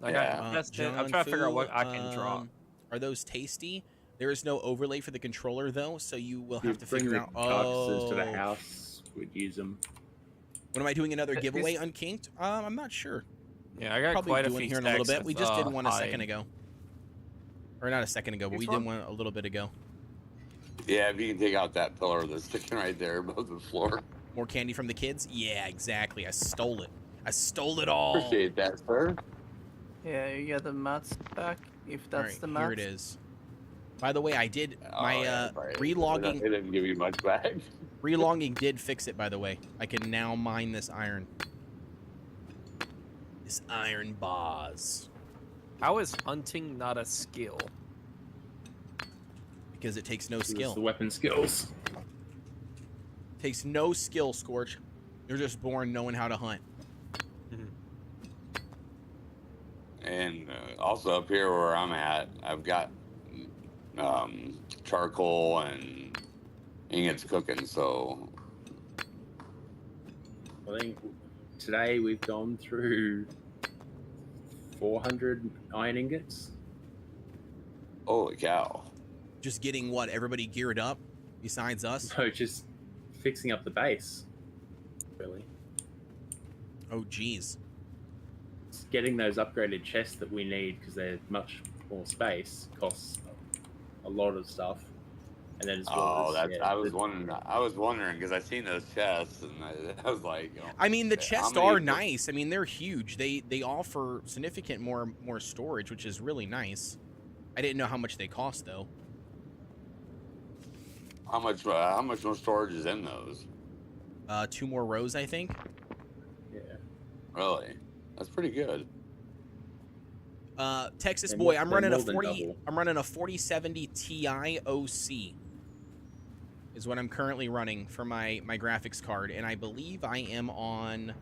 Like, Yeah. I'm John trying to figure out Fu, what I can drop. Are those tasty? There is no overlay for the controller though, so you will have to bring figure the out. carcasses to the house. We'd use them. When am I doing another This- giveaway? Unkinked? I'm not sure. Yeah, I got Probably quite a doing few here in a little stacks bit. We of, just did one a second hide. ago, or not a second ago, but we Which did one? one a little bit ago. Yeah, if you can take out that pillar that's sticking right there above the floor. More candy from the kids? Yeah, exactly. I stole it. I stole it all. Appreciate that, sir. Yeah, you get the mats back if All that's right, the here mats. it is. By the way, I did Oh, my yeah, right. relogging. They didn't give you much back. Relogging did fix it, by the way. I can now mine this iron. This iron bars. How is hunting not a skill? Because it takes no It's skill. the weapon skills. Takes no skill, Scorch. You're just born knowing how to hunt. And also up here where I'm at, I've got charcoal and ingots cooking. So I think today we've gone through 400 iron ingots. holy cow! Just getting what? Everybody geared up besides us? So just fixing up the base, really. Oh, geez. It's getting those upgraded chests that we need because they're much more space, costs a lot of stuff. And then as well Oh, as, that's yeah, I was wondering because I seen those chests and I was like, you know, I mean, the how chests many are fo- nice. I mean, they're huge. They offer significant more storage, which is really nice. I didn't know how much they cost, though. how much more storage is in those? 2 more rows, I think. yeah. Really, that's pretty good. Texas They're boy, more- I'm they're running a more than 40. double. I'm running a 4070 Ti OC. Is what I'm currently running for my graphics card, and I believe I am on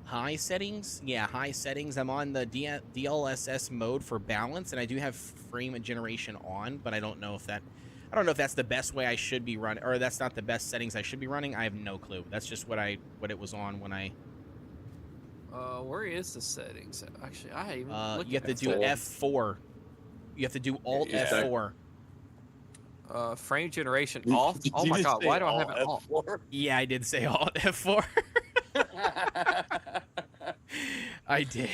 high settings. Yeah, high settings. I'm on the DLSS mode for balance, and I do have frame generation on, but I don't know if that's the best way I should be running, or that's not the best settings I should be running. I have no clue. That's just what it was on when I. Where is the settings? Actually, I even You have to do F4. You have to do Alt Yeah. F4. Frame generation off. Oh my god, why do I have it off? Yeah, I did say Alt F4. I did.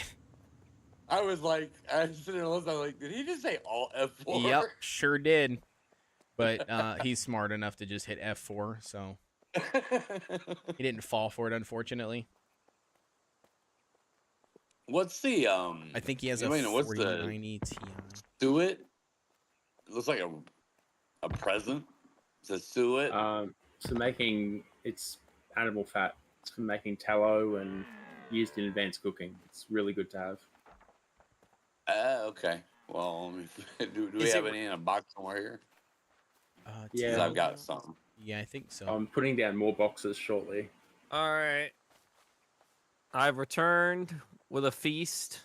I was like, I was sitting there listening. I was like, did he just say Alt F4? Yep, sure did. But he's smart enough to just hit F4, so he didn't fall for it, unfortunately. What's the I think he has a Wait, what's the- 4090 Ti. suet? It looks like a present. It's a suet. So it's animal fat. It's for making tallow and used in advanced cooking. It's really good to have. Okay. Well, do we Is have it- any in a box somewhere here? Yeah. Because I've got some. Yeah, I think so. I'm putting down more boxes shortly. All right. I've returned with a feast.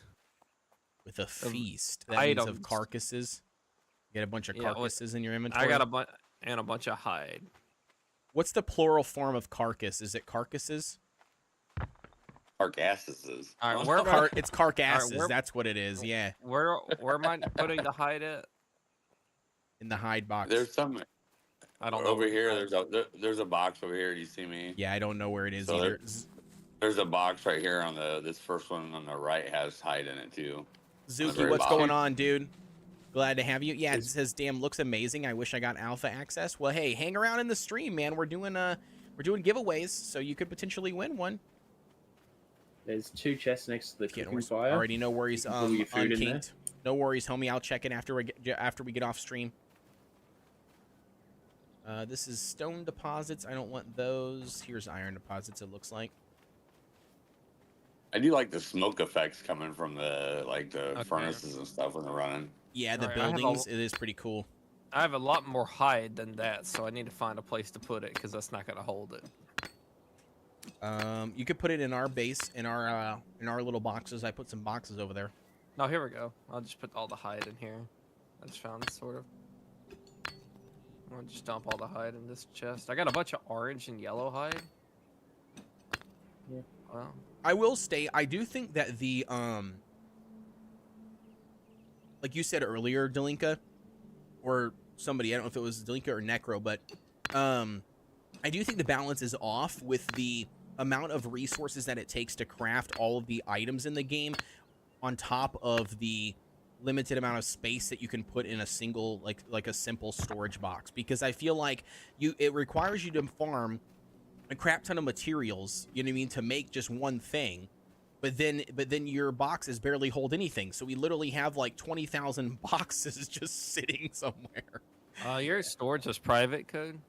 With a feast. That means of items. carcasses. You get a bunch of Yeah, well, carcasses in your inventory. I got a bunch of hide. What's the plural form of carcass? Is it carcasses? carcasses. All right, where am I? It's carcasses. where- That's what it is. Yeah, Where am I putting the hide at? in the hide box. There's some I don't know. over where the here. hide- There's a box over here. Do you see me? Yeah, I don't know where it is So either. There's a box right here on this first one on the right has hide in it too. Zuki, very what's bottom. going on, dude? Glad to have you. Yeah, it says, "Damn, looks amazing. I wish I got alpha access." Well, hey, hang around in the stream, man. We're doing giveaways, so you could potentially win one. There's 2 chests next to the Can't cooking worry. fire. Already no worries. You can put your food in there. Unkinked. No worries, homie. I'll check it after we get off stream. This is stone deposits. I don't want those. Here's iron deposits. It looks like. I do like the smoke effects coming from the Okay. furnaces and stuff when they're running. Yeah, the Alright, I have a- buildings. It is pretty cool. I have a lot more hide than that, so I need to find a place to put it because that's not gonna hold it. You could put it in our base, in our little boxes. I put some boxes over there. No, here we go. I'll just put all the hide in here. I just found this sort of. I'll just dump all the hide in this chest. I got a bunch of orange and yellow hide. Yeah. Wow. I will state, I do think that the like you said earlier, Delinka, or somebody, I don't know if it was Delinka or Necro, but I do think the balance is off with the amount of resources that it takes to craft all of the items in the game, on top of the limited amount of space that you can put in a single like a simple storage box. Because I feel like it requires you to farm a crap ton of materials, you know what I mean, to make just one thing, but then your boxes barely hold anything. So we literally have like 20,000 boxes just sitting somewhere. Your storage is private, Code?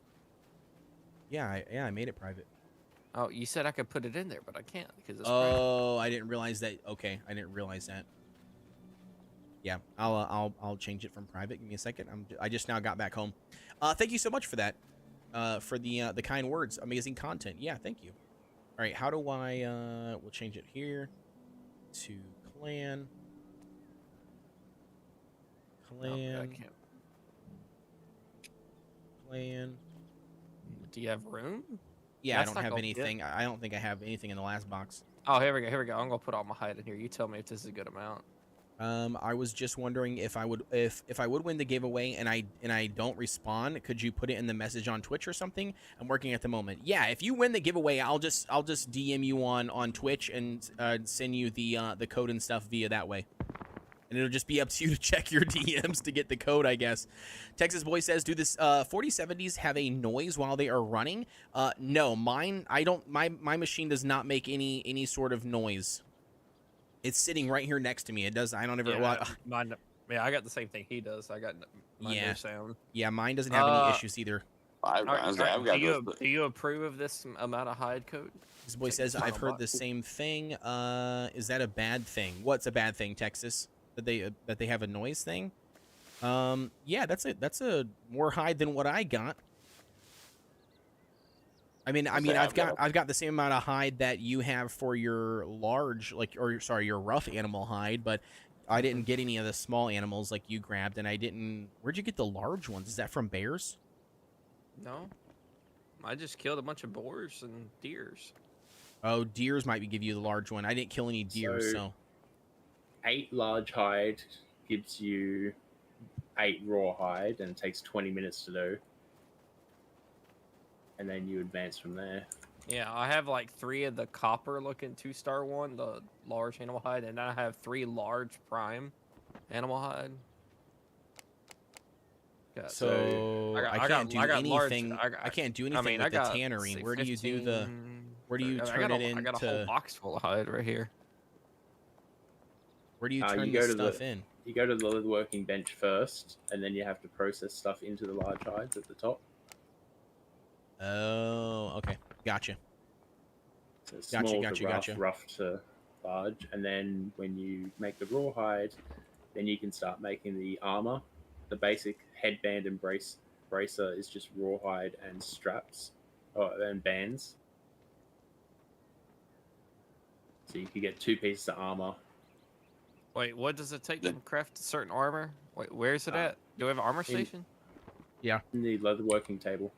Yeah, I made it private. Oh, you said I could put it in there, but I can't because it's private. Oh, I didn't realize that. Okay, I didn't realize that. Yeah, I'll change it from private. Give me a second. I just now got back home. Thank you so much for that. For the kind words. Amazing content. Yeah, thank you. All right, how do I we'll change it here to clan. Okay, I can't. Clan. Do you have room? Yeah, That's I not don't have gonna fit. anything. I don't think I have anything in the last box. Oh, here we go. Here we go. I'm gonna put all my hide in here. You tell me if this is a good amount. I was just wondering if I would win the giveaway and I don't respond, could you put it in the message on Twitch or something? I'm working at the moment. Yeah, if you win the giveaway, I'll just DM you on Twitch and send you the code and stuff via that way. And it'll just be up to you to check your DMs to get the code, I guess. Texas Boy says, do this 4070s have a noise while they are running? No, mine, I don't, my machine does not make any sort of noise. It's sitting right here next to me. It does. I don't ever. Yeah, well, mine. Yeah, I got the same thing he does. I got no sound. yeah, mine doesn't have any issues either. I've got Do you approve of this amount of hide, Code? This boy says, I've heard the same thing. Is that a bad thing? What's a bad thing, Texas? That they have a noise thing? Yeah, that's a more hide than what I got. I mean, I've got the same amount of hide that you have for your large, your rough animal hide, but I didn't get any of the small animals like you grabbed, and I didn't. Where'd you get the large ones? Is that from bears? No, I just killed a bunch of boars and deers. Oh, deers might give you the large one. I didn't kill any deer, so 8 large hide gives you 8 raw hide, and it takes 20 minutes to do. And then you advance from there. Yeah, I have like 3 of the copper-looking 2-star one, the large animal hide, and then I have 3 large prime animal hide. Got- so I can't do anything. I can't do anything with the got, tannery. say, Where do you do the? 15, Where do you I turn got it into? I got a whole box full of hide right here. Where do you turn you go this to stuff in? You go to the leatherworking bench first, and then you have to process stuff into the large hides at the top. Oh, okay, gotcha. So Gotcha, small gotcha, to rough, gotcha. rough to large, and then when you make the raw hide, then you can start making the armor. The basic headband and bracer is just rawhide and straps, and bands. So you can get 2 pieces of armor. Wait, what does it take to craft a certain armor? Wait, where is it at? Do we have an armor station? In the leatherworking table.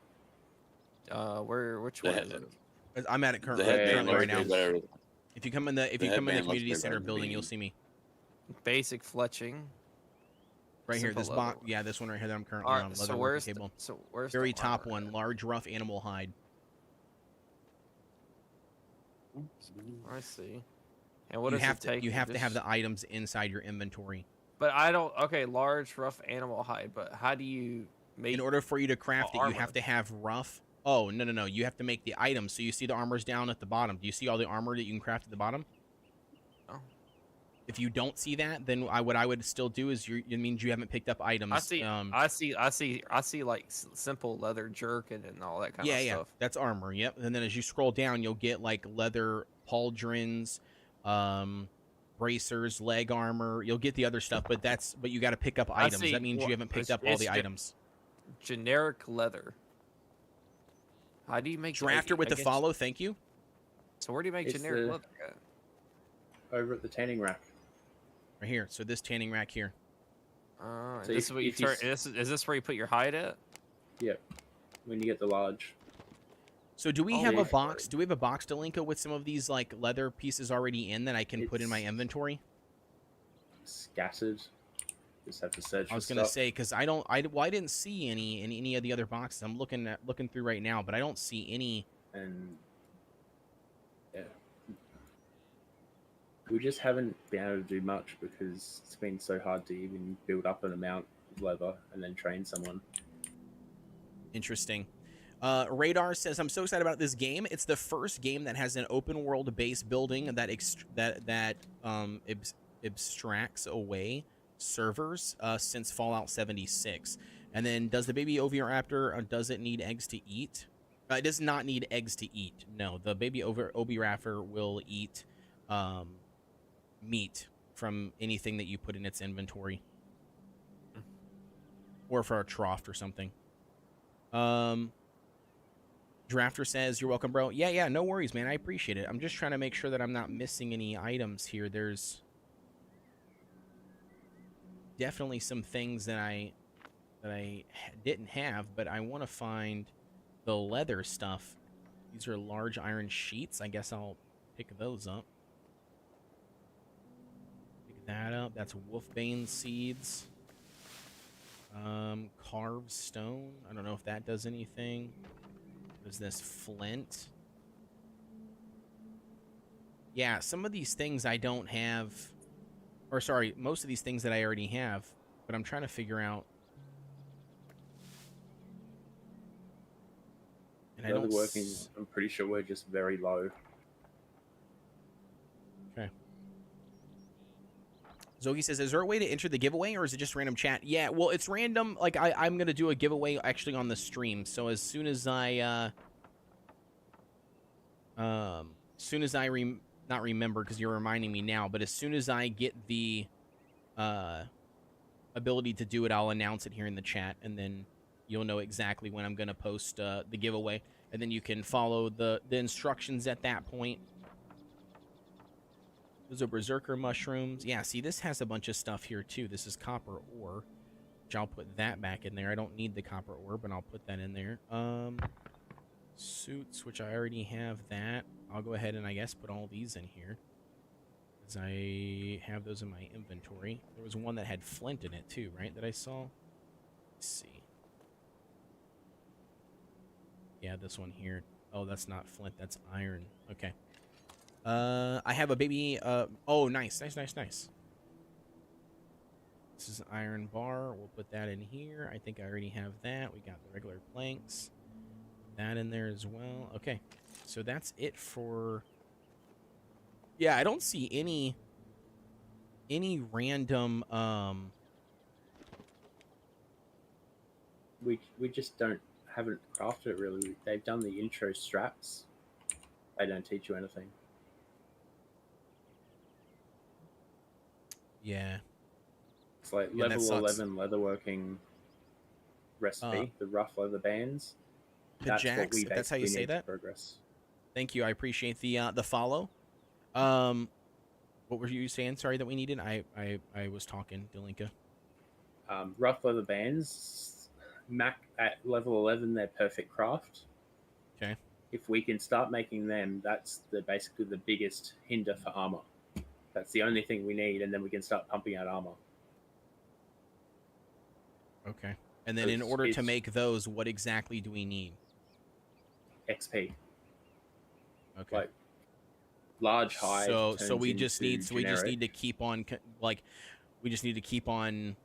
Which one is it? I'm at it the currently headband right now. whatever. If you come in the The community headband looks pretty center hard to building, beat. you'll see me Basic fletching. right here. Simple This box, level. yeah, this one right here that I'm currently All on. right, Leather so working where's table. the Very top armor one, at? large rough animal hide. I see. And what You does have it take? you have to have just- the items inside your inventory. But I don't. Okay, large rough animal hide. But how do you make? In order for you to craft it, you armor? have to have rough. Oh, no. You have to make the items. So you see the armor's down at the bottom. Do you see all the armor that you can craft at the bottom? Oh. If you don't see that, then what I would still do is it means you haven't picked up items. I see like simple leather jerkin and all that kind of Yeah, stuff. that's armor. Yep. And then as you scroll down, you'll get like leather pauldrons, bracers, leg armor. You'll get the other stuff, but you got to pick up I items. see. That means you haven't picked up all the items. Generic leather. How do you make Drafter with I the guess- follow. Thank you. So where do you make It's generic the- leather at? Over at the tanning rack. Right here. So this tanning rack here. So So this is what you if you turn. Is this where you put your hide at? Yep. When you get the large. So do we Oh, have a yeah. box? Do we have a box Delinka with some of these like leather pieces already in that I can put in my It's- inventory? Scattered. Just have to search I was for gonna stuff. say because I didn't see any in any of the other boxes. I'm looking through right now, but I don't see any. And yeah. We just haven't been able to do much because it's been so hard to even build up an amount of leather and then train someone. Interesting. Radar says, "I'm so excited about this game. It's the first game that has an open world base building that abstracts away servers since Fallout 76. And then, does the baby Oviraptor does it need eggs to eat? It does not need eggs to eat. No, the baby Oviraptor will eat meat from anything that you put in its inventory, or for a trough or something." Drafter says, "You're welcome, bro." Yeah, no worries, man. I appreciate it. I'm just trying to make sure that I'm not missing any items here. There's definitely some things that I didn't have, but I want to find the leather stuff. These are large iron sheets. I guess I'll pick those up. Pick that up. That's wolfbane seeds. Carved stone. I don't know if that does anything. What is this? Flint. Yeah, some of these things I don't have, or sorry, most of these things that I already have, but I'm trying to figure out. And I Leather don't working, I'm pretty sure we're just very low. Okay. Zogi says, "Is there a way to enter the giveaway, or is it just random chat?" Yeah, well, it's random. Like, I'm going to do a giveaway actually on the stream. So as soon as I, not remember, because you're reminding me now, but as soon as I get the ability to do it, I'll announce it here in the chat, and then you'll know exactly when I'm going to post the giveaway, and then you can follow the instructions at that point. Those are berserker mushrooms. Yeah, see, this has a bunch of stuff here, too. This is copper ore, which I'll put that back in there. I don't need the copper ore, but I'll put that in there. Suits, which I already have that. I'll go ahead and, I guess, put all these in here, because I have those in my inventory. There was one that had flint in it, too, right, that I saw? Let's see. Yeah, this one here. Oh, that's not flint. That's iron. Okay. I have a baby, oh, nice. This is an iron bar. We'll put that in here. I think I already have that. We got the regular planks. That in there as well. Okay. So that's it for... Yeah, I don't see any random, We just haven't crafted it really. They've done the intro straps. They don't teach you anything. Yeah. It's like Yeah, that level sucks. 11 leatherworking recipe, the rough leather bands. That's what Pajax, we if that's how you basically say need to that. progress. Thank you. I appreciate the follow. What were you saying? Sorry that we needed. I was talking, Delinka. Rough leather bands, Mac at level 11, they're perfect craft. Okay. if we can start making them, that's basically the biggest hinder for armor. That's the only thing we need, and then we can start pumping out armor. Okay. And then in order to make those, what exactly do we need? XP. Okay. Like large hide. So we just need generic. to keep on we just need to keep on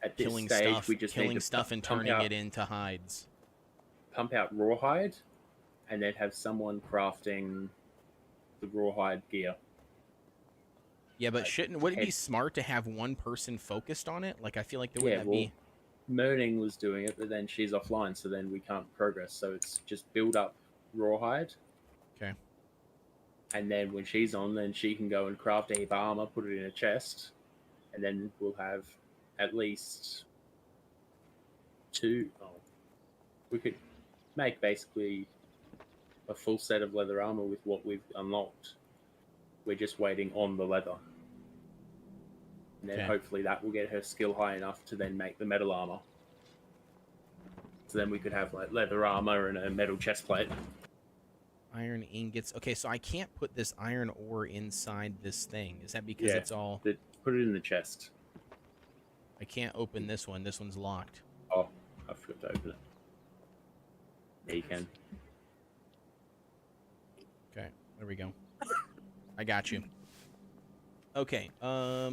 At this killing stage, stuff, we just need to and turning it into hides. Pump out rawhide, and then have someone crafting the rawhide gear. Yeah, but wouldn't it be smart to have one person focused on it? Like, I feel like there wouldn't be. Merning was doing it, but then she's offline, so then we can't progress. So it's just build up rawhide. Okay. And then when she's on, then she can go and craft a heap of armor, put it in a chest, and then we'll have at least two. Oh, we could make basically a full set of leather armor with what we've unlocked. We're just waiting on the leather. And then hopefully that will get her skill high enough to then make the metal armor. So then we could have like leather armor and a metal chest plate. Iron ingots. Okay, so I can't put this iron ore inside this thing. Is that because it's all... Put it in the chest. I can't open this one. This one's locked. Oh, I forgot to open it. There you can. Okay, there we go. I got you. Okay, Yeah,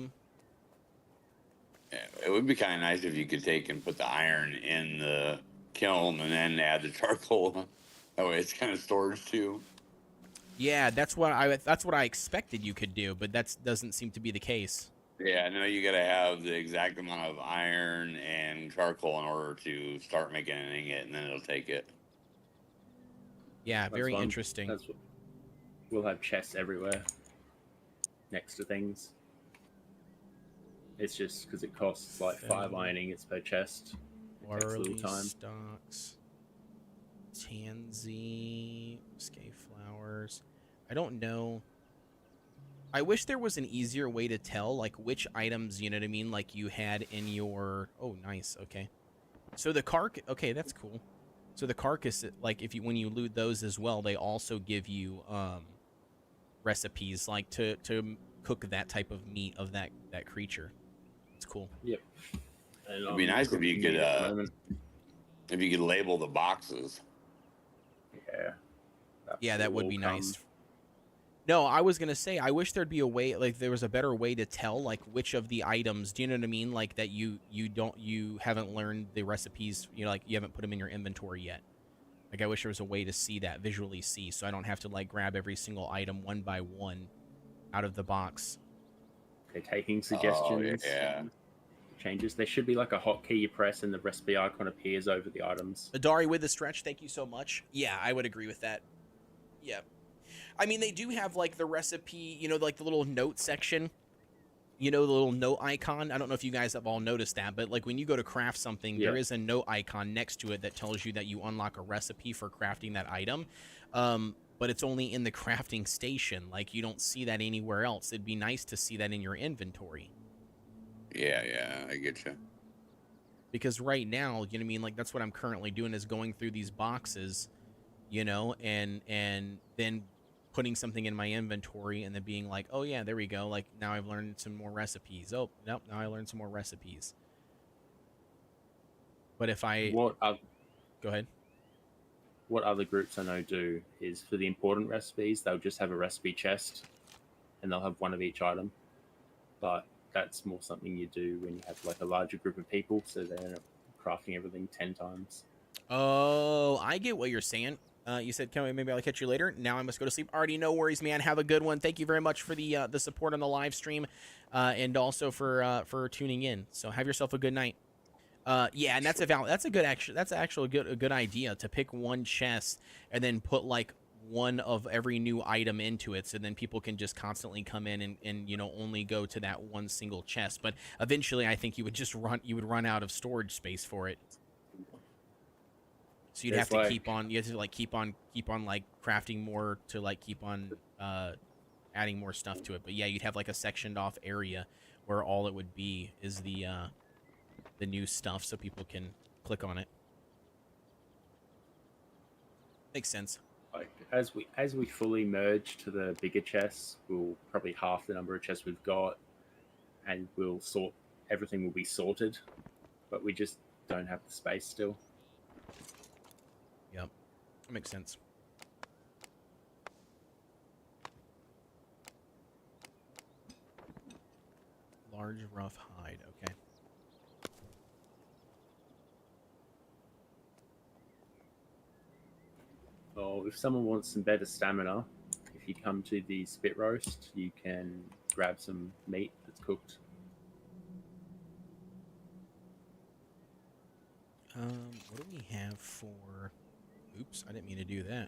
it would be kind of nice if you could take and put the iron in the kiln and then add the charcoal. That way it's kind of storage too. Yeah, that's what I expected you could do, but that doesn't seem to be the case. Yeah, no, you gotta have the exact amount of iron and charcoal in order to start making an ingot, and then it'll take it. Yeah, very interesting. We'll have chests everywhere next to things. It's just because it costs like 5 iron ingots per chest. It takes a little time. Stocks, tansy, skay flowers. I don't know. I wish there was an easier way to tell, like, which items, you know what I mean, like you had in your... Oh, nice, okay. So the okay, that's cool. So the carcass, like, when you loot those as well, they also give you recipes, like, to cook that type of meat of that creature. It's cool. Yep. And, it'd be nice if you could label the boxes. Yeah. Yeah, that would be nice. No, I was gonna say I wish there'd be a way, like there was a better way to tell like which of the items, do you know what I mean? Like that you haven't learned the recipes, you know, like you haven't put them in your inventory yet. Like I wish there was a way to see that, visually see, so I don't have to like grab every single item one by one out of the box. They're taking suggestions. Oh, yeah. Changes. There should be like a hotkey you press and the recipe icon appears over the items. Adari with the stretch, thank you so much. Yeah, I would agree with that. Yeah. I mean, they do have, like, the recipe, you know, like, the little note section. You know, the little note icon? I don't know if you guys have all noticed that, but, like, when you go to craft something, there is a note icon next to it that tells you that you unlock a recipe for crafting that item. But it's only in the crafting station. Like, you don't see that anywhere else. It'd be nice to see that in your inventory. Yeah, I get you. Because right now, you know what I mean? Like, that's what I'm currently doing is going through these boxes, you know, and then putting something in my inventory and then being like, oh yeah, there we go. Like now I've learned some more recipes. Oh, nope, now I learned some more recipes. But if I... Go ahead. What other groups I know do is for the important recipes, they'll just have a recipe chest and they'll have one of each item. But that's more something you do when you have like a larger group of people, so they're crafting everything 10 times. Oh, I get what you're saying. You said, maybe I'll catch you later. Now I must go to sleep. Already, no worries, man. Have a good one. Thank you very much for the support on the live stream, and also for tuning in. So have yourself a good night. Yeah, and that's actually a good idea to pick one chest and then put like one of every new item into it, so then people can just constantly come in and you know only go to that one single chest. But eventually, I think you would run out of storage space for it. So you'd have to keep on like crafting more to like keep on adding more stuff to it. But yeah, you'd have like a sectioned off area where all it would be is the new stuff, so people can click on it. Makes sense. Like as we fully merge to the bigger chests, we'll probably half the number of chests we've got, and we'll sort everything will be sorted, but we just don't have the space still. Yep, that makes sense. Large rough hide. Okay. Well, if someone wants some better stamina, if you come to the spit roast, you can grab some meat that's cooked. What do we have for? Oops, I didn't mean to do that.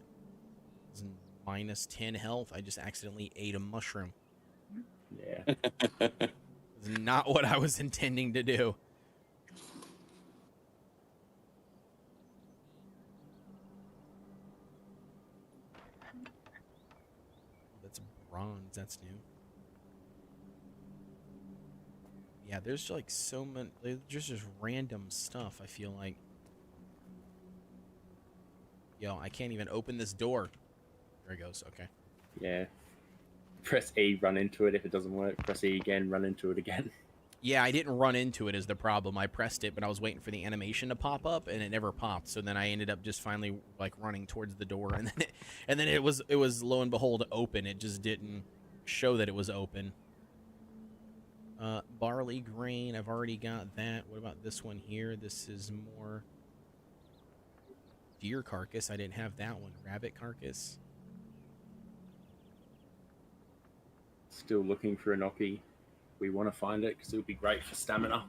It's minus 10 health. I just accidentally ate a mushroom. Yeah. It's not what I was intending to do. That's bronze. That's new. Yeah, there's like so many. There's just random stuff. I feel like. Yo, I can't even open this door. There it goes. Okay. Yeah. Press E, run into it. If it doesn't work, press E again, run into it again. Yeah, I didn't run into it is the problem. I pressed it, but I was waiting for the animation to pop up, and it never popped. So then I ended up just finally like running towards the door, and then it was lo and behold open. It just didn't show that it was open. Barley grain, I've already got that. What about this one here? This is more deer carcass. I didn't have that one. Rabbit carcass. Still looking for a Enoki. We want to find it because it would be great for stamina.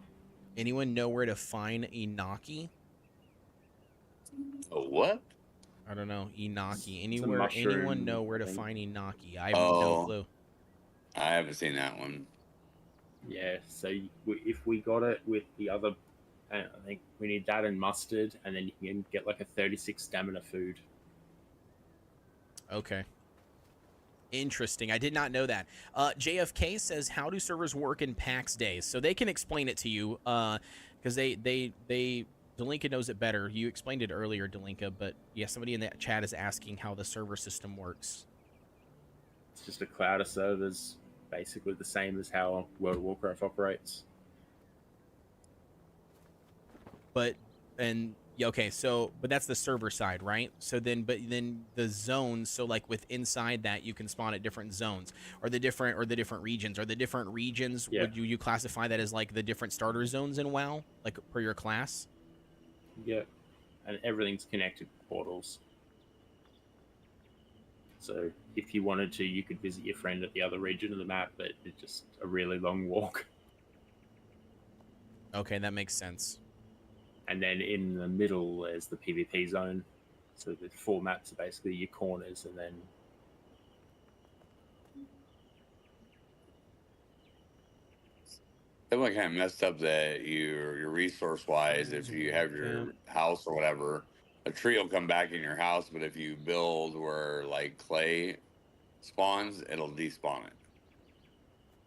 Anyone know where to find Enoki? Oh, what? I don't know. Enoki. a Anywhere? mushroom Anyone know where to thing. find Enoki? I have no clue. I haven't seen that one. Yeah, so if we got it with the other, I think we need that and mustard, and then you can get like a 36 stamina food. Okay. Interesting. I did not know that. JFK says, how do servers work in Pax Dei? So they can explain it to you because Delinka knows it better. You explained it earlier, Delinka, but yeah, somebody in that chat is asking how the server system works. It's just a cloud of servers, basically the same as how World of Warcraft operates. But that's the server side, right? So then the zones, so like with inside that you can spawn at different zones or the different regions. Are the different regions, Yeah. would you classify that as like the different starter zones in WoW, like per your class? Yeah, and everything's connected with portals. So if you wanted to, you could visit your friend at the other region of the map, but it's just a really long walk. Okay, that makes sense. And then in the middle, there's the PvP zone. So the 4 maps are basically your corners, and then That one kind of messed up that your resource wise, if you have your house or whatever, a tree will come back in your house, but if you build where like clay spawns, it'll despawn it.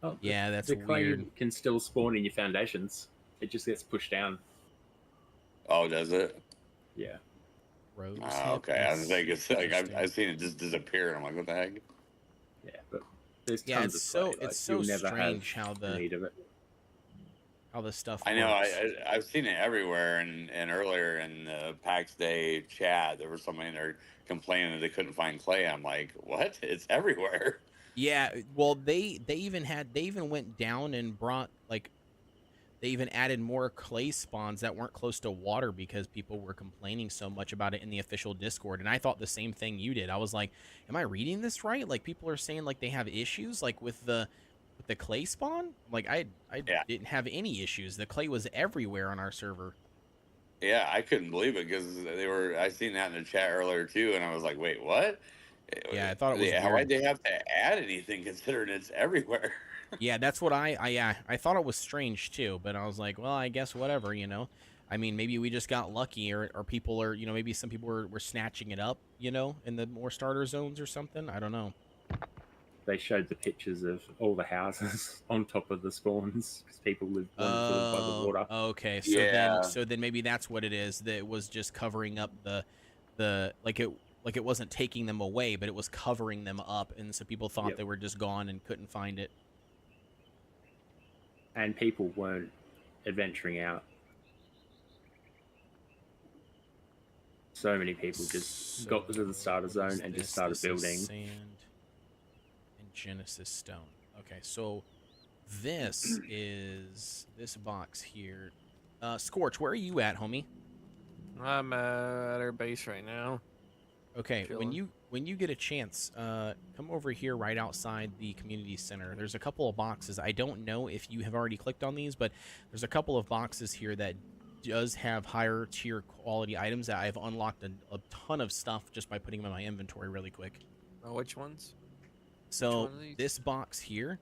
oh, Yeah, that's the clay weird. can still spawn in your foundations. It just gets pushed down. Oh, does it? Yeah. Rose Okay. I was like, it's like I've seen it just disappear, and I'm like, what the heck? Yeah, but there's Yeah, tons it's of so clay. it's so you'll never strange have how the need of it. the stuff I know. works. I've seen it everywhere, and earlier in the Pax Day chat, there was somebody in there complaining that they couldn't find clay. I'm like, what? It's everywhere. Yeah, well, they even went down and brought like they even added more clay spawns that weren't close to water because people were complaining so much about it in the official Discord. And I thought the same thing you did. I was like, am I reading this right? Like people are saying like they have issues like with the clay spawn. Like I didn't have any issues. The clay was everywhere on our server. Yeah, I couldn't believe it because I seen that in the chat earlier too, and I was like, wait, what? Yeah, I thought it was Why'd weird. they have to add anything considering it's everywhere? Yeah, that's what I thought it was strange too, but I was like, well, I guess whatever, you know. I mean, maybe we just got lucky, or people are, you know, maybe some people were snatching it up, you know, in the more starter zones or something. I don't know. They showed the pictures of all the houses on top of the spawns because people live by the water. Okay, so Yeah. then maybe that's what it is. That it was just covering up the like Like it wasn't taking them away, but it was covering them up, and so people thought Yep. they were just gone and couldn't find it. And people weren't adventuring out. So many people just got to the starter So what zone is and this? just started This is building. sand and Genesis stone. Okay, so this is this box here. Scorch, where are you at, homie? I'm at our base right now. Okay, Chilling. when you get a chance, come over here right outside the community center. There's a couple of boxes. I don't know if you have already clicked on these, but there's a couple of boxes here that does have higher tier quality items that I've unlocked a ton of stuff just by putting them in my inventory really quick. Oh, which ones? So one of these? this box here,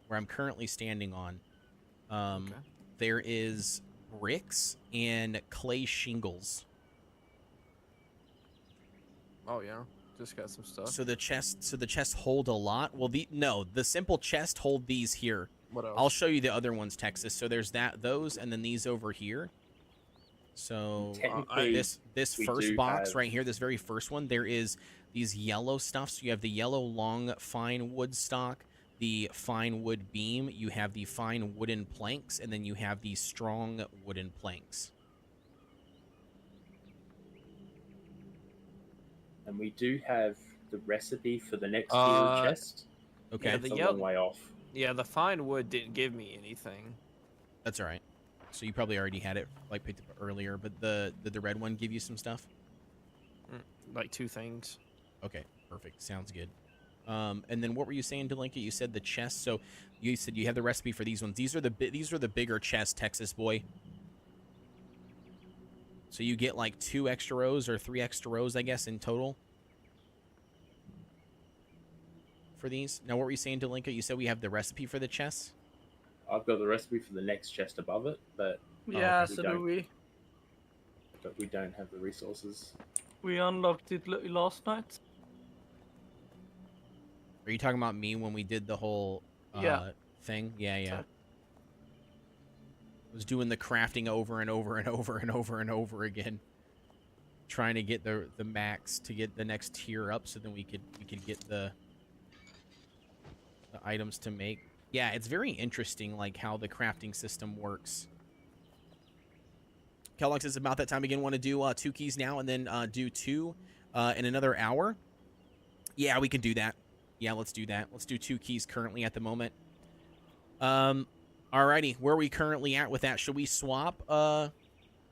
where I'm currently standing on, Okay. there is bricks and clay shingles. Oh yeah, just got some stuff. So the chests hold a lot. Well, the simple chest hold these here. What else? I'll show you the other ones, Texas. So there's those, and then these over here. So Technically, this we first do box have- right here, this very first one, there is these yellow stuff. So you have the yellow long fine wood stock, the fine wood beam, you have the fine wooden planks, and then you have the strong wooden planks. And we do have the recipe for the next Uh, tier chest. Okay, Yeah, It's the a yellow- long way off. Yeah, the fine wood didn't give me anything. that's all right. So you probably already had it like picked up earlier, but did the red one give you some stuff? Like 2 things. Okay, perfect. Sounds good. And then what were you saying, Delinka? You said the chest. So you said you have the recipe for these ones. These are the bigger chests, Texas boy. So you get like 2 extra rows or 3 extra rows, I guess, in total for these. Now, what were you saying, Delinka? You said we have the recipe for the chests. I've got the recipe for the next chest above it, but Yeah, we so don't. do we. we don't have the resources. We unlocked it last night. Are you talking about me when we did the whole Yeah. thing? Yeah. Was doing the crafting over and over and over and over and over again, trying to get the max to get the next tier up, so then we could get the items to make. Yeah, it's very interesting, like how the crafting system works. Kellogg's, it's about that time again. Want to do 2 keys now and then do 2 in another hour? Yeah, we can do that. Yeah, let's do that. Let's do 2 keys currently at the moment. Alrighty, where are we currently at with that? Should we swap,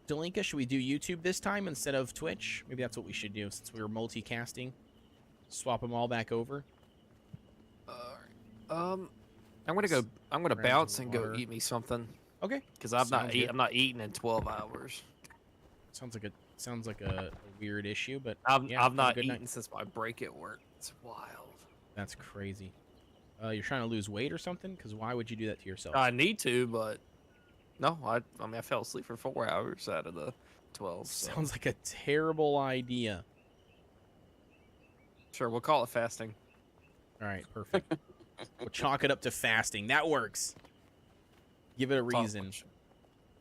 Delinka? Should we do YouTube this time instead of Twitch? Maybe that's what we should do since we were multicasting. Swap them all back over. I'm gonna Grab bounce some and go water. eat me something Okay. because I'm Sounds good. I'm not eating in 12 hours. Sounds like a weird issue, but I've yeah, have a not good eaten night. since my break at work. It's wild. That's crazy. You're trying to lose weight or something? Because why would you do that to yourself? I need to, but no. I mean, I fell asleep for 4 hours out of the 12. So. Sounds like a terrible idea. Sure, we'll call it fasting. All right, perfect. We'll chalk it up to fasting. That works. Give it a reason.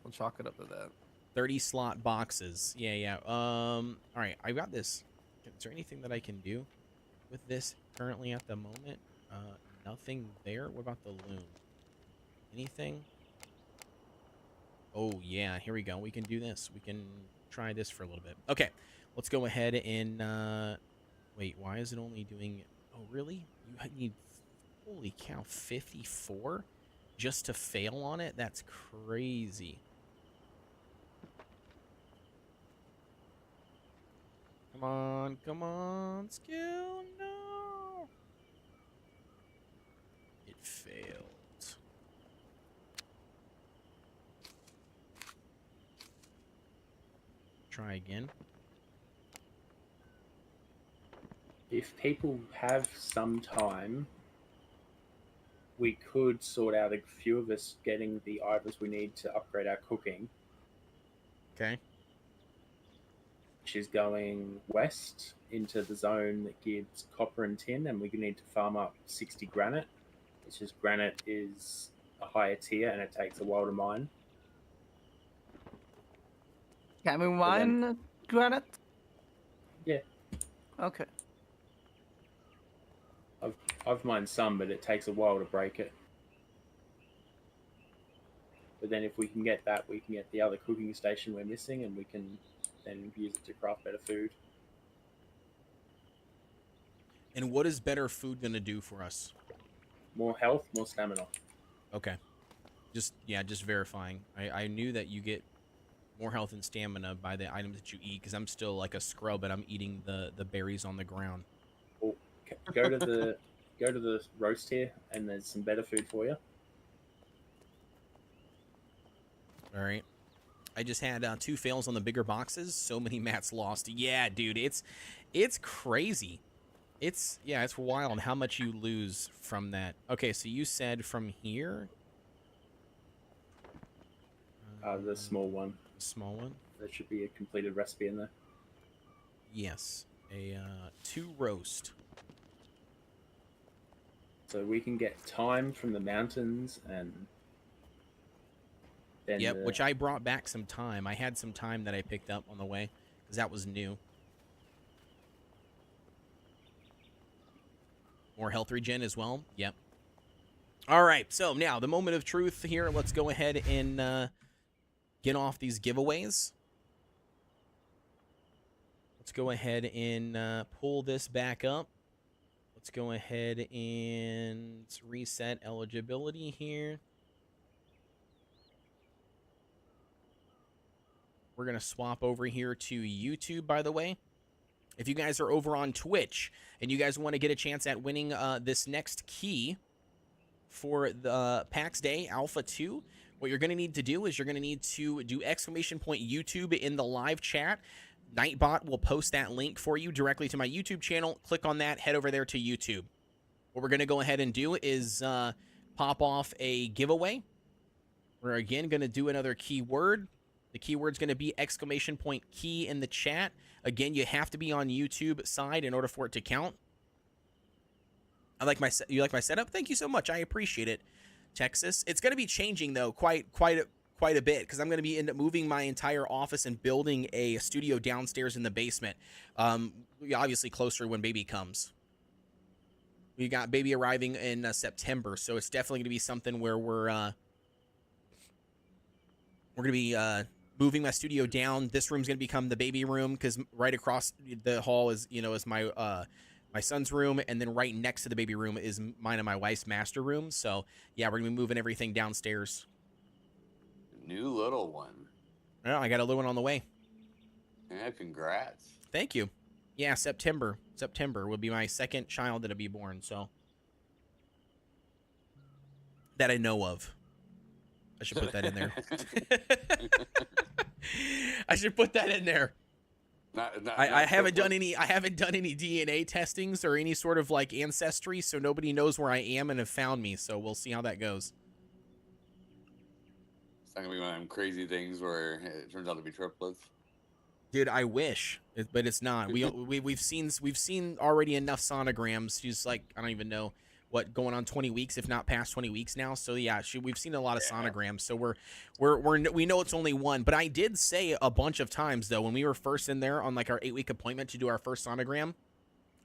We'll chalk it up to that. 30 slot boxes. Yeah. All right, I've got this. Is there anything that I can do with this currently at the moment? Nothing there. What about the loom? Anything? Oh, yeah. Here we go. We can do this. We can try this for a little bit. Okay. Let's go ahead and... Wait, why is it only doing... Oh, really? You need... Holy cow, 54? Just to fail on it? That's crazy. Come on, skill. No. It failed. Try again. If people have some time, we could sort out a few of us getting the items we need to upgrade our cooking, Okay. which is going west into the zone that gives copper and tin, and we need to farm up 60 granite. It's just granite is a higher tier and it takes a while to mine. Can we mine granite? Yeah. Okay. I've mined some, but it takes a while to break it. But then if we can get that, we can get the other cooking station we're missing, and we can then use it to craft better food. And what is better food going to do for us? More health, more stamina. Okay. Just verifying. I knew that you get more health and stamina by the items that you eat, because I'm still like a scrub and I'm eating the berries on the ground. Well, go to the roast here, and there's some better food for you. All right. I just had 2 fails on the bigger boxes. So many mats lost. Yeah, dude, it's crazy. It's wild how much you lose from that. Okay, so you said from here. The small one. The small one. There should be a completed recipe in there. Yes, a 2 roast. So we can get thyme from the mountains, and then Yep, which I brought back some thyme. I had some thyme that I picked up on the way, because that was new. More health regen as well. Yep. All right, so now the moment of truth here. Let's go ahead and get off these giveaways. Let's go ahead and pull this back up. Let's go ahead and reset eligibility here. We're going to swap over here to YouTube, by the way. If you guys are over on Twitch and you guys want to get a chance at winning this next key for the Pax Dei Alpha 2, what you're going to need to do is you're going to need to do !YouTube in the live chat. Nightbot will post that link for you directly to my YouTube channel. Click on that, head over there to YouTube. What we're going to go ahead and do is pop off a giveaway. We're again going to do another keyword. The keyword's going to be !key in the chat. Again, you have to be on YouTube side in order for it to count. You like my setup? Thank you so much. I appreciate it, Texas. It's going to be changing though quite a bit, because I'm going to be moving my entire office and building a studio downstairs in the basement. Obviously closer when baby comes. We got baby arriving in September, so it's definitely going to be something where we're going to be moving my studio down. This room's going to become the baby room, because right across the hall is my my son's room, and then right next to the baby room is mine and my wife's master room. So yeah, we're gonna be moving everything downstairs. New little one. Oh, I got a little one on the way. Yeah, congrats. Thank you. Yeah, September will be my second child that'll be born. So that I know of. I should put that in there. I should put that in there. I haven't done any DNA testings or any sort of like ancestry, so nobody knows where I am and have found me. So we'll see how that goes. It's not gonna be one of them crazy things where it turns out to be triplets. Dude, I wish, but it's not. We've seen already enough sonograms. She's like, I don't even know what, going on 20 weeks, if not past 20 weeks now. So yeah, we've seen a lot of sonograms. So we know it's only one. But I did say a bunch of times though, when we were first in there on like our 8-week appointment to do our first sonogram,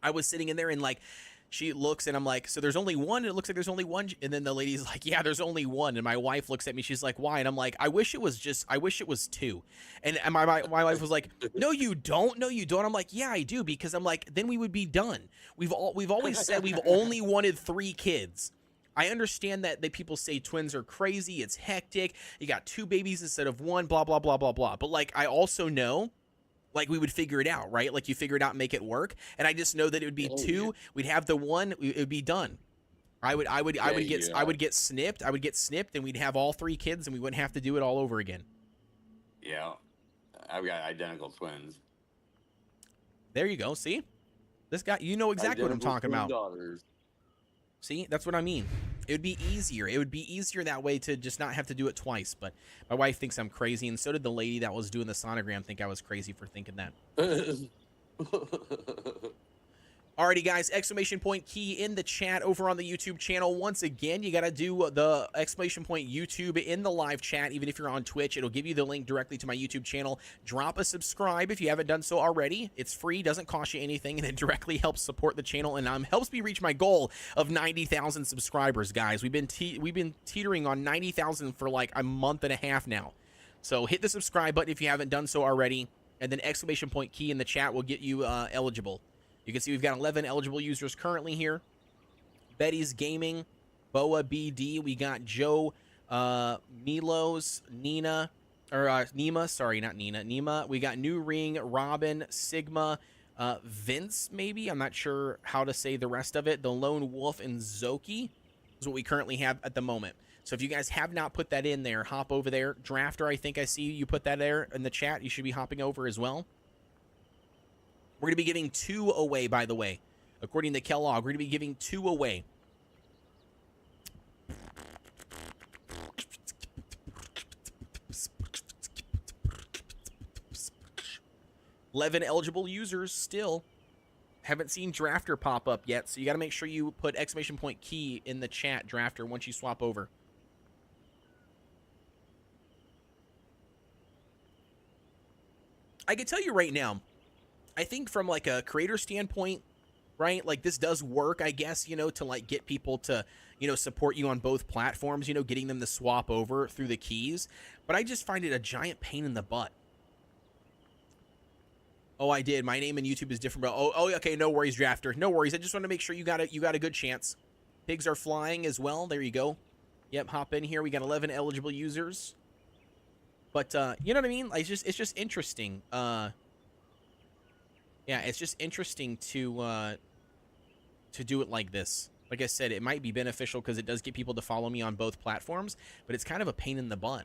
I was sitting in there and like, she looks and I'm like, so there's only one? It looks like there's only one. And then the lady's like, yeah, there's only one. And my wife looks at me. She's like, why? And I'm like, I wish it was 2. And my wife was like, no, you don't. No, you don't. I'm like, yeah, I do. Because I'm like, then we would be done. We've always said we've only wanted 3 kids. I understand that people say twins are crazy. It's hectic. You got 2 babies instead of 1, blah, blah, blah, blah, blah. But like, I also know, like, we would figure it out, right? Like, you figure it out and make it work. And I just know that it would be 2. Yeah. We'd have the 1. It would be done. I would get snipped. I would get snipped, and we'd have all 3 kids, and we wouldn't have to do it all over again. Yeah, I've got identical twins. There you go. See, this guy, you know exactly what I'm talking about. Daughters. See, that's what I mean. It would be easier. It would be easier that way to just not have to do it twice. But my wife thinks I'm crazy, and so did the lady that was doing the sonogram think I was crazy for thinking that. Alrighty, guys, exclamation point key in the chat over on the YouTube channel. Once again, you got to do the exclamation point YouTube in the live chat. Even if you're on Twitch, it'll give you the link directly to my YouTube channel. Drop a subscribe if you haven't done so already. It's free, doesn't cost you anything, and it directly helps support the channel and helps me reach my goal of 90,000 subscribers, guys. We've been teetering on 90,000 for like a month and a half now. So hit the subscribe button if you haven't done so already, and then exclamation point key in the chat will get you eligible. You can see we've got 11 eligible users currently here. Betty's Gaming, Boa BD. We got Joe, Milos, Nina, or Nima. Sorry, not Nina. Nima. We got New Ring, Robin, Sigma, Vince. Maybe I'm not sure how to say the rest of it. The Lone Wolf and Zoki is what we currently have at the moment. So if you guys have not put that in there, hop over there. Drafter, I think I see you put that there in the chat. You should be hopping over as well. We're going to be giving 2 away, by the way. According to Kellogg, we're going to be giving 2 away. $11 eligible users still. Haven't seen Drafter pop up yet, so you got to make sure you put exclamation point key in the chat, Drafter, once you swap over. I can tell you right now, I think from like a creator standpoint, right, like this does work, I guess, you know, to like get people to, you know, support you on both platforms, you know, getting them to swap over through the keys. But I just find it a giant pain in the butt. Oh, I did. My name in YouTube is different, bro. Oh, okay. No worries, Drafter. No worries. I just want to make sure you got a good chance. Pigs are flying as well. There you go. Yep, hop in here. We got 11 eligible users. But you know what I mean? Like, it's just interesting. Yeah, it's just interesting to do it like this. Like I said, it might be beneficial because it does get people to follow me on both platforms, but it's kind of a pain in the butt.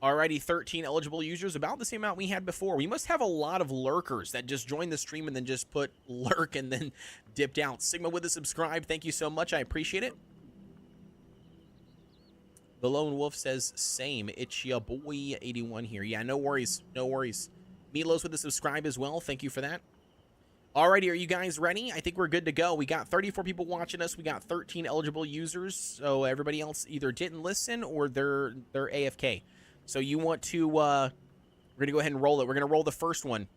Alrighty, 13 eligible users, about the same amount we had before. We must have a lot of lurkers that just joined the stream and then just put lurk and then dipped out. Sigma with a subscribe, thank you so much. I appreciate it. The Lone Wolf says, same. It's your boy 81 here. Yeah, no worries. No worries. Milos with a subscribe as well. Thank you for that. Alrighty, are you guys ready? I think we're good to go. We got 34 people watching us. We got 13 eligible users. So everybody else either didn't listen or they're AFK. So you want to, we're going to go ahead and roll it. We're going to roll the first one.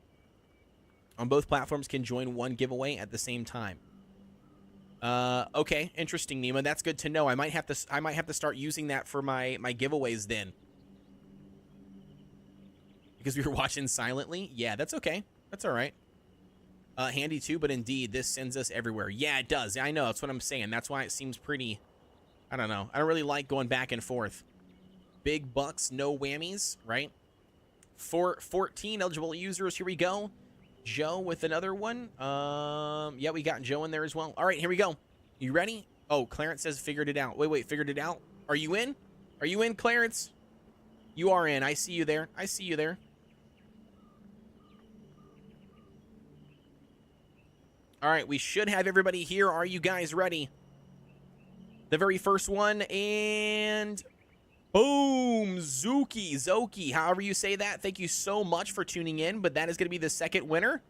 On both platforms can join one giveaway at the same time. Okay, interesting, Nima. That's good to know. I might have to start using that for my giveaways then. Because we were watching silently. Yeah, that's okay. That's all right. Handy too, but indeed, this sends us everywhere. Yeah, it does. I know. That's what I'm saying. That's why it seems pretty, I don't know. I don't really like going back and forth. Big bucks, no whammies, right? 14 eligible users. Here we go. Joe with another one. Yeah, we got Joe in there as well. All right, here we go. You ready? Oh, Clarence says figured it out. Wait, figured it out. Are you in? Are you in, Clarence? You are in. I see you there. I see you there. All right, we should have everybody here. Are you guys ready? The very first one, and boom, Zoki, however you say that. Thank you so much for tuning in, but that is going to be the second winner.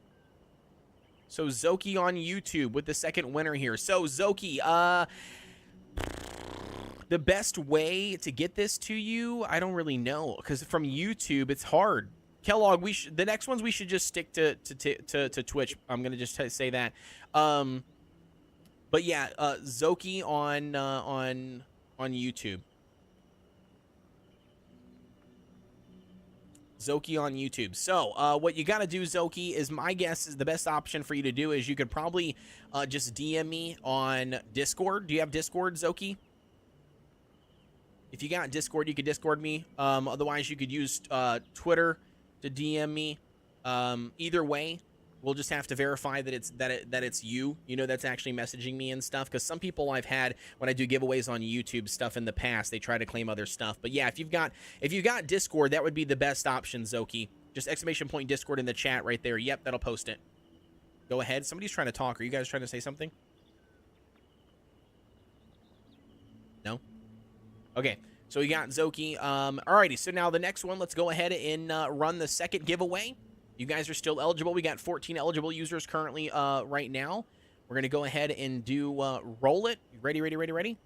So Zoki on YouTube with the second winner here. So Zoki, the best way to get this to you, I don't really know, because from YouTube it's hard. Kellogg, the next ones we should just stick to Twitch. I'm gonna just say that. But yeah, Zoki on YouTube. Zoki on YouTube. So what you got to do, Zoki, is my guess is the best option for you to do is you could probably just DM me on Discord. Do you have Discord, Zoki? If you got Discord, you could Discord me. Otherwise, you could use Twitter to DM me. Either way, we'll just have to verify that it's you, that's actually messaging me and stuff. Because some people I've had when I do giveaways on YouTube stuff in the past, they try to claim other stuff. But yeah, if you've got Discord, that would be the best option, Zoki. Just exclamation point Discord in the chat right there. Yep, that'll post it. Go ahead. Somebody's trying to talk. Are you guys trying to say something? Okay, so we got Zoki. Alrighty, so now the next one, let's go ahead and run the second giveaway. You guys are still eligible. We got 14 eligible users currently right now. We're going to go ahead and do roll it. Ready, ready, ready, ready?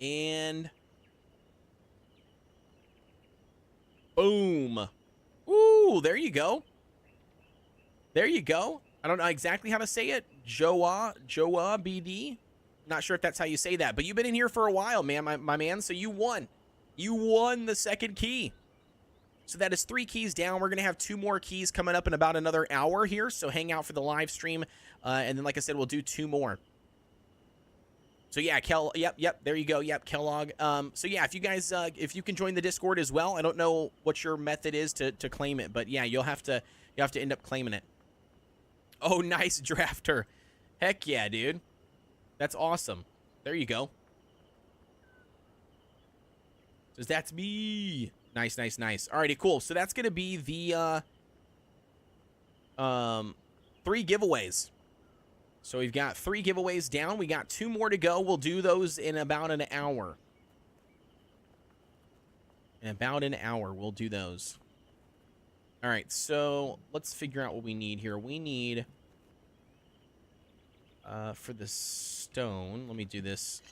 And boom. Ooh, there you go. There you go. I don't know exactly how to say it. Joa BD. Not sure if that's how you say that, but you've been in here for a while, man, my man. So you won. You won the second key. So that is 3 keys down. We're going to have 2 more keys coming up in about another hour here. So hang out for the live stream. And then, like I said, we'll do 2 more. So yeah, yep, there you go. Yep, Kellogg. So yeah, if you guys, if you can join the Discord as well, I don't know what your method is to claim it, but yeah, you'll have to end up claiming it. Oh, nice drafter. Heck yeah, dude. That's awesome. There you go. Says that's me. Nice, nice, nice. Alrighty, cool. So that's gonna be the 3 giveaways. So we've got 3 giveaways down. We got 2 more to go. We'll do those in about an hour. In about an hour, we'll do those. All right, so let's figure out what we need here. We need, for the stone, let me do this.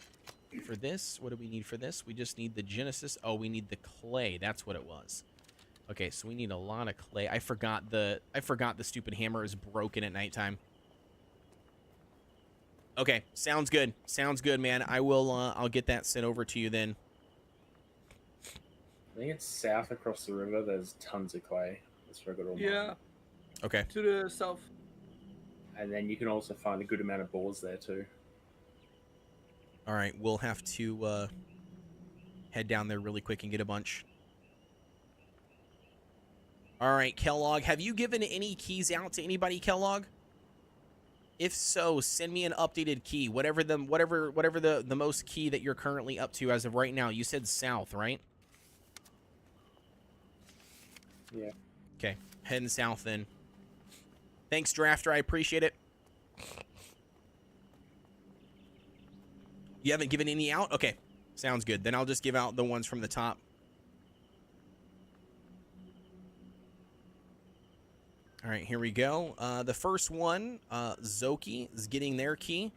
For this, what do we need for this? We just need the Genesis. Oh, we need the clay. That's what it was. Okay, so we need a lot of clay. I forgot the stupid hammer is broken at nighttime. Okay, sounds good. Sounds good, man. I will, I'll get that sent over to you then. I think it's south across the river. There's tons of clay. That's where I got all mine. Yeah, Okay. to the south. And then you can also find a good amount of boars there too. All right, we'll have to head down there really quick and get a bunch. All right, Kellogg, have you given any keys out to anybody, Kellogg? If so, send me an updated key, whatever the most key that you're currently up to as of right now. You said south, right? Yeah. Okay, heading south then. Thanks, Drafter. I appreciate it. You haven't given any out? Okay, sounds good. Then I'll just give out the ones from the top. All right, here we go. The first one, Zoki is getting their key.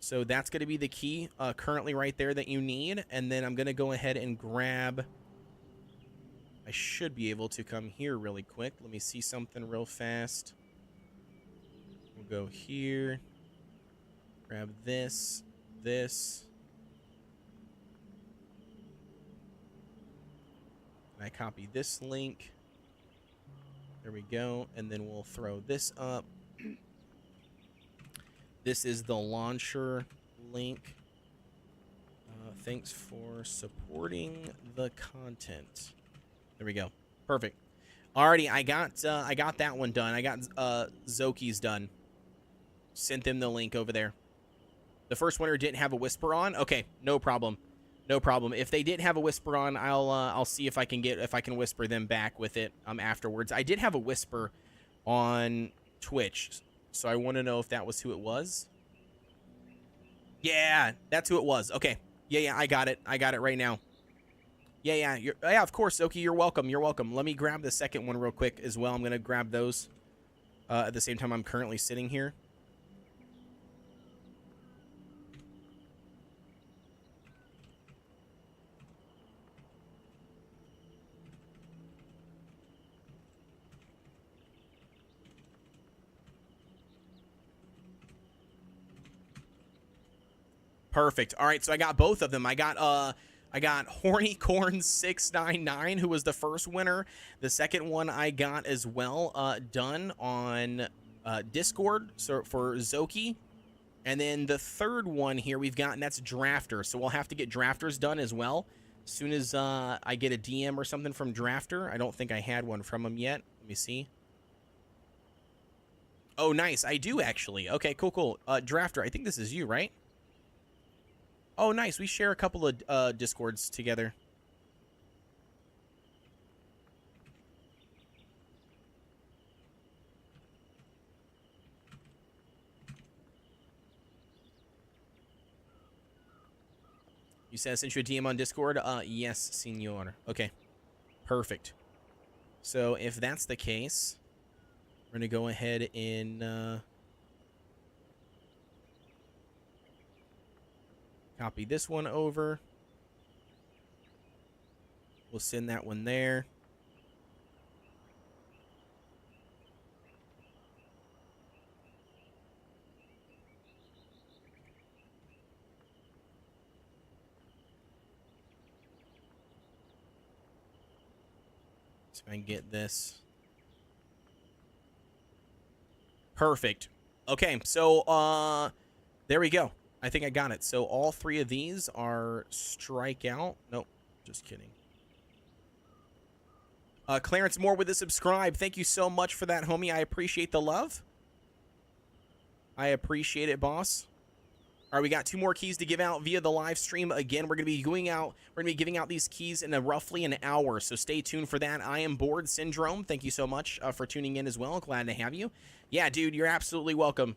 So that's going to be the key currently right there that you need. And then I'm going to go ahead and grab... I should be able to come here really quick. Let me see something real fast. We'll go here. Grab this. And I copy this link. There we go. And then we'll throw this up. This is the launcher link. Thanks for supporting the content. There we go. Perfect. Alrighty, I got that one done. I got Zoki's done. Sent them the link over there. The first winner didn't have a whisper on. Okay, no problem. No problem. If they didn't have a whisper on, I'll see if I can whisper them back with it afterwards. I did have a whisper on Twitch, so I want to know if that was who it was. Yeah, that's who it was. Okay. Yeah, I got it. I got it right now. Yeah, yeah, of course, Zoki, you're welcome. You're welcome. Let me grab the second one real quick as well. I'm going to grab those at the same time I'm currently sitting here. Perfect. All right, so I got both of them. I got Horny Corn 699, who was the first winner. The second one I got as well, done on Discord, so for Zoki. And then the third one here we've got, and that's Drafter. So we'll have to get Drafters done as well. As soon as I get a DM or something from Drafter. I don't think I had one from him yet. Let me see. Oh, nice. I do actually. Okay, cool. Drafter, I think this is you, right? Oh, nice. We share a couple of Discords together. You said I sent you a DM on Discord? Yes, senor. Okay, perfect. So if that's the case, we're going to go ahead and copy this one over. We'll send that one there. See if I can get this. Perfect. Okay, so there we go. I think I got it. So all 3 of these are strike out. Nope, just kidding. Clarence Moore with a subscribe. Thank you so much for that, homie. I appreciate the love. I appreciate it, boss. All right, we got 2 more keys to give out via the live stream. Again, we're going to be going out. We're going to be giving out these keys in roughly an hour, so stay tuned for that. I am Bored Syndrome. Thank you so much for tuning in as well. Glad to have you. Yeah, dude, you're absolutely welcome.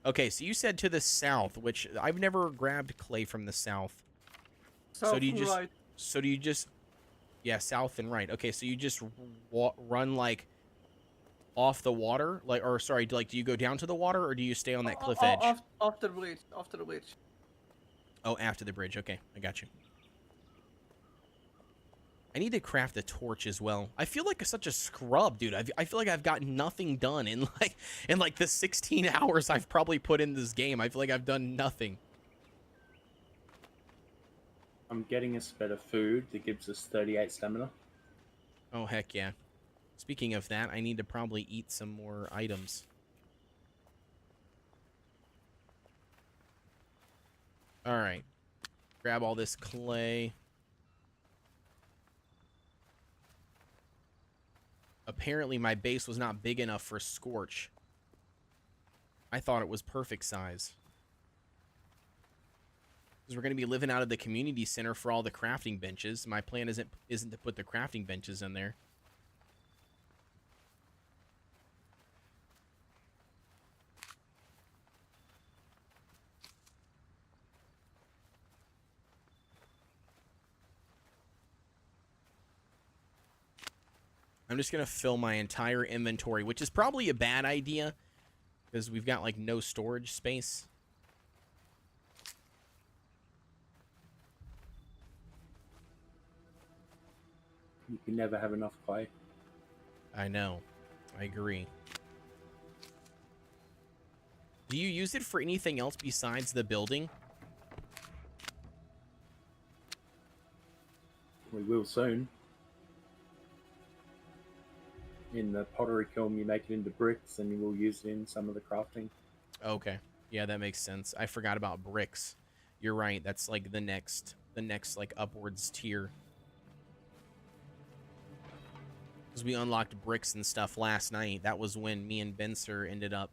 Okay, so you said to the south, which I've never grabbed clay from the south. So do you just? Right. So do you just? Yeah, south and right. Okay, so you just run like off the water, like, or sorry, like, do you go down to the water or do you stay on that cliff edge? After the bridge. After the bridge. Oh, after the bridge. Okay, I got you. I need to craft a torch as well. I feel like such a scrub, dude. I feel like I've got nothing done in like the 16 hours I've probably put in this game. I feel like I've done nothing. I'm getting us better food that gives us 38 stamina. Oh, heck yeah. Speaking of that, I need to probably eat some more items. All right. Grab all this clay. Apparently, my base was not big enough for Scorch. I thought it was perfect size. Because we're going to be living out of the community center for all the crafting benches. My plan isn't to put the crafting benches in there. I'm just going to fill my entire inventory, which is probably a bad idea because we've got like no storage space. You can never have enough clay. I know. I agree. Do you use it for anything else besides the building? We will soon. In the pottery kiln, you make it into bricks, and you will use it in some of the crafting. Okay. Yeah, that makes sense. I forgot about bricks. You're right. That's like the next like upwards tier. Because we unlocked bricks and stuff last night. That was when me and Benser ended up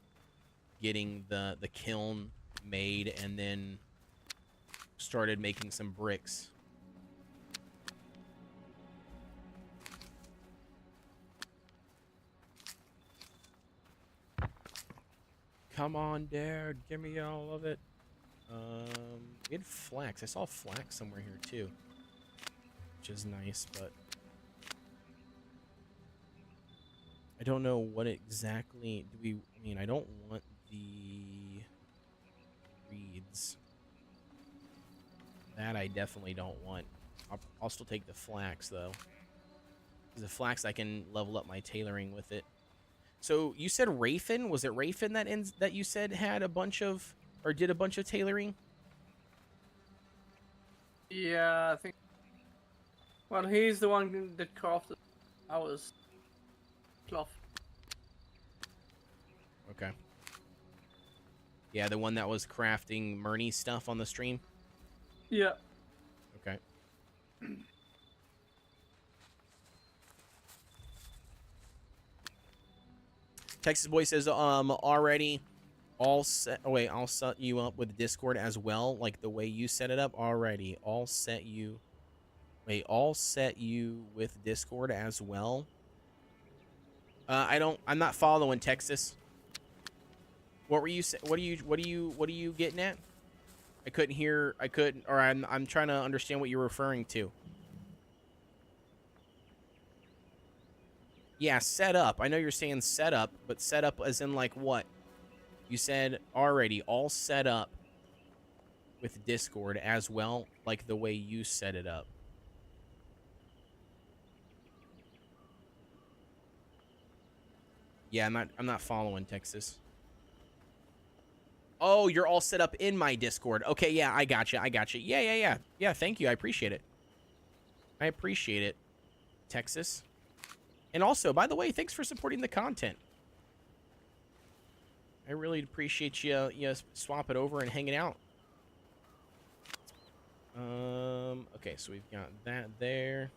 getting the kiln made and then started making some bricks. Come on, Dad. Give me all of it. We had flax. I saw flax somewhere here, too. Which is nice, but I don't know what exactly do we... I mean, I don't want the reeds. That I definitely don't want. I'll still take the flax, though. Because the flax, I can level up my tailoring with it. So you said Rafin? Was it Rafin that you said had a bunch of, or did a bunch of tailoring? Yeah, I think. Well, he's the one that crafted our cloth. Okay. Yeah, the one that was crafting Murney stuff on the stream? Yeah. Okay. Texas Boy says, already all set. Oh, wait, I'll set you up with Discord as well, like the way you set it up already. I'll set you. Wait, I'll set you with Discord as well. I'm not following Texas. What were you? What are you getting at? I couldn't hear. I'm trying to understand what you're referring to. Yeah, set up. I know you're saying set up, but set up as in like what? You said already all set up with Discord as well, like the way you set it up. Yeah, I'm not following, Texas. Oh, you're all set up in my Discord. Okay, yeah, I gotcha. Yeah. Yeah, thank you. I appreciate it. I appreciate it, Texas. And also, by the way, thanks for supporting the content. I really appreciate you swap it over and hanging out. Okay, so we've got that there.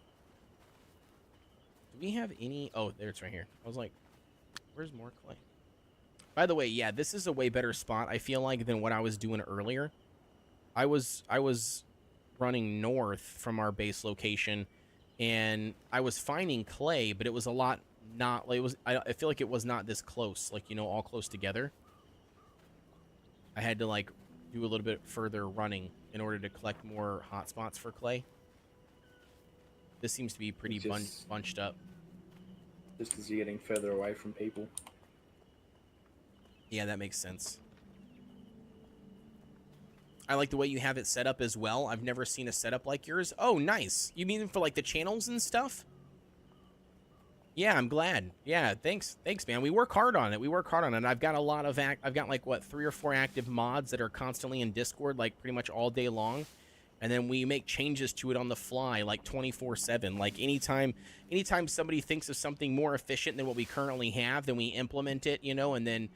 Do we have any? Oh, there it's right here. I was like, where's more clay? By the way, yeah, this is a way better spot, I feel like, than what I was doing earlier. I was running north from our base location, and I was finding clay, but it was a lot not like it was. I feel like it was not this close, like, you know, all close together. I had to like do a little bit further running in order to collect more hotspots for clay. This seems to be pretty bunched up. Just as you're getting further away from people. Yeah, that makes sense. I like the way you have it set up as well. I've never seen a setup like yours. Oh, nice. You mean for like the channels and stuff? Yeah, I'm glad. Yeah, thanks, man. We work hard on it. I've got a lot of I've got like what 3 or 4 active mods that are constantly in Discord, like pretty much all day long, and then we make changes to it on the fly, like 24/7. Like anytime somebody thinks of something more efficient than what we currently have, then we implement it, you know, and then,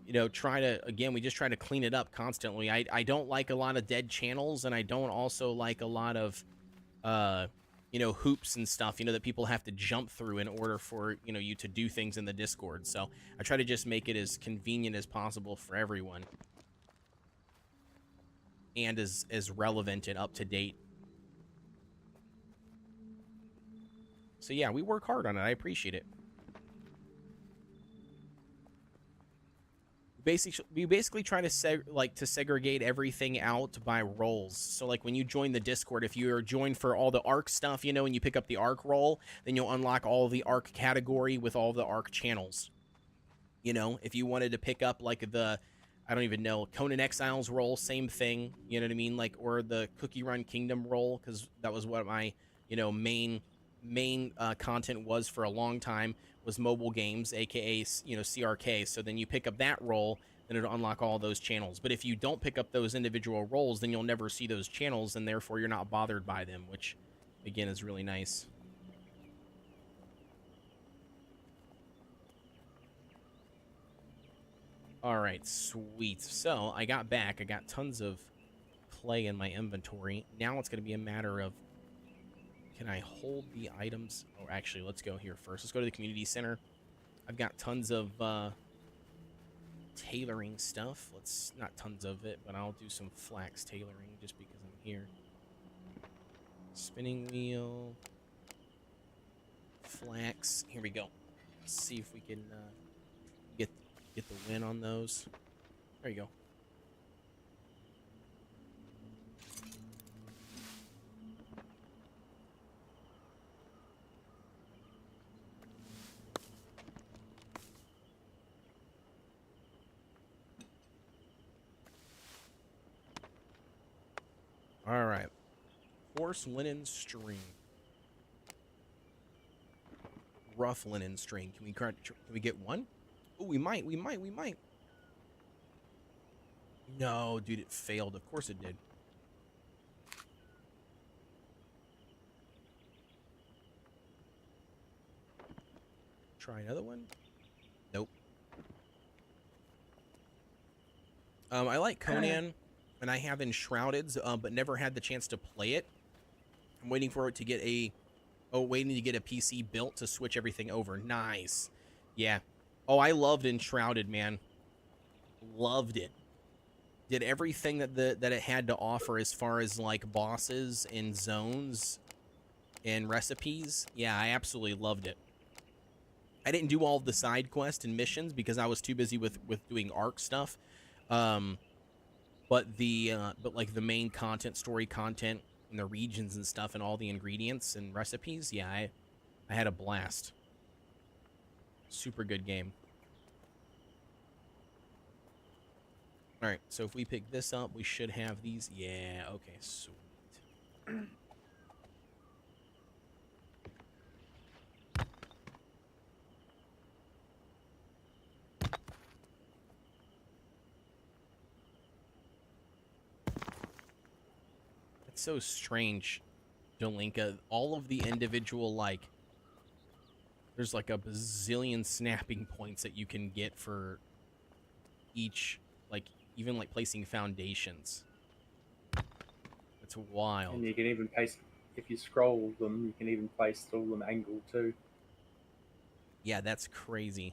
you know, we just try to clean it up constantly. I don't like a lot of dead channels, and I don't also like a lot of you know, hoops and stuff, you know, that people have to jump through in order for, you know, you to do things in the Discord. So I try to just make it as convenient as possible for everyone, and as relevant and up to date. So yeah, we work hard on it. I appreciate it. We basically try to segregate everything out by roles. So like when you join the Discord, if you're joined for all the ARC stuff, you know, and you pick up the ARC role, then you'll unlock all the ARC category with all the ARC channels. You know, if you wanted to pick up like the, I don't even know, Conan Exiles role, same thing. You know what I mean? Like, or the Cookie Run Kingdom role, because that was what my, you know, main content was for a long time, was mobile games, aka, you know, CRK. So then you pick up that role, then it'll unlock all those channels. But if you don't pick up those individual roles, then you'll never see those channels, and therefore you're not bothered by them, which again is really nice. All right, sweet. So I got back. I got tons of clay in my inventory. Now it's going to be a matter of, can I hold the items? Or actually, let's go here first. Let's go to the community center. I've got tons of tailoring stuff. Not tons of it, but I'll do some flax tailoring just because I'm here. Spinning wheel. Flax. Here we go. Let's see if we can get the win on those. There you go. All right. Coarse linen string. Rough linen string. Can we get one? Oh, we might. No, dude, it failed. Of course it did. Try another one. Nope. I like Conan, and I have Enshrouded, but never had the chance to play it. I'm waiting for it to get waiting to get a PC built to switch everything over. Nice. Yeah. Oh, I loved Enshrouded, man. Loved it. Did everything that it had to offer as far as like bosses and zones and recipes. Yeah, I absolutely loved it. I didn't do all of the side quests and missions because I was too busy with doing ARC stuff. but like the main content, story content, and the regions and stuff, and all the ingredients and recipes, yeah, I had a blast. Super good game. All right, so if we pick this up, we should have these. Yeah, okay, sweet. It's so strange, Dolinka. All of the individual, like, there's like a bazillion snapping points that you can get for each, like, even like placing foundations. It's wild. And you can even place, if you scroll them, you can even place all them angled too. Yeah, that's crazy.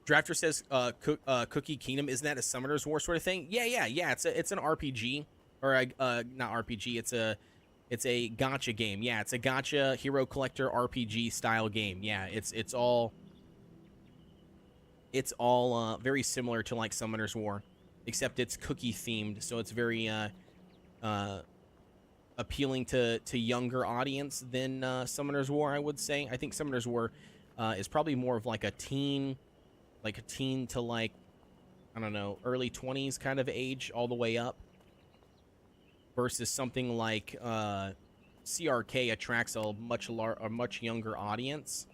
Drafter says, Cookie Kingdom, isn't that a Summoner's War sort of thing? Yeah. It's an RPG, or not RPG. It's a gacha game. Yeah, it's a gacha hero collector RPG style game. Yeah, it's all very similar to like Summoner's War, except it's cookie themed, so it's very appealing to younger audience than Summoner's War, I would say. I think Summoner's War is probably more of like a teen to like, I don't know, early 20s kind of age all the way up, versus something like CRK attracts a much younger audience.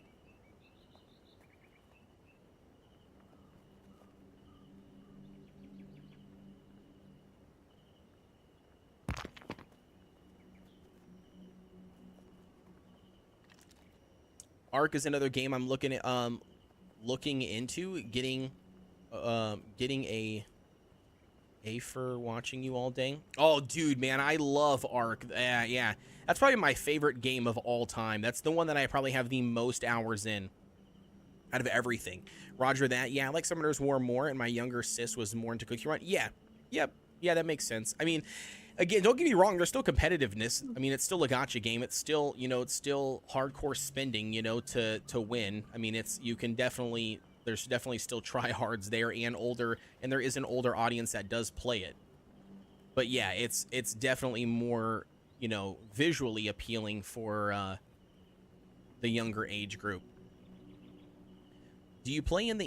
Ark is another game I'm looking into getting a for watching you all day. Oh, dude, man, I love Ark. Yeah, that's probably my favorite game of all time. That's the one that I probably have the most hours in out of everything. Roger that. Yeah, I like Summoner's War more, and my younger sis was more into Cookie Run. Yeah, that makes sense. I mean, again, don't get me wrong, there's still competitiveness. I mean, it's still a gacha game. It's still, it's still hardcore spending, to win. I mean, there's definitely still tryhards there and there is an older audience that does play it. But yeah, it's definitely more, visually appealing for the younger age group. Do you play in the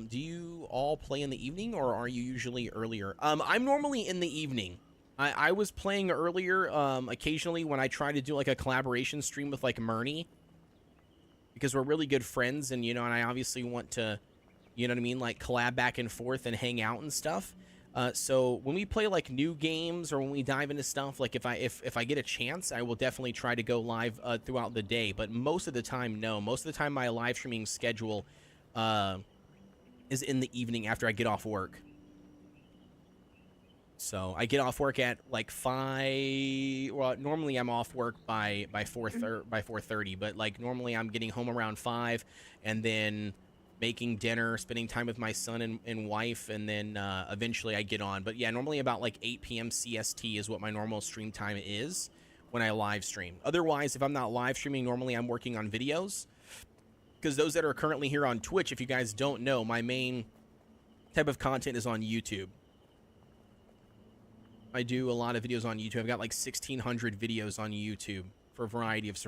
do you all play in the evening, or are you usually earlier? I'm normally in the evening. I was playing earlier, occasionally when I try to do like a collaboration stream with like Murney, because we're really good friends, and and I obviously want to, like collab back and forth and hang out and stuff. So when we play like new games, or when we dive into stuff, like if I get a chance, I will definitely try to go live throughout the day. But most of the time, no. Most of the time, my live streaming schedule is in the evening after I get off work. So I get off work at like 5. Well, normally I'm off work by 4:30, but like normally I'm getting home around 5, and then making dinner, spending time with my son and wife, and then eventually I get on. But yeah, normally about like 8 p.m. CST is what my normal stream time is when I live stream. Otherwise, if I'm not live streaming, normally I'm working on videos. Because those that are currently here on Twitch, if you guys don't know, my main type of content is on YouTube. I do a lot of videos on YouTube. I've got like 1,600 videos on YouTube for a variety of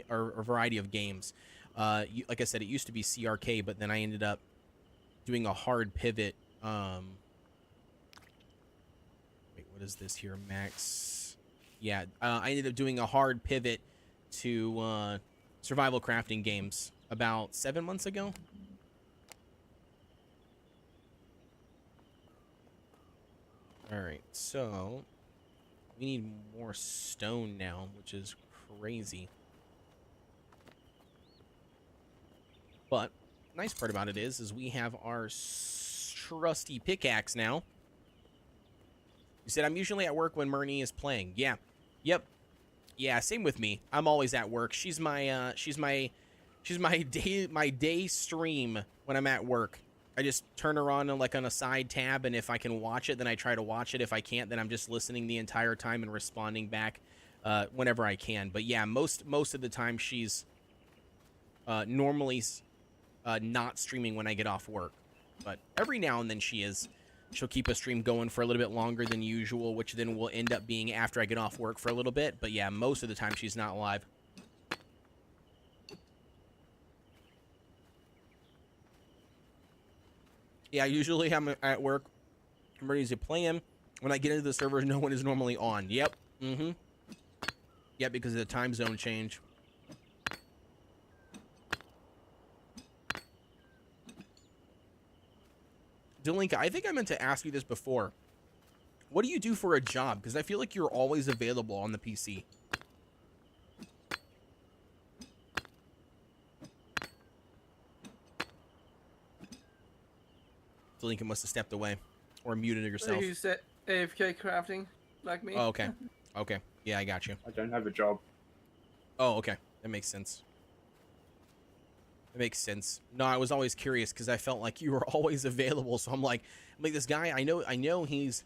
or a variety of games. Like I said, it used to be CRK, but then I ended up doing a hard pivot. Wait, what is this here, Max? Yeah, I ended up doing a hard pivot to survival crafting games about 7 months ago. Alright, so we need more stone now, which is crazy. But nice part about it is we have our trusty pickaxe now. You said I'm usually at work when Murney is playing. Yeah. Yep. Yeah, same with me. I'm always at work. She's my day stream when I'm at work. I just turn her on like on a side tab, and if I can watch it, then I try to watch it. If I can't, then I'm just listening the entire time and responding back whenever I can. But yeah, most of the time she's normally not streaming when I get off work. But every now and then she'll keep a stream going for a little bit longer than usual, which then will end up being after I get off work for a little bit. But yeah, most of the time she's not live. Yeah, usually I'm at work. I'm ready to play him. When I get into the server, no one is normally on. Yep. Mm-hmm. Yep, because of the time zone change. Delinka, I think I meant to ask you this before. What do you do for a job? Because I feel like you're always available on the PC. Delinka must have stepped away. Or muted yourself. You said AFK crafting, like me. Oh, okay. Okay. Yeah, I got you. I don't have a job. Oh, okay. That makes sense. That makes sense. No, I was always curious because I felt like you were always available. So I'm like this guy, I know he's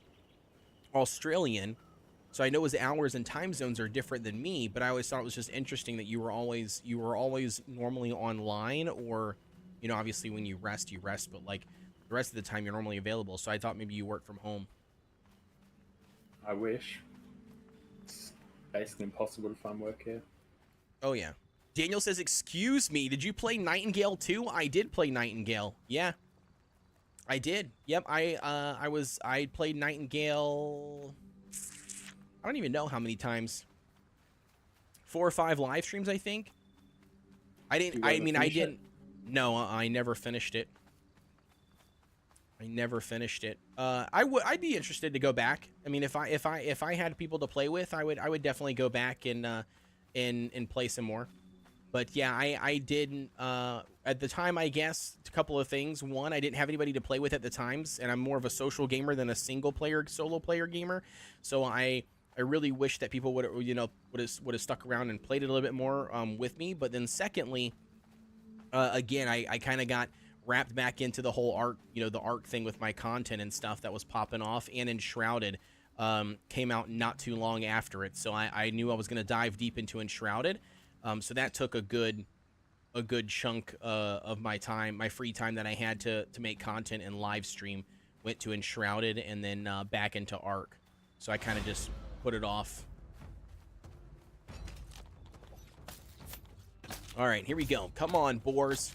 Australian, so I know his hours and time zones are different than me, but I always thought it was just interesting that you were always normally online, or, you know, obviously when you rest, but like the rest of the time you're normally available. So I thought maybe you work from home. I wish. It's basically impossible to find work here. Oh yeah. Daniel says, excuse me, did you play Nightingale too? I did play Nightingale. Yeah. I did. Yep, I played Nightingale. I don't even know how many times. 4 or 5 live streams, I think. I didn't. No, I never finished it. I'd be interested to go back. I mean, if I had people to play with, I would definitely go back and play some more. But yeah, I didn't, at the time, I guess, a couple of things. One, I didn't have anybody to play with at the times, and I'm more of a social gamer than a solo player gamer. So I really wish that people would have stuck around and played it a little bit more with me. But then secondly, again, I kind of got wrapped back into the whole Ark, the Ark thing with my content and stuff that was popping off, and Enshrouded came out not too long after it. So I knew I was going to dive deep into Enshrouded. So that took a good chunk of my time, my free time that I had to make content and live stream, went to Enshrouded and then back into Ark. So I kind of just put it off. All right, here we go. Come on, boars.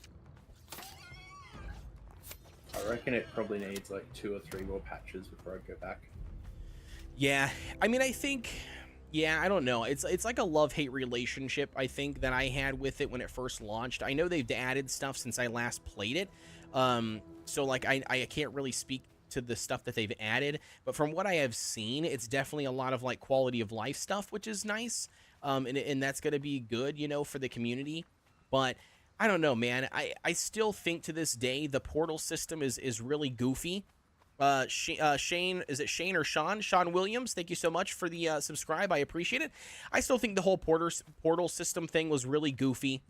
I reckon it probably needs like 2 or 3 more patches before I go back. Yeah, I mean, I think... Yeah, I don't know. It's like a love-hate relationship, I think, that I had with it when it first launched. I know they've added stuff since I last played it. So, like, I can't really speak to the stuff that they've added. But from what I have seen, it's definitely a lot of, like, quality of life stuff, which is nice. And that's going to be good, for the community. But I don't know, man. I still think to this day the portal system is really goofy. Shane, is it Shane or Sean? Sean Williams, thank you so much for the subscribe. I appreciate it. I still think the whole portal system thing was really goofy.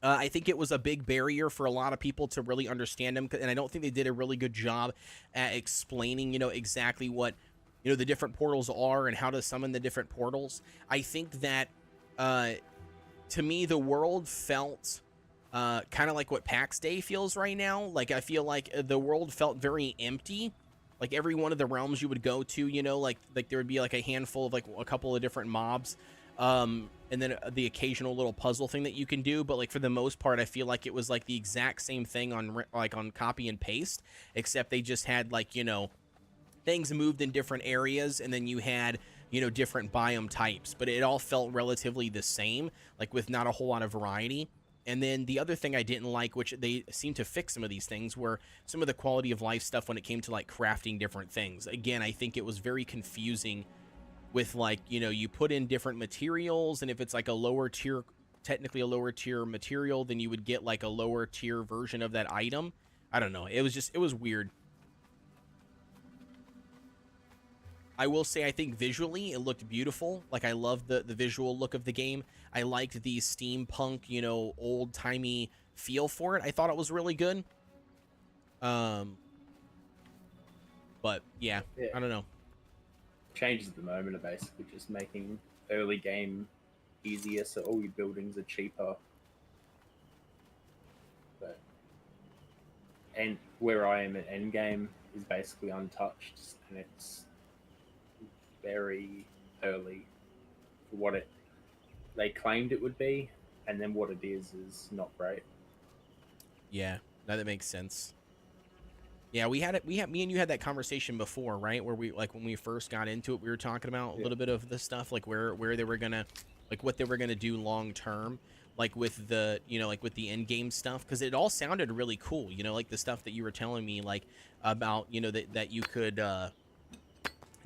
I think it was a big barrier for a lot of people to really understand them, and I don't think they did a really good job at explaining, exactly what, the different portals are and how to summon the different portals. I think that, to me, the world felt... kind of like what Pax Dei feels right now. Like, I feel like the world felt very empty. Like, every one of the realms you would go to, like there would be like a handful of like a couple of different mobs, and then the occasional little puzzle thing that you can do. But like for the most part, I feel like it was like the exact same thing on copy and paste, except they just had like, things moved in different areas, and then you had, different biome types, but it all felt relatively the same, like with not a whole lot of variety. And then the other thing I didn't like, which they seem to fix some of these things, were some of the quality of life stuff when it came to like crafting different things. Again, I think it was very confusing with like, you put in different materials, and if it's like a lower tier, technically a lower tier material, then you would get like a lower tier version of that item. I don't know. It was weird. I will say, I think visually it looked beautiful. Like, I love the visual look of the game. I liked the steampunk, old-timey feel for it. I thought it was really good. But, yeah, I don't know. Changes at the moment are basically just making early game easier, so all your buildings are cheaper. But and where I am at endgame is basically untouched, and it's very early for what they claimed it would be, and then what it is not great. Yeah, no, that makes sense. Yeah, we had me and you had that conversation before, right? Where we, like, when we first got into it, we were talking about a little bit of the stuff, like where they were gonna, like, what they were gonna do long term, like with the, you know, like with the end game stuff, because it all sounded really cool, you know, like the stuff that you were telling me, like about, you know, that you could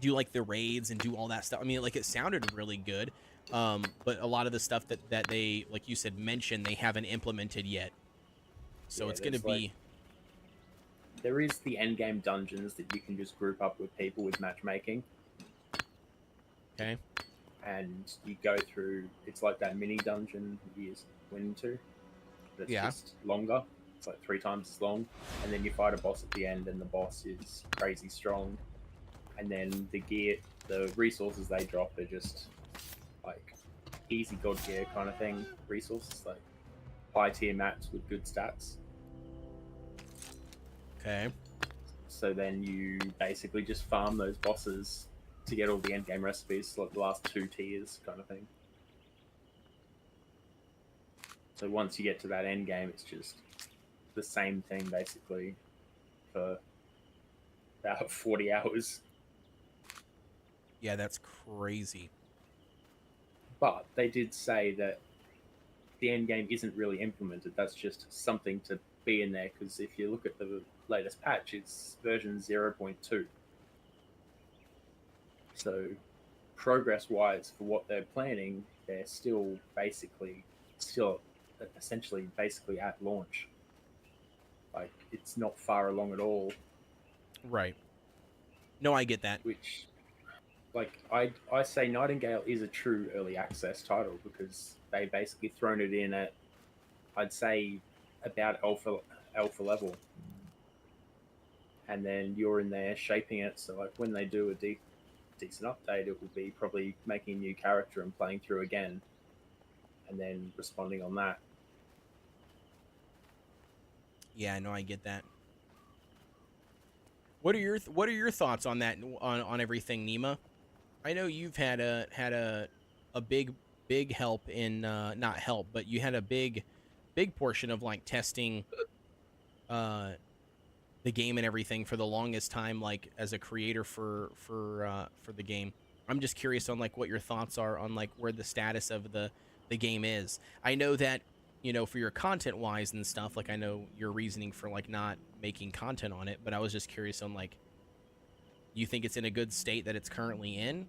do like the raids and do all that stuff. I mean, like, it sounded really good, but a lot of the stuff that they, like you said, mentioned, they haven't implemented yet, so it's gonna be. There is the end game dungeons that you can just group up with people with matchmaking. Okay. And you go through, it's like that mini dungeon you went into. That's just longer. It's like 3 times as long. And then you fight a boss at the end, and the boss is crazy strong. And then the gear, the resources they drop are just like easy god gear kind of thing. Resources, like high tier maps with good stats. Okay. So then you basically just farm those bosses to get all the end game recipes, like the last 2 tiers kind of thing. So once you get to that end game, it's just the same thing basically for about 40 hours. Yeah, that's crazy. But they did say that the end game isn't really implemented. That's just something to be in there, because if you look at the latest patch, it's version 0.2. So progress wise for what they're planning, they're still essentially at launch. Like, it's not far along at all. Right. No, I get that. Which, like, I say Nightingale is a true early access title, because they basically thrown it in at, I'd say, about alpha level, and then you're in there shaping it. So like when they do a decent update, it will be probably making a new character and playing through again, and then responding on that. Yeah, no, I get that. What are your thoughts on that, on everything, Nima? I know you've had a big help in not help, but you had a big portion of like testing the game and everything for the longest time, like as a creator for the game. I'm just curious on like what your thoughts are on like where the status of the game is. I know that, you know, for your content wise and stuff, like I know your reasoning for like not making content on it, but I was just curious on like, you think it's in a good state that it's currently in?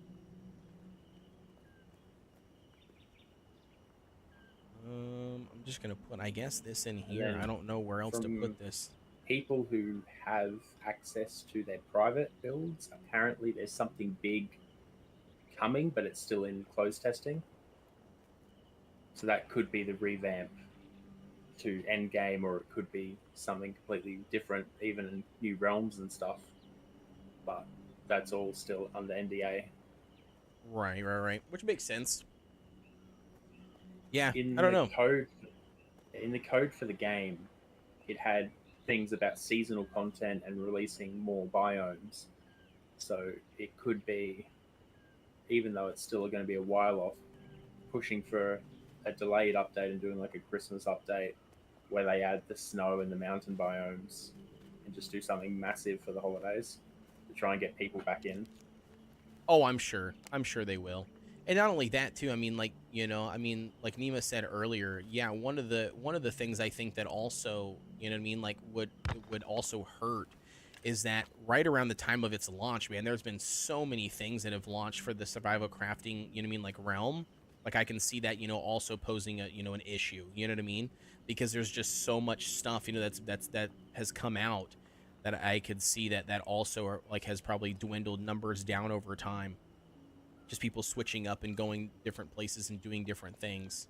I'm just gonna put, I guess, this in here. I don't know where else to put this. People who have access to their private builds, apparently there's something big coming, but it's still in closed testing. So that could be the revamp to endgame, or it could be something completely different, even in new realms and stuff. But that's all still under NDA. Right. Which makes sense. Yeah, I don't know. In the code for the game, it had things about seasonal content and releasing more biomes. So it could be, even though it's still going to be a while off, pushing for a delayed update and doing like a Christmas update where they add the snow and the mountain biomes and just do something massive for the holidays to try and get people back in. Oh, I'm sure they will. And not only that too, I mean, like, you know, I mean, like Nima said earlier, yeah, one of the things I think that also, you know what I mean, like would also hurt is that right around the time of its launch, man, there's been so many things that have launched for the survival crafting, you know what I mean, like realm. Like I can see that, you know, also posing a, you know, an issue, you know what I mean? Because there's just so much stuff, you know, that has come out that I could see that also are, like, has probably dwindled numbers down over time. Just people switching up and going different places and doing different things.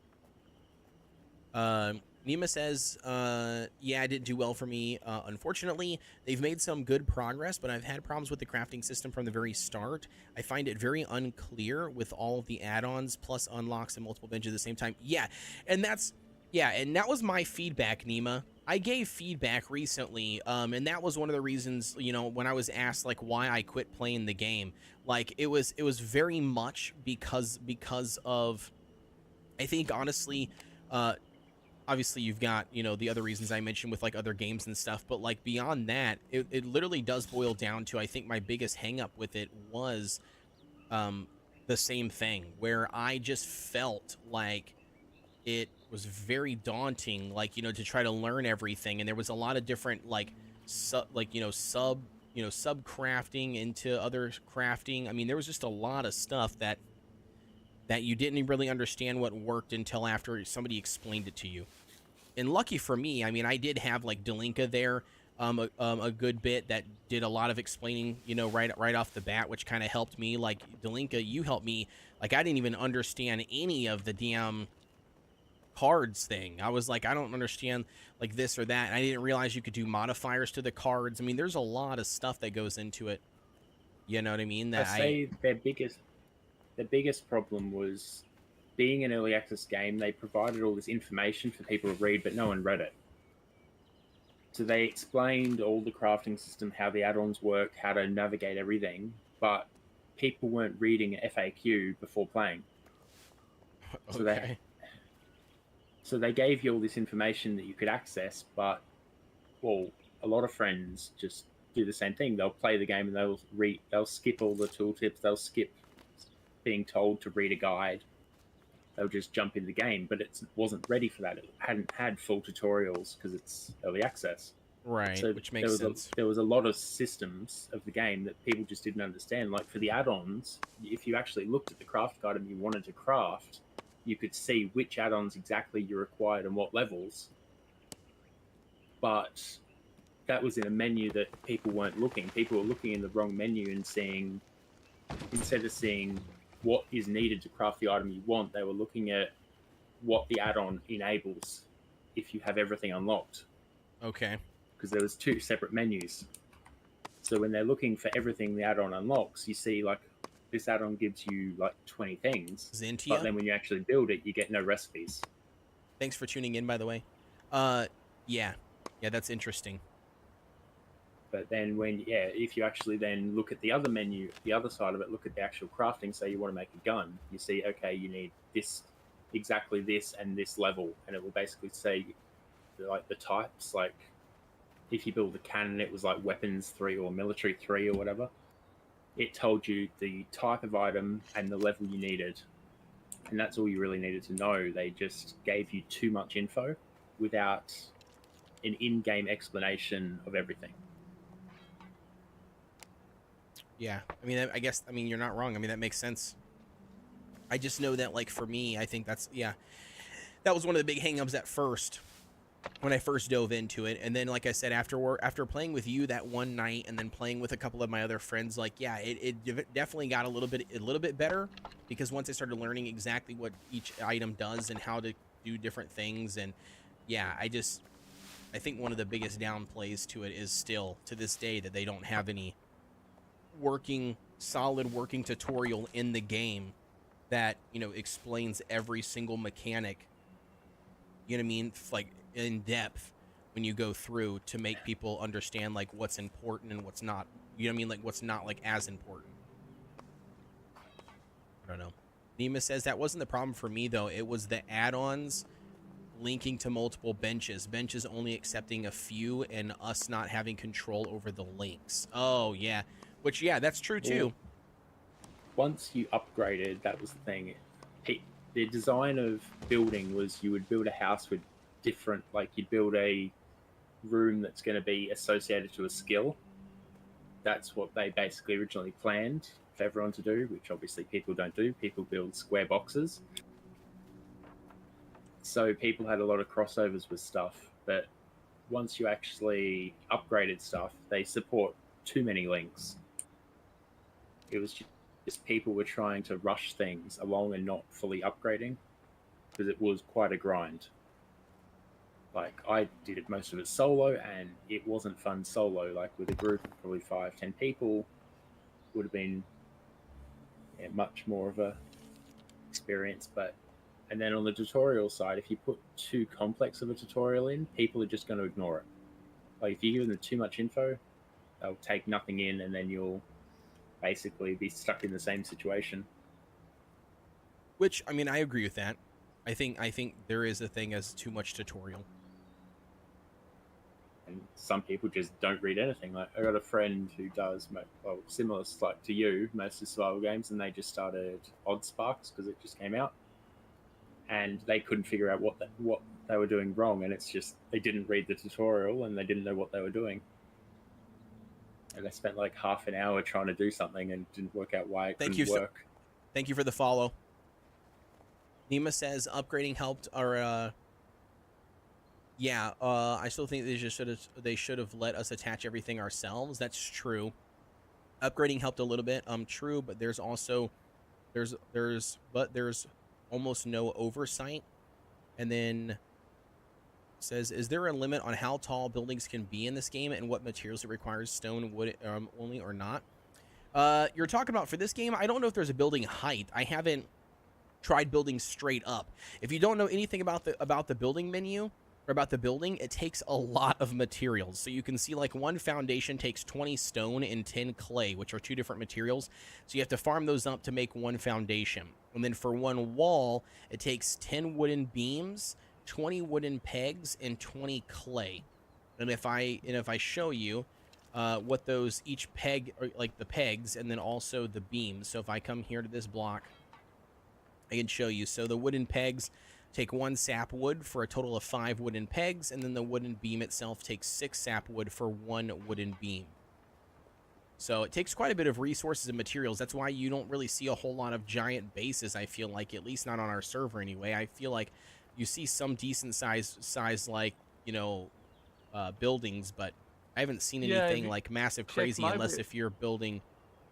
Nima says, yeah, it didn't do well for me. Unfortunately, they've made some good progress, but I've had problems with the crafting system from the very start. I find it very unclear with all of the add-ons plus unlocks and multiple benches at the same time. Yeah, and that was my feedback, Nima. I gave feedback recently, and that was one of the reasons, you know, when I was asked like why I quit playing the game. Like it was very much because of, I think honestly, uh, obviously you've got, you know, the other reasons I mentioned with like other games and stuff, but like beyond that, it literally does boil down to, I think my biggest hang up with it was um the same thing, where I just felt like it was very daunting, like, you know, to try to learn everything, and there was a lot of different like sub crafting into other crafting. I mean, there was just a lot of stuff that you didn't really understand what worked until after somebody explained it to you. And lucky for me, I mean, I did have like Delinka there, a good bit that did a lot of explaining, you know, right off the bat, which kind of helped me. Like Delinka, you helped me. Like I didn't even understand any of the damn cards thing. I was like, I don't understand like this or that. And I didn't realize you could do modifiers to the cards. I mean, there's a lot of stuff that goes into it. You know what I mean? I That say their biggest problem was being an early access game. They provided all this information for people to read, but no one read it. So they explained all the crafting system, how the add-ons work, how to navigate everything, but people weren't reading FAQ before playing. So okay. they gave you all this information that you could access, but well, a lot of friends just do the same thing. They'll play the game and they'll skip all the tooltips, they'll skip being told to read a guide. They'll just jump in the game, but it wasn't ready for that. It hadn't had full tutorials because it's early access. Right, So which makes sense. There was a lot of systems of the game that people just didn't understand. Like for the add-ons, if you actually looked at the craft guide and you wanted to craft, you could see which add-ons exactly you required and what levels. But that was in a menu that people weren't looking. People were looking in the wrong menu and seeing, instead of seeing what is needed to craft the item you want, they were looking at what the add-on enables if you have everything unlocked. Okay. Because there was two separate menus. So when they're looking for everything the add-on unlocks, you see like this add-on gives you like 20 things. Zentia? But then when you actually build it, you get no recipes. Thanks for tuning in, by the way. Yeah, that's interesting. But then if you actually then look at the other menu, the other side of it, look at the actual crafting, say you want to make a gun, you see, okay, you need this, exactly this and this level. And it will basically say like the types, like if you build a cannon, it was like weapons 3 or military 3 or whatever. It told you the type of item and the level you needed. And that's all you really needed to know. They just gave you too much info without an in-game explanation of everything. Yeah, I mean, I guess, I mean, you're not wrong. I mean, that makes sense. I just know that, like, for me, I think that's, yeah, that was one of the big hang-ups at first, when I first dove into it. And then, like I said, after playing with you that one night and then playing with a couple of my other friends, like, yeah, it definitely got a little bit better, because once I started learning exactly what each item does and how to do different things. And yeah, I think one of the biggest downplays to it is still to this day that they don't have any solid working tutorial in the game that, you know, explains every single mechanic, you know what I mean, like in depth when you go through, to make people understand like what's important and what's not, you know what I mean, like what's not like as important. I don't know. Nima says that wasn't the problem for me though. It was the add-ons linking to multiple benches only accepting a few, and us not having control over the links. Oh yeah. Which, yeah, that's true, too. Once you upgraded, that was the thing. The design of building was you would build a house with different, like you'd build a room that's going to be associated to a skill. That's what they basically originally planned for everyone to do, which obviously people don't do. People build square boxes. So people had a lot of crossovers with stuff. But once you actually upgraded stuff, they support too many links. It was just people were trying to rush things along and not fully upgrading, because it was quite a grind. Like I did most of it solo, and it wasn't fun solo. Like with a group of probably 5-10 people, would have been much more of a experience. But And then on the tutorial side, if you put too complex of a tutorial in, people are just going to ignore it. Like if you give them too much info, they'll take nothing in, and then you'll basically be stuck in the same situation. Which, I mean, I agree with that. I think there is a thing as too much tutorial. And some people just don't read anything. Like I got a friend who does similar like to you, mostly survival games, and they just started Odd Sparks because it just came out, and they couldn't figure out what they were doing wrong, and it's just they didn't read the tutorial and they didn't know what they were doing, and they spent like half an hour trying to do something and didn't work out why it couldn't work. Thank you for the follow. Nima says upgrading helped our. I still think they should have let us attach everything ourselves. That's true. Upgrading helped a little bit. True, but there's also there's almost no oversight. And then says, is there a limit on how tall buildings can be in this game and what materials it requires, stone, wood only or not? You're talking about for this game, I don't know if there's a building height. I haven't tried building straight up. If you don't know anything about the building menu or about the building, it takes a lot of materials. So you can see like one foundation takes 20 stone and 10 clay, which are two different materials. So you have to farm those up to make one foundation. And then for one wall, it takes 10 wooden beams, 20 wooden pegs, and 20 clay. And if I show you what those each peg, or like the pegs, and then also the beams. So if I come here to this block, I can show you. So the wooden pegs take 1 sap wood for a total of 5 wooden pegs, and then the wooden beam itself takes 6 sap wood for 1 wooden beam. So it takes quite a bit of resources and materials. That's why you don't really see a whole lot of giant bases, I feel like, at least not on our server anyway. I feel like you see some decent size like, buildings, but I haven't seen anything like massive crazy unless if you're building,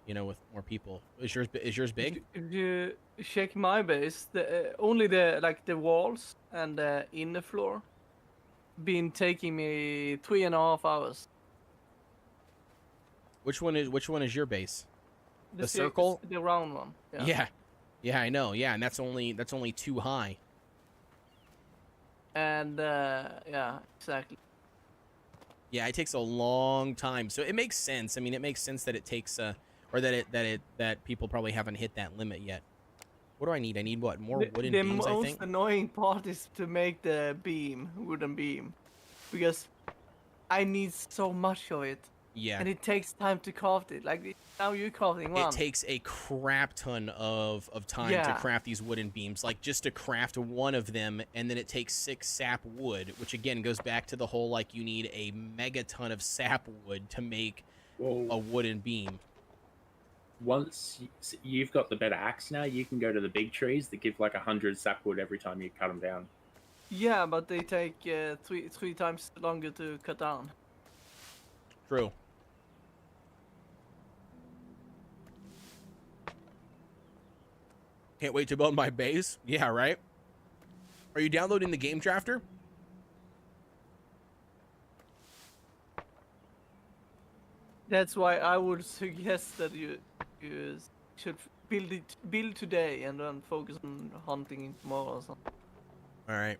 with more people. Is yours big? If you check my base, only the walls and the inner floor been taking me 3.5 hours. Which one is your base? The circle? circle? The round one. Yeah, I know. Yeah, and that's only 2 high. And yeah, exactly. Yeah, it takes a long time. So it makes sense. I mean, it makes sense that it takes or that people probably haven't hit that limit yet. What do I need? I need what? More wooden beams, I think? The most annoying part is to make the wooden beam. Because I need so much of it. Yeah. And it takes time to craft it. Like, now you're crafting one. It takes a crap ton of time to craft these wooden beams. Like, just to craft one of them, and then it takes 6 sap wood, which, again, goes back to the whole, like, you need a megaton of sap wood to make a wooden beam. Once you've got the better axe now, you can go to the big trees that give like 100 sapwood every time you cut them down. Yeah, but they take three times longer to cut down. True. Can't wait to build my base. Yeah, right? Are you downloading the game drafter? That's why I would suggest that you should build today and then focus on hunting tomorrow or something. All right.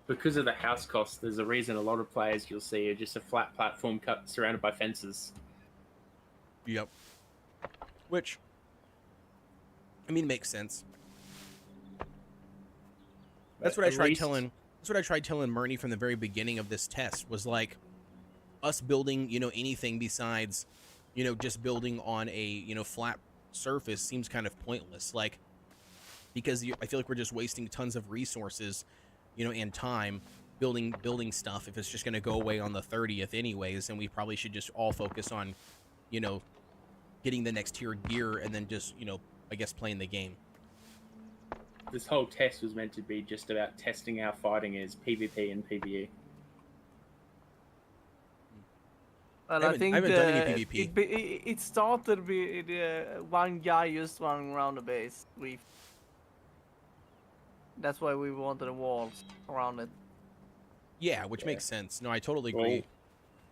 Because of the house cost, there's a reason a lot of players you'll see are just a flat platform surrounded by fences. Yep. Which, I mean, makes sense. That's what I tried telling. That's what I tried telling Murney from the very beginning of this test. Was like, us building, anything besides, just building on a, flat surface seems kind of pointless. Like, because I feel like we're just wasting tons of resources, and time building stuff if it's just going to go away on the 30th anyways, and we probably should just all focus on, getting the next tier gear and then just, I guess playing the game. This whole test was meant to be just about testing how fighting is, PvP and PvE. Well, I think haven't done any PvP. It started with one guy just running around the base. That's why we wanted the walls around it. Yeah, which makes sense. No, I totally agree. Well,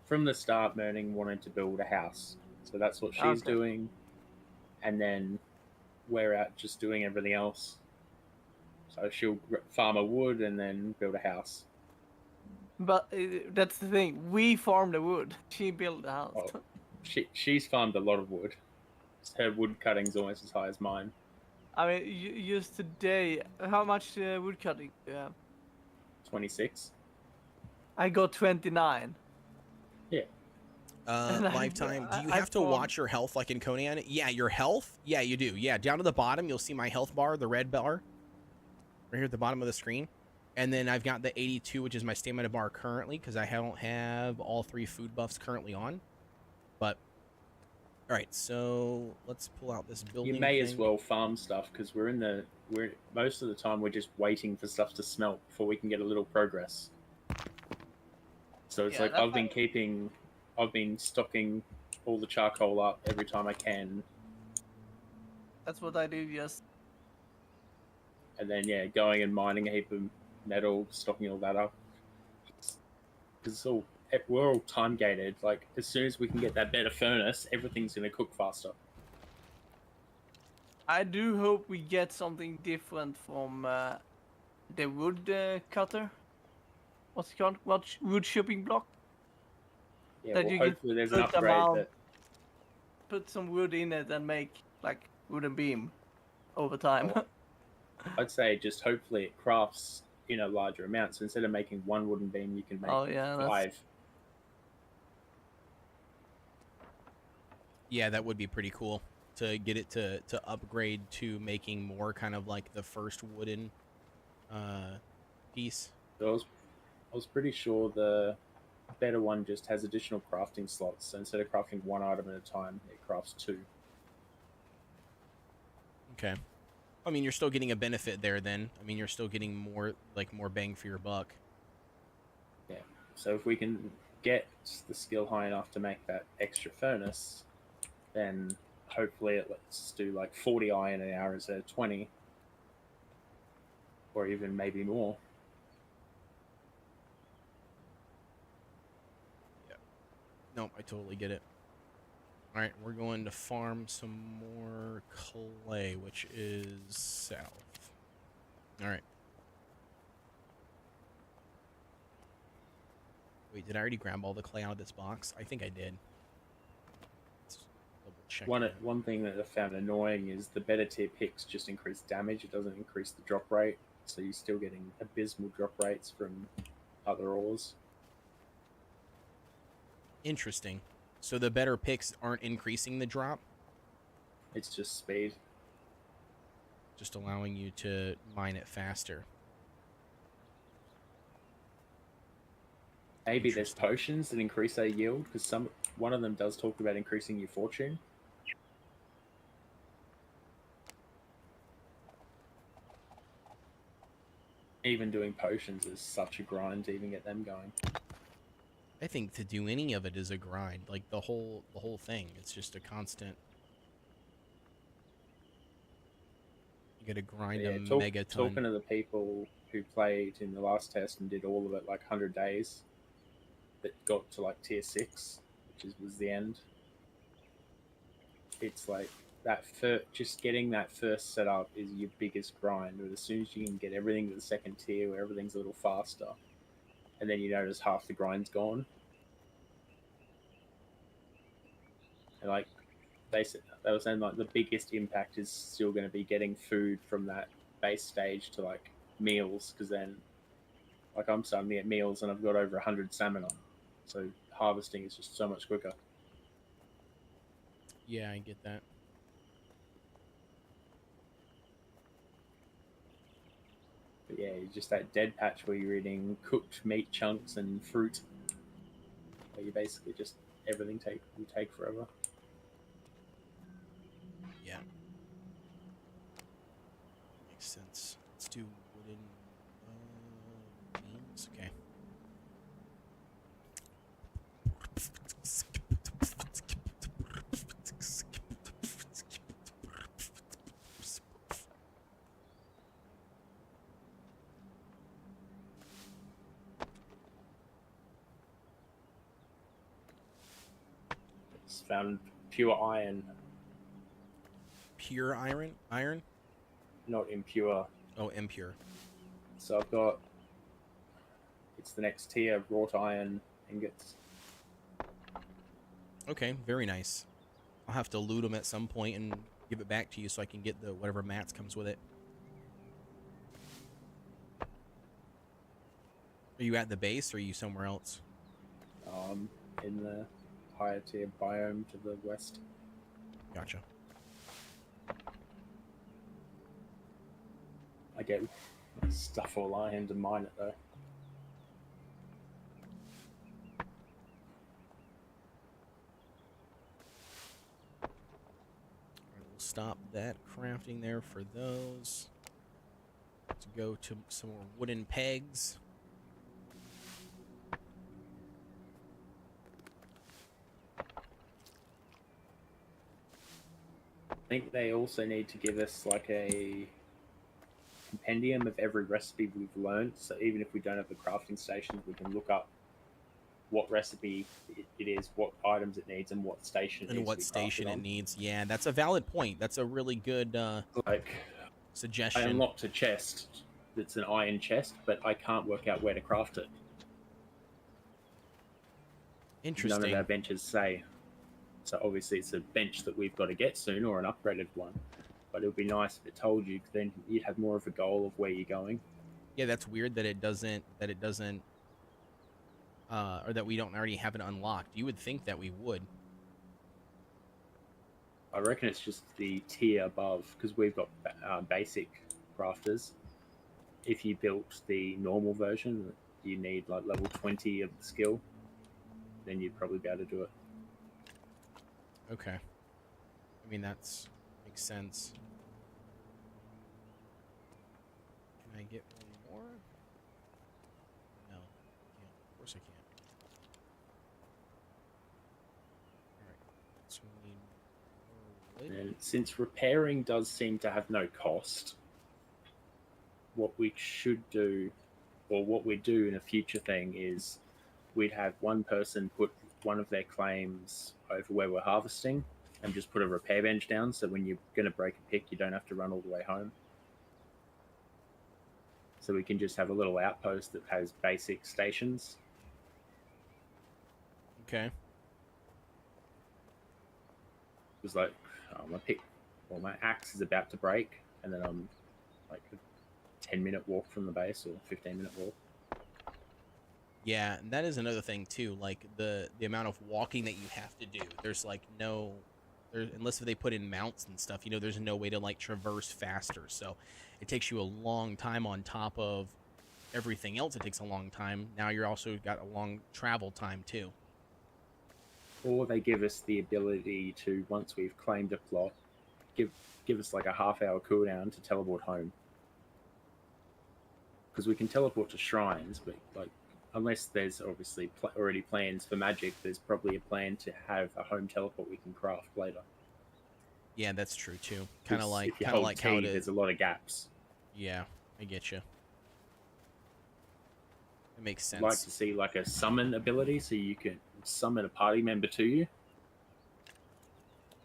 from the start, Merning wanted to build a house. So that's what she's doing. And then we're out just doing everything else. So she'll farm a wood and then build a house. But that's the thing. We farm the wood. She built the house. Oh, she's farmed a lot of wood. Her wood cutting's almost as high as mine. I mean, just today, how much wood cutting do you have? 26. I got 29. Yeah. Lifetime. Do you I have to farm- watch your health like in Conan? Yeah, your health? Yeah, you do. Yeah, down to the bottom, you'll see my health bar, the red bar. Right here at the bottom of the screen. And then I've got the 82, which is my stamina bar currently, because I don't have all 3 food buffs currently on. But, alright, so let's pull out this building You may thing. as well farm stuff, because we're most of the time we're just waiting for stuff to smelt before we can get a little progress. So it's Yeah, like that's I've been stocking all the charcoal up every time I can, That's what I do. Just and then going and mining a heap of metal, stocking all that up. Because we're all time gated. Like as soon as we can get that better furnace, everything's gonna cook faster. I do hope we get something different from the wood cutter. What's it called? Wood shipping block? Yeah, That well, you can hopefully there's an put them upgrade out. that Put some wood in it and make like wooden beam over time. Oh. I'd say just hopefully it crafts in a larger amount. So instead of making one wooden beam, you can make Oh yeah, that's 5. Yeah, that would be pretty cool to get it to upgrade to making more kind of like the first wooden piece. So I was pretty sure the better one just has additional crafting slots. So instead of crafting one item at a time, it crafts 2. Okay. I mean, you're still getting a benefit there then. I mean, you're still getting more bang for your buck. Yeah. So if we can get the skill high enough to make that extra furnace, then hopefully it lets us do like 40 iron an hour instead of 20. Or even maybe more. Nope, I totally get it. All right, we're going to farm some more clay, which is south. All right. Wait, did I already grab all the clay out of this box? I think I did. Let's double check. One thing that I found annoying is the better tier picks just increase damage. It doesn't increase the drop rate. So you're still getting abysmal drop rates from other ores. Interesting. So the better picks aren't increasing the drop, It's just speed. just allowing you to mine it faster. Maybe there's Interesting. potions that increase their yield, because one of them does talk about increasing your fortune. Even doing potions is such a grind to even get them going. I think to do any of it is a grind. Like the whole thing. It's just a constant. You gotta grind a megaton. Talking to the people who played in the last test and did all of it like 100 days, that got to like tier 6, which was the end. It's like that just getting that first setup is your biggest grind. But as soon as you can get everything to the second tier, where everything's a little faster, and then you notice half the grind's gone. And like they were saying, like the biggest impact is still going to be getting food from that base stage to like meals, because then like I'm starting to get meals and I've got over 100 stamina, so harvesting is just so much quicker. Yeah, I get that. But yeah, just that dead patch where you're eating cooked meat chunks and fruit, where you basically just everything will take forever. Yeah. Makes sense. Let's do wooden beams. Okay. It's found pure iron, Pure iron? Iron? not impure Oh, impure. So I've got, it's the next tier, wrought iron ingots. Okay, very nice. I'll have to loot them at some point and give it back to you so I can get the whatever mats comes with it. Are you at the base or are you somewhere else? In the higher tier biome to the west. Gotcha. I get stuff all iron to mine it though. We'll stop that crafting there for those. Let's go to some more wooden pegs. I think they also need to give us like a compendium of every recipe we've learned. So even if we don't have the crafting stations, we can look up what recipe it is, what items it needs, and what station And what station it needs. Yeah, that's a valid point. That's a really good Like, I suggestion. unlocked a chest that's an iron chest, but I can't work out where to craft it. Interesting. None of our benches say. So obviously it's a bench that we've got to get soon, or an upgraded one. But it would be nice if it told you, 'cause then you'd have more of a goal of where you're going. Yeah, that's weird that it doesn't, or that we don't already have it unlocked. You would think that we would. I reckon it's just the tier above, because we've got basic crafters. If you built the normal version, you need like level 20 of the skill, then you'd probably be able to do it. Okay. I mean, that's makes sense. Can I get one more? No, I can't. Of course I can't. Alright, so we need more wood. And since repairing does seem to have no cost, what we should do, or what we'd do in a future thing, is we'd have one person put one of their claims over where we're harvesting and just put a repair bench down, so when you're going to break a pick, you don't have to run all the way home. So we can just have a little outpost that has basic stations. Okay. It was like, my pick, well, my axe is about to break, and then I'm like a 10-minute walk from the base, or 15-minute walk. Yeah, and that is another thing too. Like the amount of walking that you have to do. There's like no, unless they put in mounts and stuff. You know, there's no way to like traverse faster. So it takes you a long time on top of everything else. It takes a long time. Now you're also got a long travel time too. Or they give us the ability to, once we've claimed a plot, give us like a half-hour cooldown to teleport home. Because we can teleport to shrines, but like, unless there's obviously already plans for magic, there's probably a plan to have a home teleport we can craft later. Yeah, that's true too. Kind of like how to. There's a lot of gaps. Yeah, I get you. It makes sense. I'd like to see like a summon ability, so you can summon a party member to you.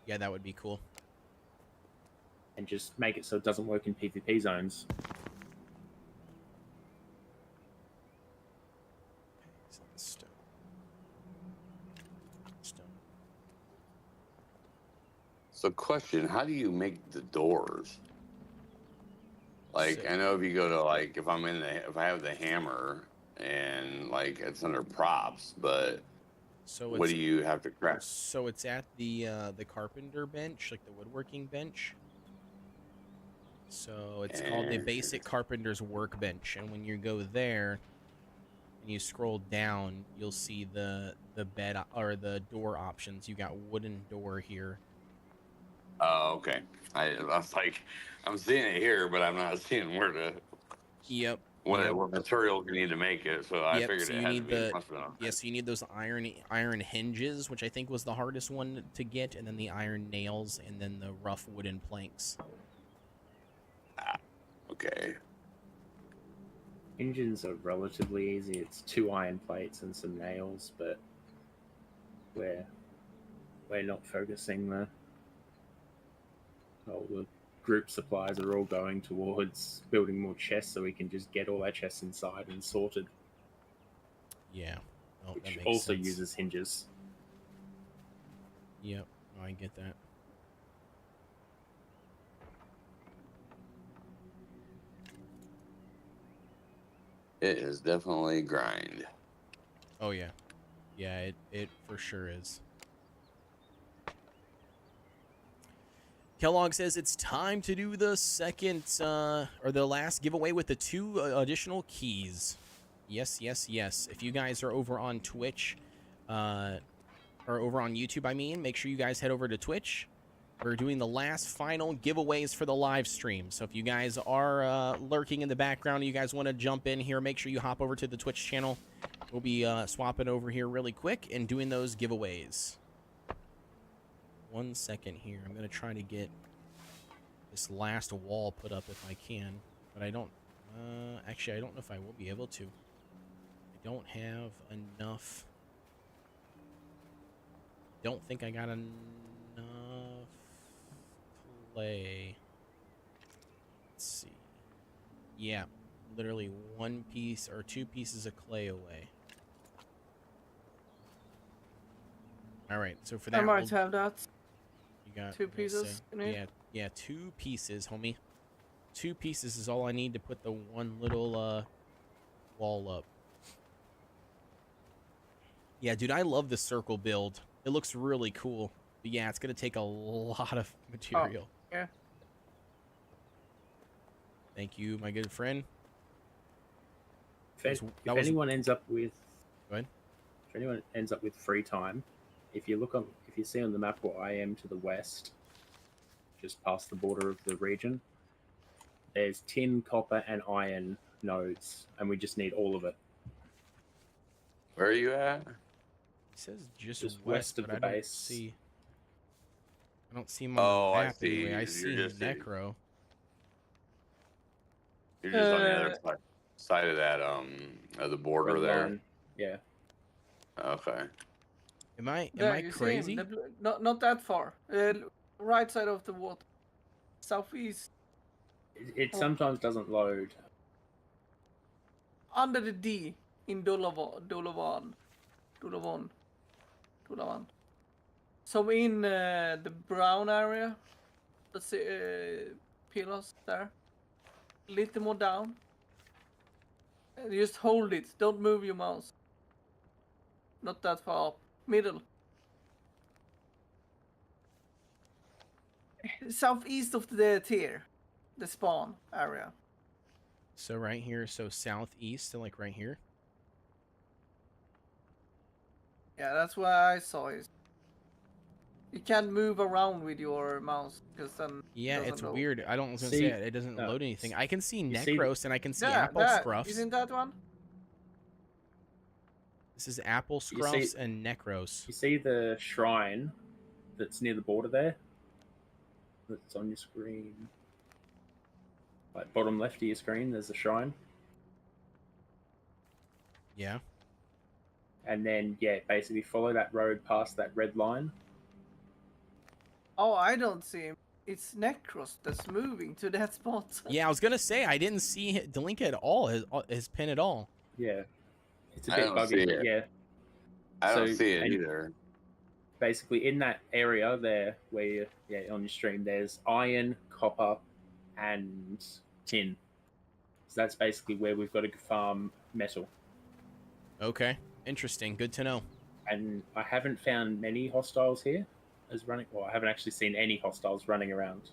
Yeah, that would be cool. And just make it so it doesn't work in PvP zones. Stone. So, question: how do you make the doors? Like, So- I know if you go to like, if I have the hammer and like it's under props, but So what do you have to craft? So it's at the carpenter bench, like the woodworking bench. So it's called the basic carpenter's workbench, and when you go there and you scroll down, you'll see the bed or the door options. You got wooden door here. Oh, okay. I was like, I'm seeing it here, but I'm not seeing where to. Yep. What materials you need to make it? So I figured so it you had to need be. the so you need those iron hinges, which I think was the hardest one to get, and then the iron nails, and then the rough wooden planks. Okay. Engines are relatively easy. It's 2 iron plates and some nails, but we're not focusing the group supplies are all going towards building more chests so we can just get all our chests inside and sorted, Yeah. Oh, that which makes also sense. uses hinges. Yep. Oh, I get that. It is definitely grind. Oh yeah. Yeah, it for sure is. Kellogg says it's time to do the second or the last giveaway with the 2 additional keys. Yes, yes, yes. If you guys are over on Twitch, or over on YouTube, I mean, make sure you guys head over to Twitch. We're doing the last final giveaways for the live stream. So if you guys are lurking in the background, you guys want to jump in here, make sure you hop over to the Twitch channel. We'll be swapping over here really quick and doing those giveaways. 1 second here. I'm going to try to get this last wall put up if I can. But I don't... actually, I don't know if I will be able to. I don't have enough... Don't think I got enough clay. Let's see. Yeah, literally 1 piece or 2 pieces of clay away. All right, so for that, I might have that. you got 2 pieces in it. Yeah, 2 pieces, homie. 2 pieces is all I need to put the one little wall up. Yeah, dude, I love the circle build. It looks really cool. But yeah, it's gonna take a lot of material. Yeah. Thank you, my good friend. If That was- anyone ends up with, Go ahead. if anyone ends up with free time, if you see on the map where I am to the west, just past the border of the region, there's tin, copper, and iron nodes, and we just need all of it. Where are you at? It says just west of but the I base. see. I don't see him on Oh, the I map see. anyway. I You're see just a- Necro. You're just on the other side of that of the border Red there. line. Yeah. Okay. Am I There, you see him, crazy? not that far. Right side of the water. Southeast. It sometimes doesn't load. Under the D in Dolavan. So in the brown area, let's see, pillars there. Little more down. Just hold it. Don't move your mouse. Not that far up. Middle. Southeast of the tier. The spawn area. So right here, so southeast, like right here. Yeah, that's where I saw it. You can't move around with your mouse because then Yeah, it it's doesn't load. weird. I don't was gonna See- say it doesn't no, load anything. I can see you see- Necros and I can see Yeah, Apple that. Scruffs. Isn't that one? This is Apple You see- Scruffs and Necros. You see the shrine that's near the border there? That's on your screen. Like bottom left of your screen, there's a shrine. Yeah. And then, yeah, basically follow that road past that red line. Oh, I don't see him. It's Necros that's moving to that spot. Yeah, I was gonna say I didn't see Delinka at all, his pin at all. Yeah. It's a I bit don't buggy. see it. Yeah. I don't So- see it and- either. Basically, in that area there, where on your stream, there's iron, copper, and tin. So that's basically where we've got to farm metal. Okay, interesting. Good to know. And I haven't found many hostiles here as running. Well, I haven't actually seen any hostiles running around.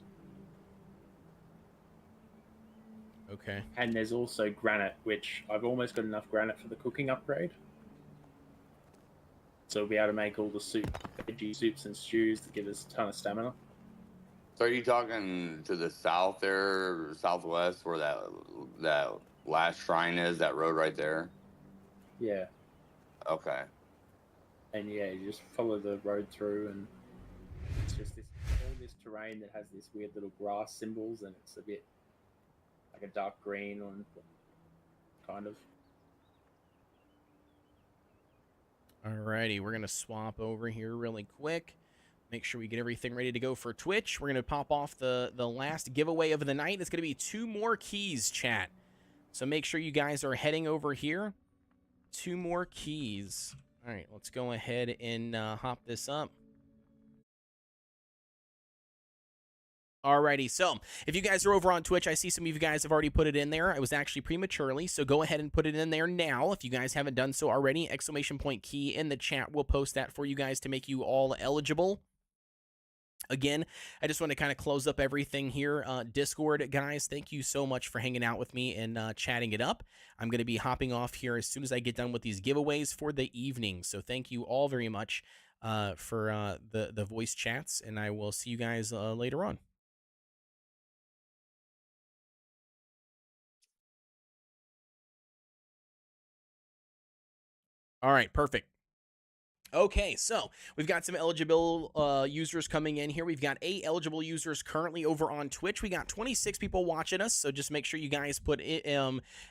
Okay. And there's also granite, which I've almost got enough granite for the cooking upgrade. So we'll be able to make all the veggie soups and stews that give us a ton of stamina. So are you talking to the south there, southwest, where that last shrine is? That road right there. Yeah. Okay. And yeah, you just follow the road through, and it's just all this terrain that has this weird little grass symbols, and it's a bit like a dark green or kind of. Alrighty, we're gonna swap over here really quick. Make sure we get everything ready to go for Twitch. We're going to pop off the last giveaway of the night. It's going to be 2 more keys, chat. So make sure you guys are heading over here. 2 more keys. All right, let's go ahead and hop this up. Alrighty, so if you guys are over on Twitch, I see some of you guys have already put it in there. I was actually prematurely, so go ahead and put it in there now. If you guys haven't done so already, exclamation point key in the chat. We'll post that for you guys to make you all eligible. Again, I just want to kind of close up everything here. Discord, guys, thank you so much for hanging out with me and chatting it up. I'm going to be hopping off here as soon as I get done with these giveaways for the evening. So thank you all very much for the voice chats, and I will see you guys later on. All right, perfect. Okay, so we've got some eligible users coming in here. We've got 8 eligible users currently over on Twitch. We got 26 people watching us, so just make sure you guys put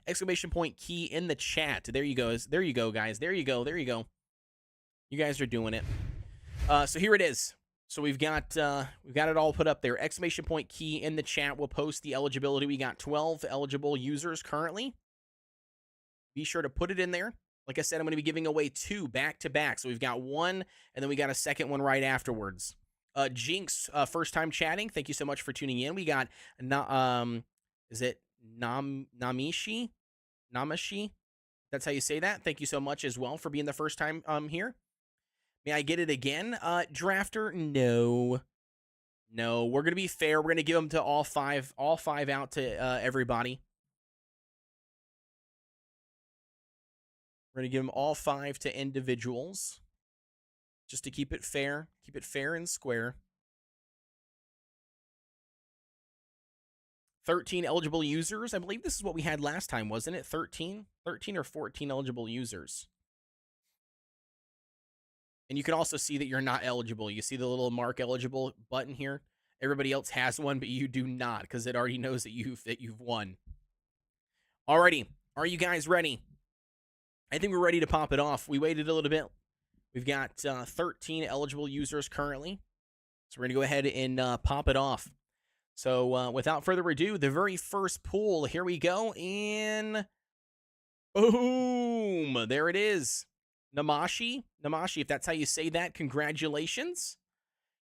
exclamation point key in the chat. There you go. There you go, guys. There you go. There you go. You guys are doing it. So here it is. So we've got it all put up there. Exclamation point key in the chat. We'll post the eligibility. We got 12 eligible users currently. Be sure to put it in there. Like I said, I'm going to be giving away 2 back-to-back. So we've got 1, and then we got a second one right afterwards. Jinx, first time chatting. Thank you so much for tuning in. We got, is it Namishi? Namashi? That's how you say that. Thank you so much as well for being the first time here. May I get it again? Drafter, no. No, we're going to be fair. We're going to give them to all 5 out to everybody. We're going to give them all 5 to individuals, just to keep it fair and square. 13 eligible users. I believe this is what we had last time, wasn't it? 13 or 14 eligible users. And you can also see that you're not eligible. You see the little mark eligible button here? Everybody else has one, but you do not, because it already knows that you've won. Alrighty, are you guys ready? I think we're ready to pop it off. We waited a little bit. We've got 13 eligible users currently. So we're going to go ahead and pop it off. So without further ado, the very first pool. Here we go. And boom. There it is. Namashi, if that's how you say that, congratulations.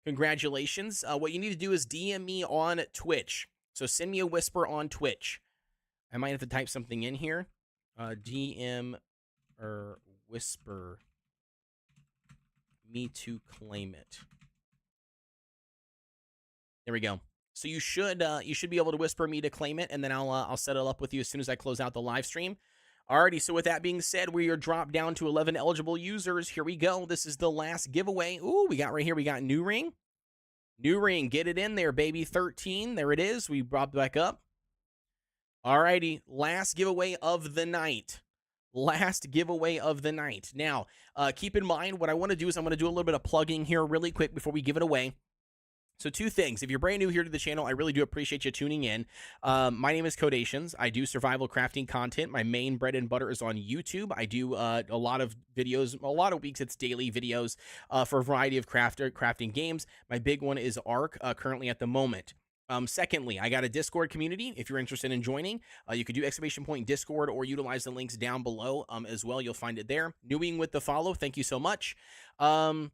Congratulations. What you need to do is DM me on Twitch. So send me a whisper on Twitch. I might have to type something in here. DM or whisper me to claim it. There we go. So you should be able to whisper me to claim it, and then I'll set it up with you as soon as I close out the live stream. Alrighty, so with that being said, we are dropped down to 11 eligible users. Here we go. This is the last giveaway. Ooh, we got right here. We got new ring. New ring. Get it in there, baby. 13. There it is. We brought back up. Alrighty, last giveaway of the night. Last giveaway of the night. Now, keep in mind, what I want to do is I'm going to do a little bit of plugging here really quick before we give it away. So 2 things. If you're brand new here to the channel, I really do appreciate you tuning in. My name is Kodeations. I do survival crafting content. My main bread and butter is on YouTube. I do a lot of videos. A lot of weeks it's daily videos for a variety of crafting games. My big one is Ark currently at the moment. Secondly, I got a Discord community. If you're interested in joining, you could do exclamation point Discord or utilize the links down below as well. You'll find it there. Newing with the follow. Thank you so much. Yeah,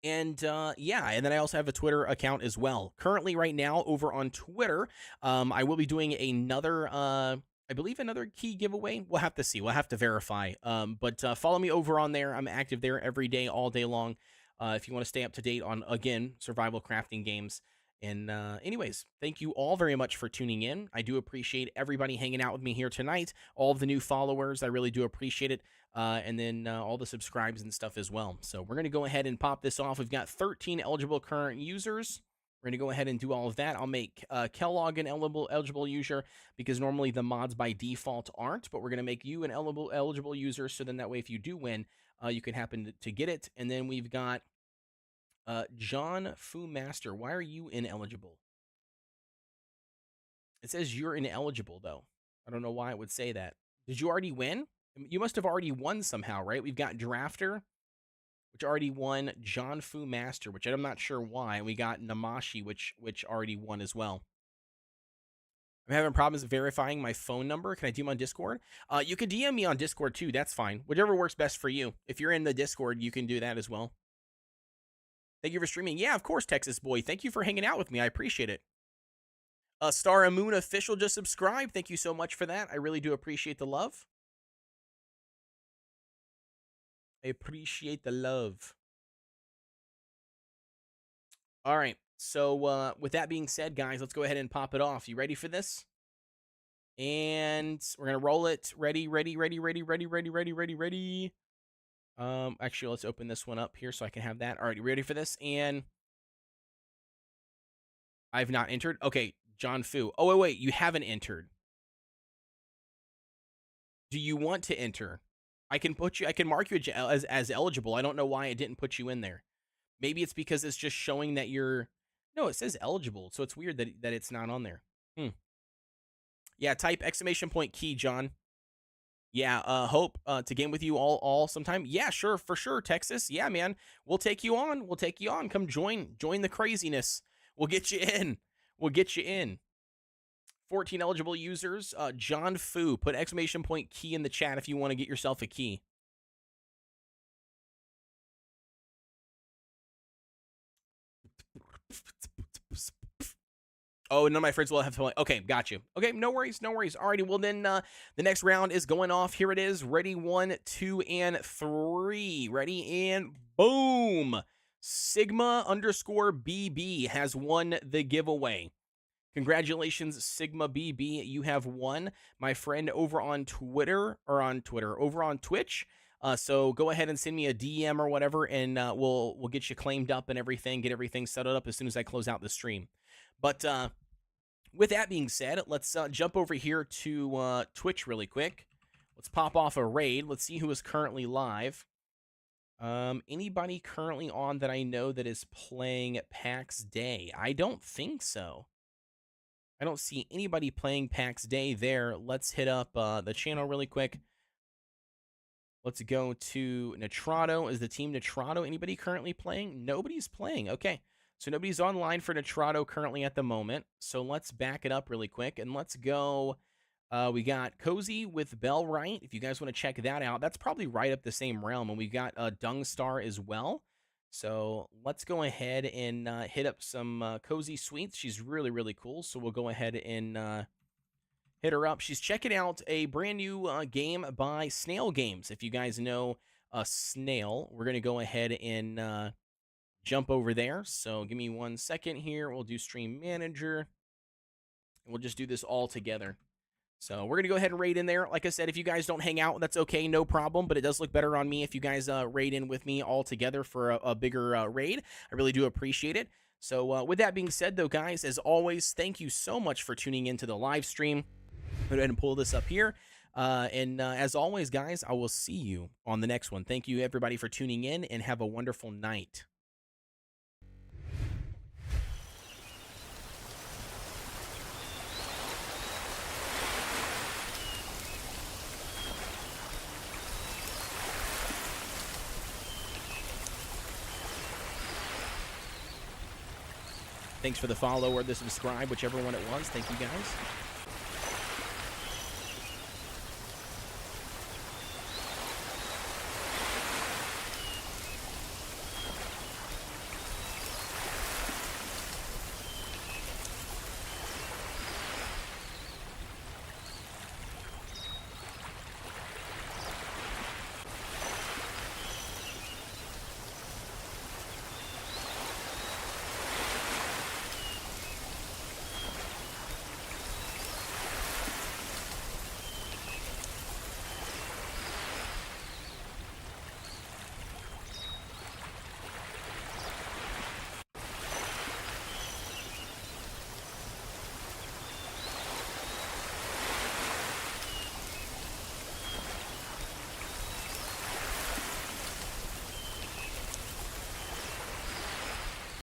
and then I also have a Twitter account as well. Currently, right now, over on Twitter, I will be doing another, I believe another key giveaway. We'll have to see. We'll have to verify. But follow me over on there. I'm active there every day, all day long. If you want to stay up to date on, again, survival crafting games. And anyways, thank you all very much for tuning in. I do appreciate everybody hanging out with me here tonight. All of the new followers, I really do appreciate it. And then all the subscribes and stuff as well. So we're going to go ahead and pop this off. We've got 13 eligible current users. We're going to go ahead and do all of that. I'll make Kellogg an eligible user because normally the mods by default aren't. But we're going to make you an eligible user. So then that way if you do win, you can happen to get it. And then we've got John Fu Master, why are you ineligible? It says you're ineligible, though. I don't know why it would say that. Did you already win? You must have already won somehow, right? We've got Drafter. which already won. John Fu Master, which I'm not sure why. And we got Namashi, which already won as well. I'm having problems verifying my phone number. Can I DM on Discord? You can DM me on Discord too. That's fine. Whichever works best for you. If you're in the Discord, you can do that as well. Thank you for streaming. Yeah, of course, Texas boy. Thank you for hanging out with me. I appreciate it. Star Moon Official just subscribed. Thank you so much for that. I really do appreciate the love. I appreciate the love. All right. So with that being said, guys, let's go ahead and pop it off. You ready for this? And we're going to roll it. Ready. Actually, let's open this one up here so I can have that. All right, you ready for this? And I've not entered. Okay, John Fu. Oh, wait, you haven't entered. Do you want to enter? I can mark you as eligible. I don't know why it didn't put you in there. Maybe it's because it's just showing that you're... No, it says eligible, so it's weird that it's not on there. Yeah, type !key, John. Yeah, hope to game with you all sometime. Yeah, sure, for sure, Texas. Yeah, man, we'll take you on. Come join the craziness. We'll get you in. 14 eligible users. John Fu, put !key in the chat if you want to get yourself a key. Oh, none of my friends will have to play. Okay, got you. Okay, no worries. Alrighty, well then, the next round is going off. Here it is. Ready, 1, 2, and 3. Ready, and boom! Sigma_BB has won the giveaway. Congratulations, Sigma BB. You have won, my friend, over on Twitch. So go ahead and send me a DM or whatever, and we'll get you claimed up and everything, get everything set up as soon as I close out the stream. But with that being said, let's jump over here to Twitch really quick. Let's pop off a raid. Let's see who is currently live. Anybody currently on that I know that is playing Pax Dei? I don't think so. I don't see anybody playing Pax Dei there. Let's hit up the channel really quick. Let's go to Nitrado. Is the team Nitrado anybody currently playing? Nobody's playing. Okay. So nobody's online for Nitrado currently at the moment. So let's back it up really quick and let's go. We got Cozy with Bellwright. If you guys want to check that out, that's probably right up the same realm. And we've got Dungstar as well. So let's go ahead and hit up some Cozy Sweets. She's really, really cool. So we'll go ahead and hit her up. She's checking out a brand new game by Snail Games. If you guys know Snail, we're going to go ahead and jump over there. So give me 1 second here. We'll do Stream Manager. And we'll just do this all together. So we're going to go ahead and raid in there. Like I said, if you guys don't hang out, that's okay, no problem. But it does look better on me if you guys raid in with me all together for a bigger raid. I really do appreciate it. So with that being said, though, guys, as always, thank you so much for tuning into the live stream. Go ahead and pull this up here. And as always, guys, I will see you on the next one. Thank you, everybody, for tuning in, and have a wonderful night. Thanks for the follow or the subscribe, whichever one it was. Thank you, guys.